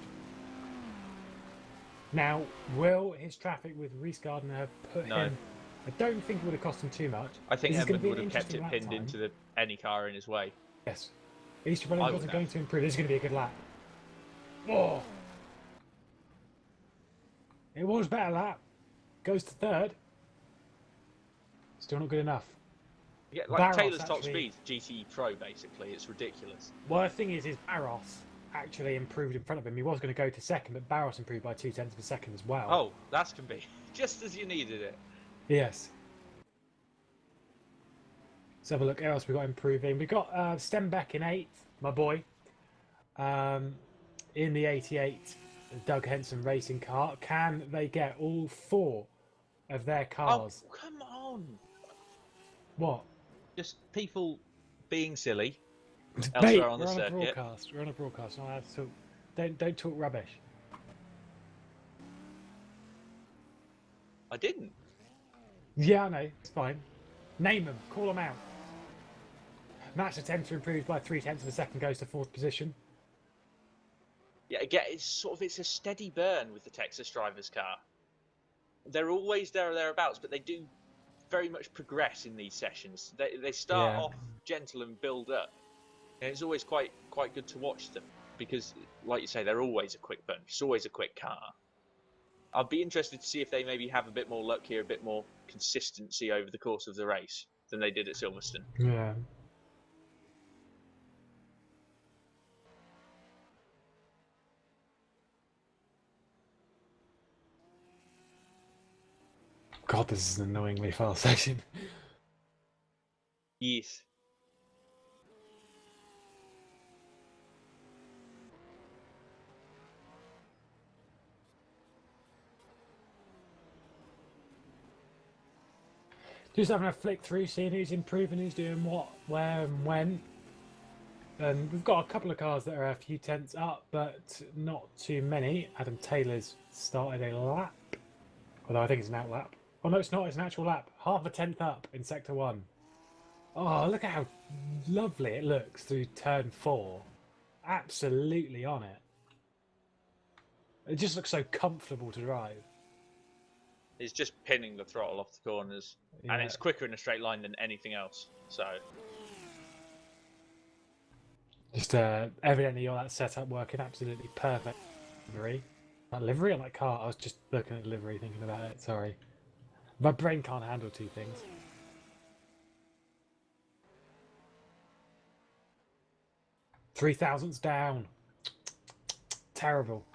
Now, will his traffic with Reese Gardner have put No. him? I don't think it would have cost him too much. I think This is gonna Edmund be would an have kept interesting it lap pinned time. into any car in his way. Yes. Is Trevelyan I Johnson would going have. to improve? This is going to be a good lap. Oh! It was a better lap. Goes to 3rd. Still not good enough. Yeah, like Barros Taylor's top actually- speed, GTE Pro, basically. It's ridiculous. Well, the thing is Barros actually improved in front of him. He was going to go to second, but Barros improved by 0.2 of a second as well. Oh, that's can be just as you needed it. Yes. Let's have a look. Who else we got improving? We got Stenbeck in 8th, my boy. In the 88 Doug Henson racing car. Can they get all 4 of their cars? Oh, come on! What? Just people being silly Mate, elsewhere on the we're on a circuit. broadcast. We're on a broadcast. Not allowed to talk. Don't talk rubbish. I didn't. Yeah, I know. It's fine. Name them. Call them out. Match attempt to improve by 0.3 of a second, goes to 4th position. Yeah, again, it's a steady burn with the Texas drivers' car. They're always there or thereabouts, but they do very much progress in these sessions. They start Yeah. off gentle and build up, and it's always quite good to watch them because, like you say, they're always a quick burn. It's always a quick car. I'd be interested to see if they maybe have a bit more luck here, a bit more consistency over the course of the race than they did at Silverstone. Yeah. God, this is an annoyingly fast session. Yes. Just having a flick through, seeing who's improving, who's doing what, where, and when. And we've got a couple of cars that are a few tenths up, but not too many. Adam Taylor's started a lap, although I think it's an out lap. Oh no, it's not. It's an actual lap. Half a tenth up in Sector 1. Oh, look at how lovely it looks through Turn 4. Absolutely on it. It just looks so comfortable to drive. It's just pinning the throttle off the corners, and Yeah. it's quicker in a straight line than anything else. So Just evidently all that setup working absolutely perfect. Livery. That livery on that car, I was just looking at the livery thinking about it, sorry. My brain can't handle two things. Three thousandths down. Terrible.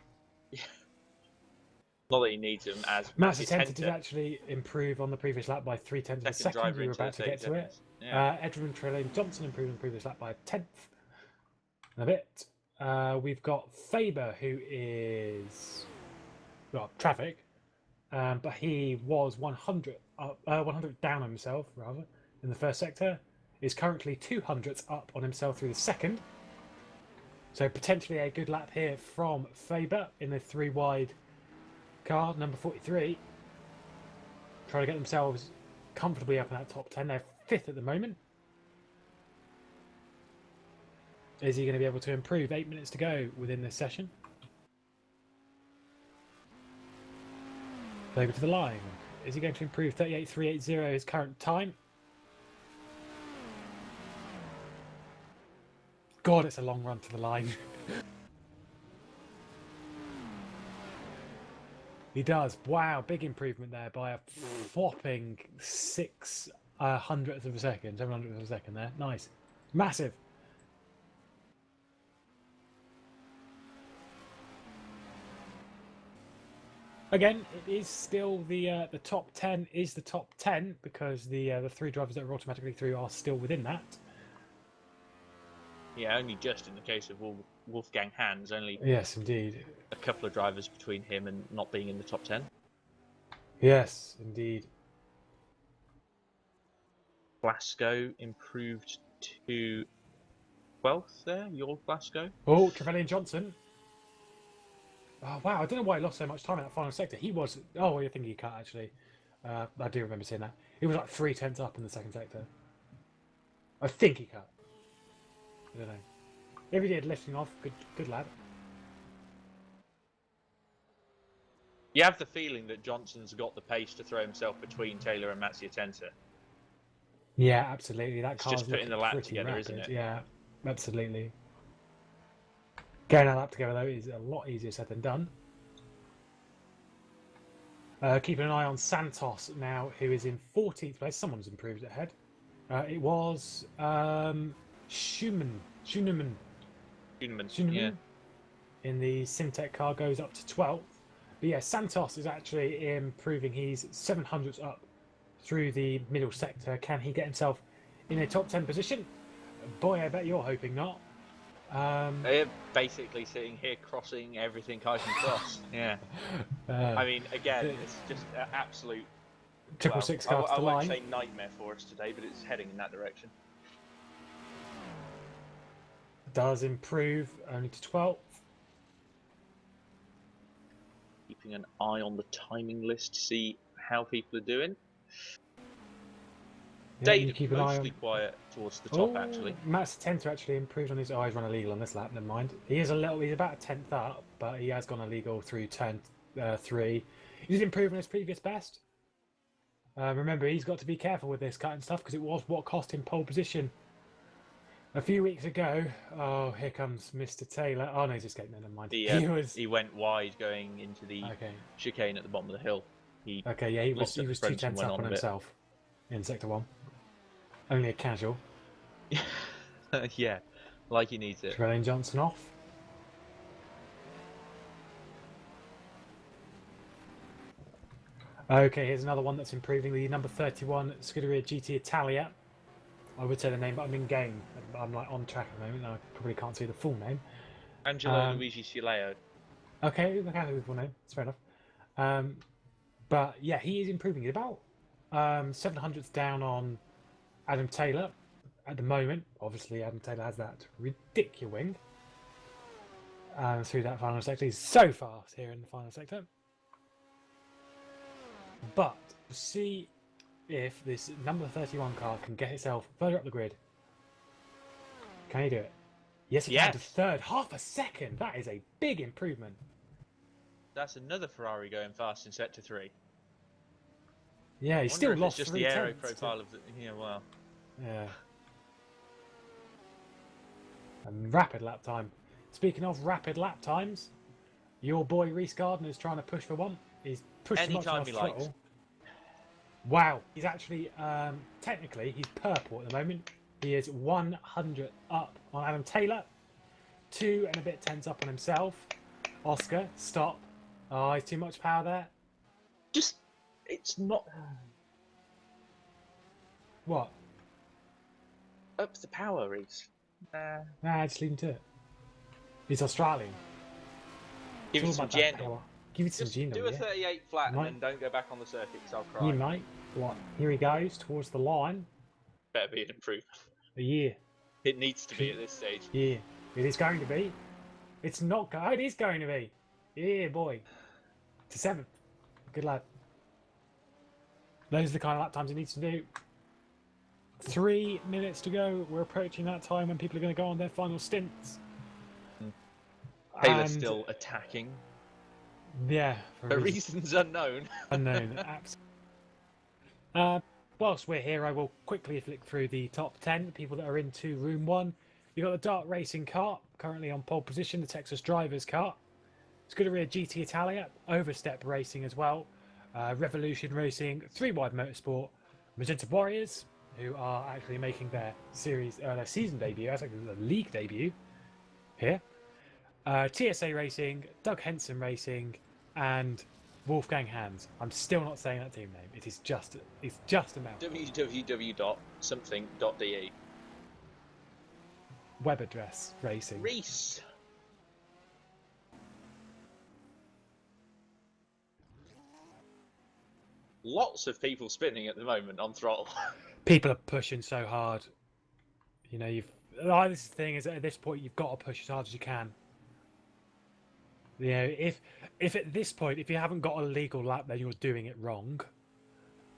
Not that he needs them as Matt's Matthew attempted to Tenter, actually improve on the previous lap by 3/10 of a second second. driver We were into about to get 30 to it. seconds. Yeah. Edwin Trelane Johnson improved on the previous lap by 1/10 and a bit. We've got Faber, who is traffic, but he was 100 down on himself rather in the first sector. Is currently 200ths up on himself through the second. So potentially a good lap here from Faber in the 3 wide car, number 43. Trying to get themselves comfortably up in that top 10. They're 5th at the moment. Is he going to be able to improve? 8 minutes to go within this session. Over to the line. Is he going to improve 38.380 his current time? God, it's a long run to the line. He does. Wow, big improvement there by a whopping 600th of a second, 700th of a second there. Nice. Massive. Again, it is still the top 10 is the top 10 because the 3 drivers that are automatically through are still within that. Yeah, only just in the case of Wolfgang Hans, only Yes, indeed. a couple of drivers between him and not being in the top 10. Yes, indeed. Glasgow improved to 12th there, your Glasgow. Oh, Trevelyan Johnson. Oh, wow, I don't know why he lost so much time in that final sector. He was... Oh, I think he cut, actually. I do remember seeing that. He was like 3/10 up in the second sector. I think he cut. I don't know. If he did, lifting off, good lad. You have the feeling that Johnson's got the pace to throw himself between Taylor and Matthew Tenter. Yeah, absolutely. That It's car's just putting the lap pretty together, rapid. isn't it? Yeah, absolutely. Getting that lap together, though, is a lot easier said than done. Keeping an eye on Santos now, who is in 14th place. Someone's improved ahead. It was Schumann. Yeah. In the Simtech car goes up to 12th. But yeah, Santos is actually improving. He's 700ths up through the middle sector. Can he get himself in a top 10 position? Boy, I bet you're hoping not. They're basically sitting here crossing everything I can cross. Yeah. I mean, again, it's just an absolute... Triple six car to I the won't line. say nightmare for us today, but it's heading in that direction. Does improve only to 12th. Keeping an eye on the timing list to see how people are doing. Yeah, you Dade keep an eye mostly on. quiet towards the top, actually. Matt's 10th actually improved on his. Oh, he's run illegal on this lap. Never mind. He is he's about a 10th up, but he has gone illegal through turn 3. He's improved on his previous best. Remember, he's got to be careful with this cutting stuff because it was what cost him pole position a few weeks ago. Oh, here comes Mr. Taylor. Oh no, he's escaped. Never mind. He went wide going into the chicane at the bottom of the hill. He was 2/10 up on himself in sector 1. Only a casual. Yeah, like he needs it. Trevelyan Johnson off. Okay, here's another one that's improving. The number 31 Scuderia GT Italia. I would say the name, but I'm in game. I'm like on track at the moment. I probably can't see the full name. Angelo Luigi Sileo. Okay, I can't see the full name. That's fair enough. But yeah, he is improving. He's about 700ths down on Adam Taylor at the moment. Obviously, Adam Taylor has that ridiculous wing through that final sector. He's so fast here in the final sector. But see if this number 31 car can get itself further up the grid. Can he do it? Yes, he can to 3rd. Half a second. That is a big improvement. That's another Ferrari going fast in sector 3. Yeah, he's still lost. It's just the aero profile of the. Yeah, well. Yeah. And rapid lap time. Speaking of rapid lap times, your boy Reece Gardner's trying to push for one. He's pushed too much on Anytime the he likes. throttle. Wow, he's actually, technically, he's purple at the moment. He is 100 up on Adam Taylor, 2 and a bit tenths up on himself. Oscar, stop. Oh, he's too much power there. Just, it's not What? up to the power, Reece. Nah, just leave him to it. He's Australian. Give it It's all some about that gen. power. Give it some Just gen, do a yeah. 38 flat Might- and then don't go back on the circuit because I'll cry. You mate. What? Here he goes towards the line. Better be an improvement. A year. It needs to be at this stage. Yeah. It is going to be. It's not going. It is going to be. Yeah, boy. To 7th. Good lad. Those are the kind of lap times he needs to do. 3 minutes to go. We're approaching that time when people are going to go on their final stints. Taylor's And- still attacking Yeah. for reasons unknown. unknown. Whilst we're here, I will quickly flick through the top 10 people that are into Room 1. You've got the Dart Racing car, currently on pole position, the Texas Drivers car. Scuderia GT Italia, Overstep Racing as well. Revolution Racing, 3 Wide Motorsport, Magenta Warriors, who are actually making their season debut, that's actually the league debut here. TSA Racing, Doug Henson Racing, and Wolfgang Hans. I'm still not saying that team name. It's just a mouth. www.something.de. Web address racing. Reece. Lots of people spinning at the moment on throttle. People are pushing so hard. You know, this thing is at this point you've got to push as hard as you can. You know, if at this point, if you haven't got a legal lap, then you're doing it wrong.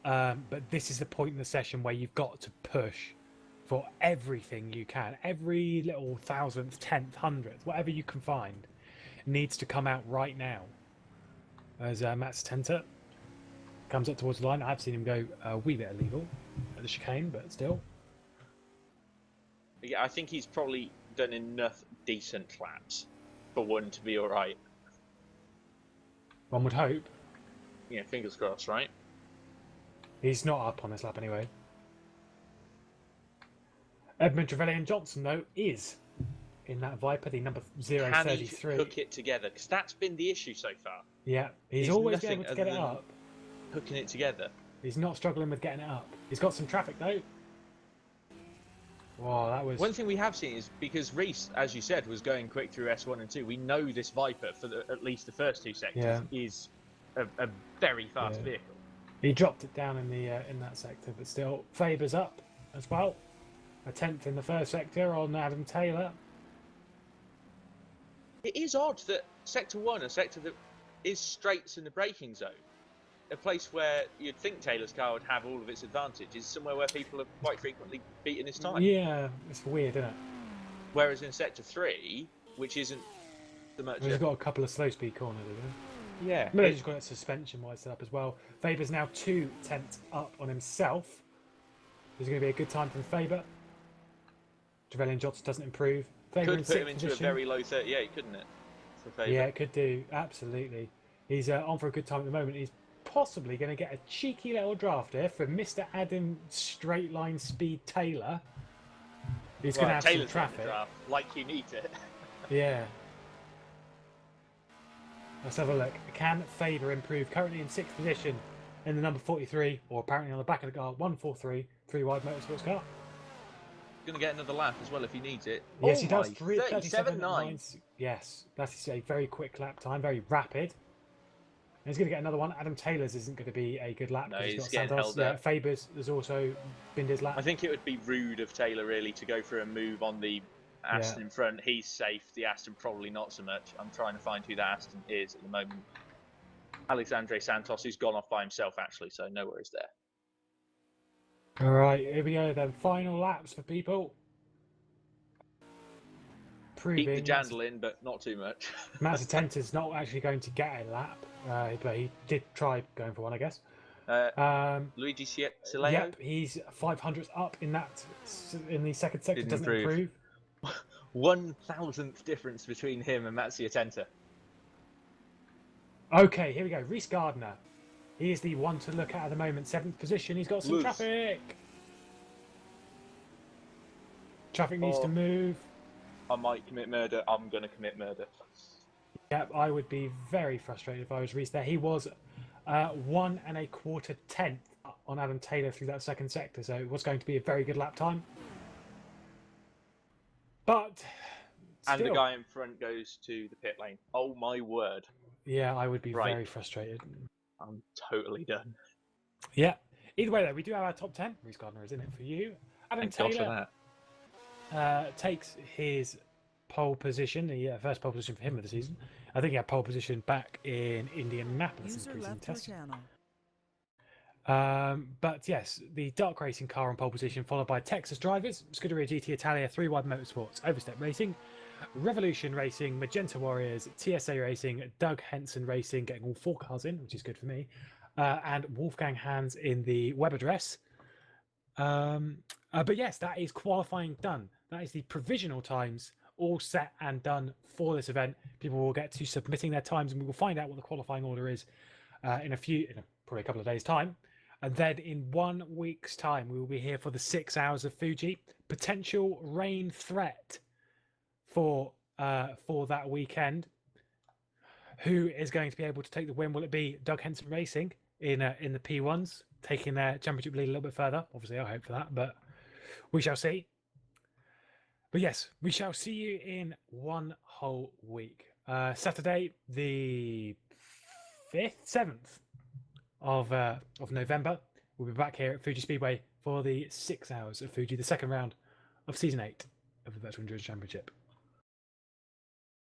But this is the point in the session where you've got to push for everything you can. Every little thousandth, tenth, hundredth, whatever you can find, needs to come out right now. As Matt Stenter comes up towards the line, I've seen him go a wee bit illegal at the chicane, but still. Yeah, I think he's probably done enough decent laps for one to be alright. One would hope. Yeah, fingers crossed, right? He's not up on this lap anyway. Edmund Trevelyan Johnson, though, is in that Viper, the number Can he 033. hook it together? Because that's been the issue so far. Yeah, he's He's always been nothing able to get it other than- up. Hooking it together. He's not struggling with getting it up. He's got some traffic, though. Wow, that was... One thing we have seen is because Reece, as you said, was going quick through S1 and 2, we know this Viper, for at least the first 2 sectors, is a very fast Yeah. vehicle. He dropped it down in the in that sector, but still, Faber's up as well. A 10th in the first sector on Adam Taylor. It is odd that Sector 1, a sector that is straights in the braking zone, a place where you'd think Taylor's car would have all of its advantage, is somewhere where people have quite frequently beaten his time. Yeah, it's weird, isn't it? Whereas in Sector 3, which isn't so much... He's got a couple of slow speed corners, isn't he? Yeah. Maybe he's got it suspension-wise set up as well. Faber's now 2 tenths up on himself. This is going to be a good time from Faber. Trevelyan Johnson doesn't improve. Faber in Could put him 6th into position. a very low 38, couldn't it? For Faber. Yeah, it could do. Absolutely. He's on for a good time at the moment. He's possibly going to get a cheeky little draft here from Mr. Adam Straight Line Speed Taylor. He's going to have Taylor's some traffic. draft, like you need it. Yeah. Let's have a look. Can Faber improve? Currently in 6th position in the number 43, or apparently on the back of the car, 143, 3 wide motorsports car. Going to get another lap as well if he needs it. Yes, Oh he does. my, 37.9. Yes, that is a very quick lap time, very rapid. And he's going to get another one. Adam Taylor's isn't going to be a good lap. No, 'cause he's got getting Santos. held Yeah, up. Faber's has also binned his lap. I think it would be rude of Taylor really to go for a move on the Aston in front. He's safe. The Aston probably not so much. I'm trying to find who that Aston is at the moment. Alexandre Santos, who's gone off by himself actually, so no worries there. All right, here we go then. Final laps for people. Keep the Proving jandle in, but not too much. Matt Atenta's not actually going to get a lap, but he did try going for one, I guess. Luigi Sileo? Yep, he's 500 up in the second sector. Didn't Doesn't improve. improve. 1,000th difference between him and Matsuya Tenta. Okay, here we go. Reese Gardner. He is the one to look at the moment. 7th position. He's got some Loose. traffic. Traffic needs to move. I might commit murder. I'm going to commit murder. Yep, I would be very frustrated if I was Reese there. He was 1 1/4 tenth on Adam Taylor through that second sector, so it was going to be a very good lap time. But And the still, guy in front goes to the pit lane. Oh my word. yeah, I would be Right. very frustrated. I'm totally done. Yeah. Either way, though, we do have our top 10. Reese Gardner is in it for you. Adam Thank God for Taylor that. takes his pole position, the first pole position for him of the season. I think he had pole position back in Indianapolis in User the preseason left your test. channel. But yes, the dark racing car on pole position, followed by Texas drivers, Scuderia GT Italia, 3 Wide Motorsports, Overstep Racing, Revolution Racing, Magenta Warriors, TSA Racing, Doug Henson Racing, getting all 4 cars in, which is good for me, and Wolfgang Hans in the web address. But yes, that is qualifying done. That is the provisional times all set and done for this event. People will get to submitting their times, and we will find out what the qualifying order is in probably a couple of days' time. And then in 1 week's time, we will be here for the 6 hours of Fuji. Potential rain threat for that weekend. Who is going to be able to take the win? Will it be Doug Henson Racing in the P1s, taking their championship lead a little bit further? Obviously, I hope for that, but we shall see. But yes, we shall see you in 1 whole week. Saturday, the 7th of November. We'll be back here at Fuji Speedway for the 6 hours of Fuji, the second round of Season 8 of the Virtual Endurance Championship.